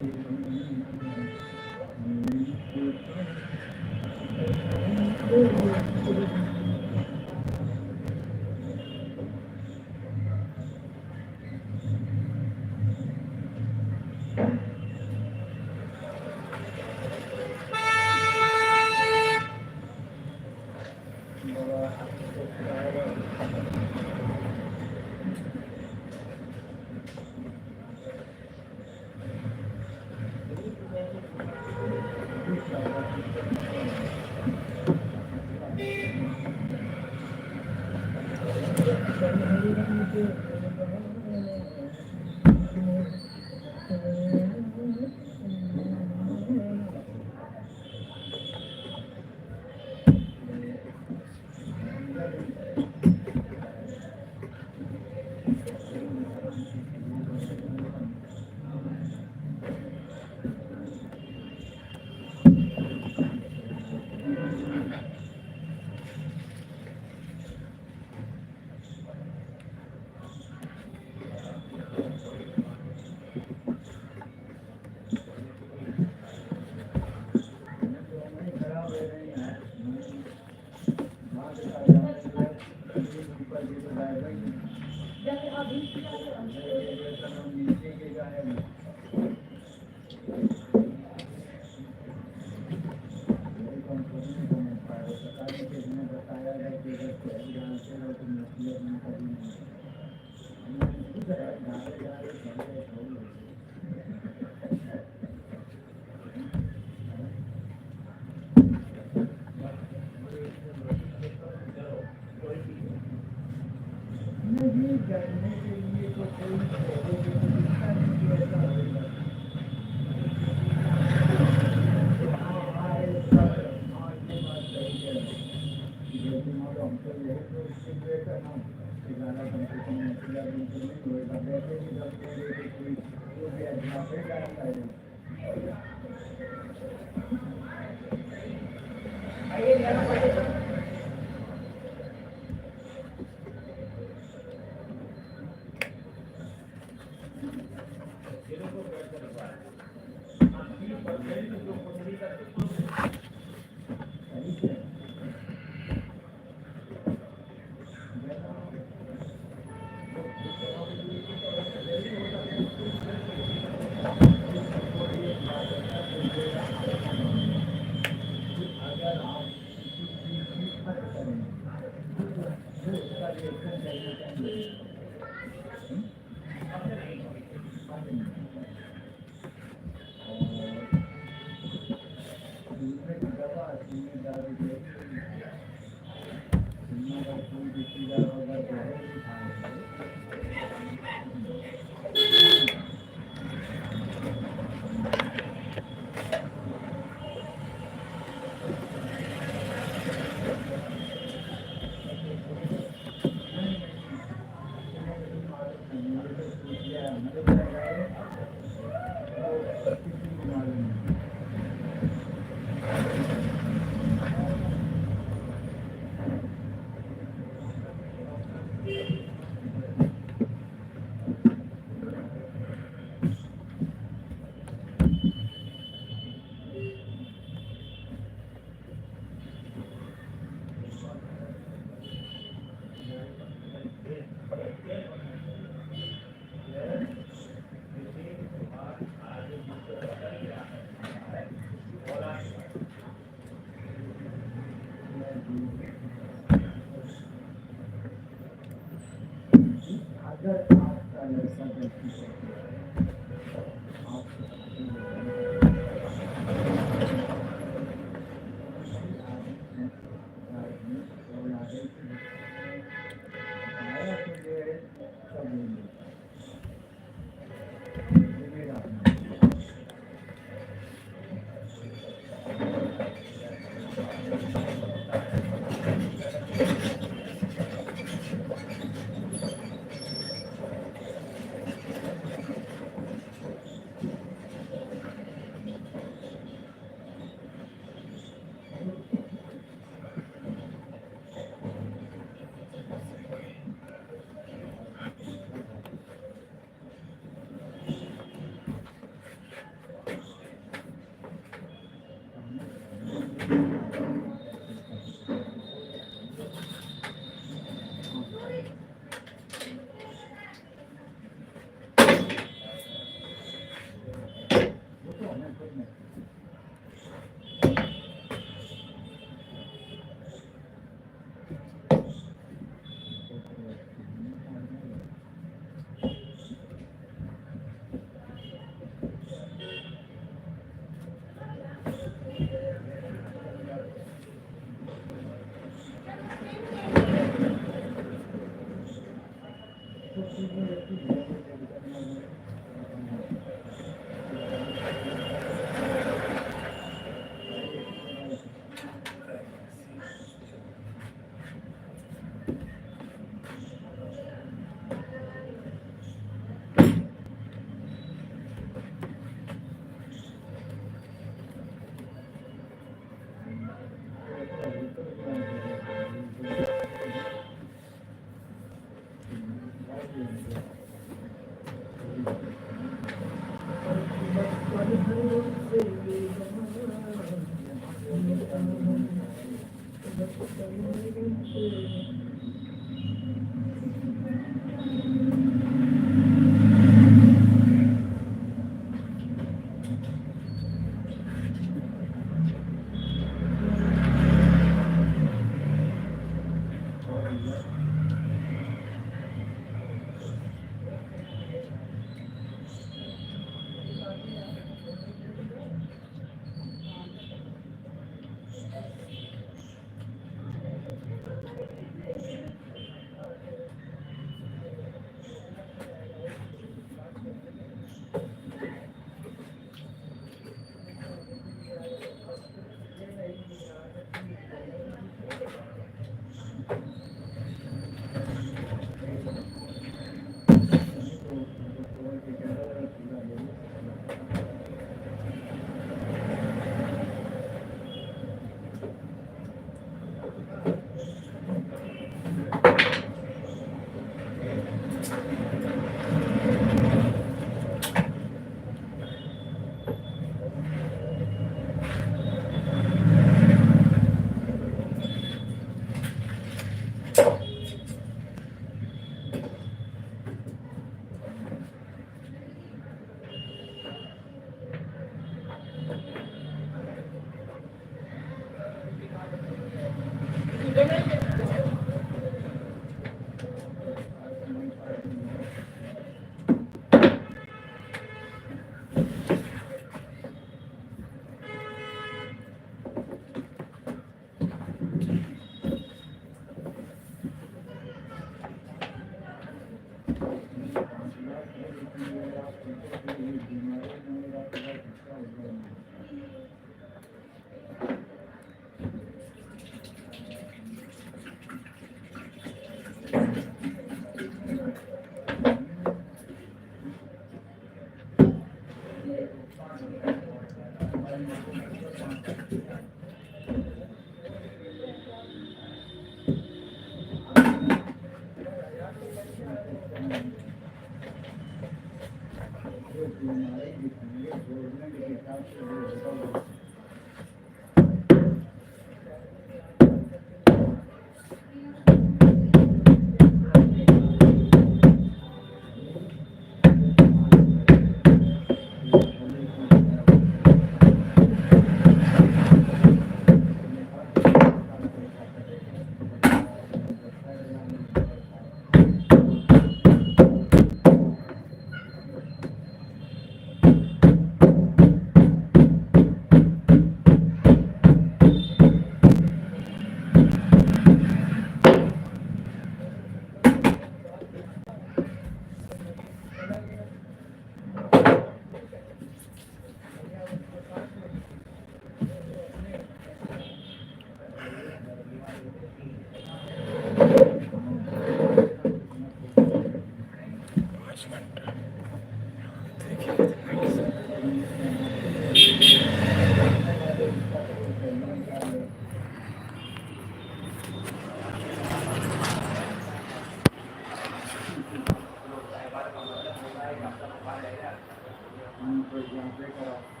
तो यहाँ पे करा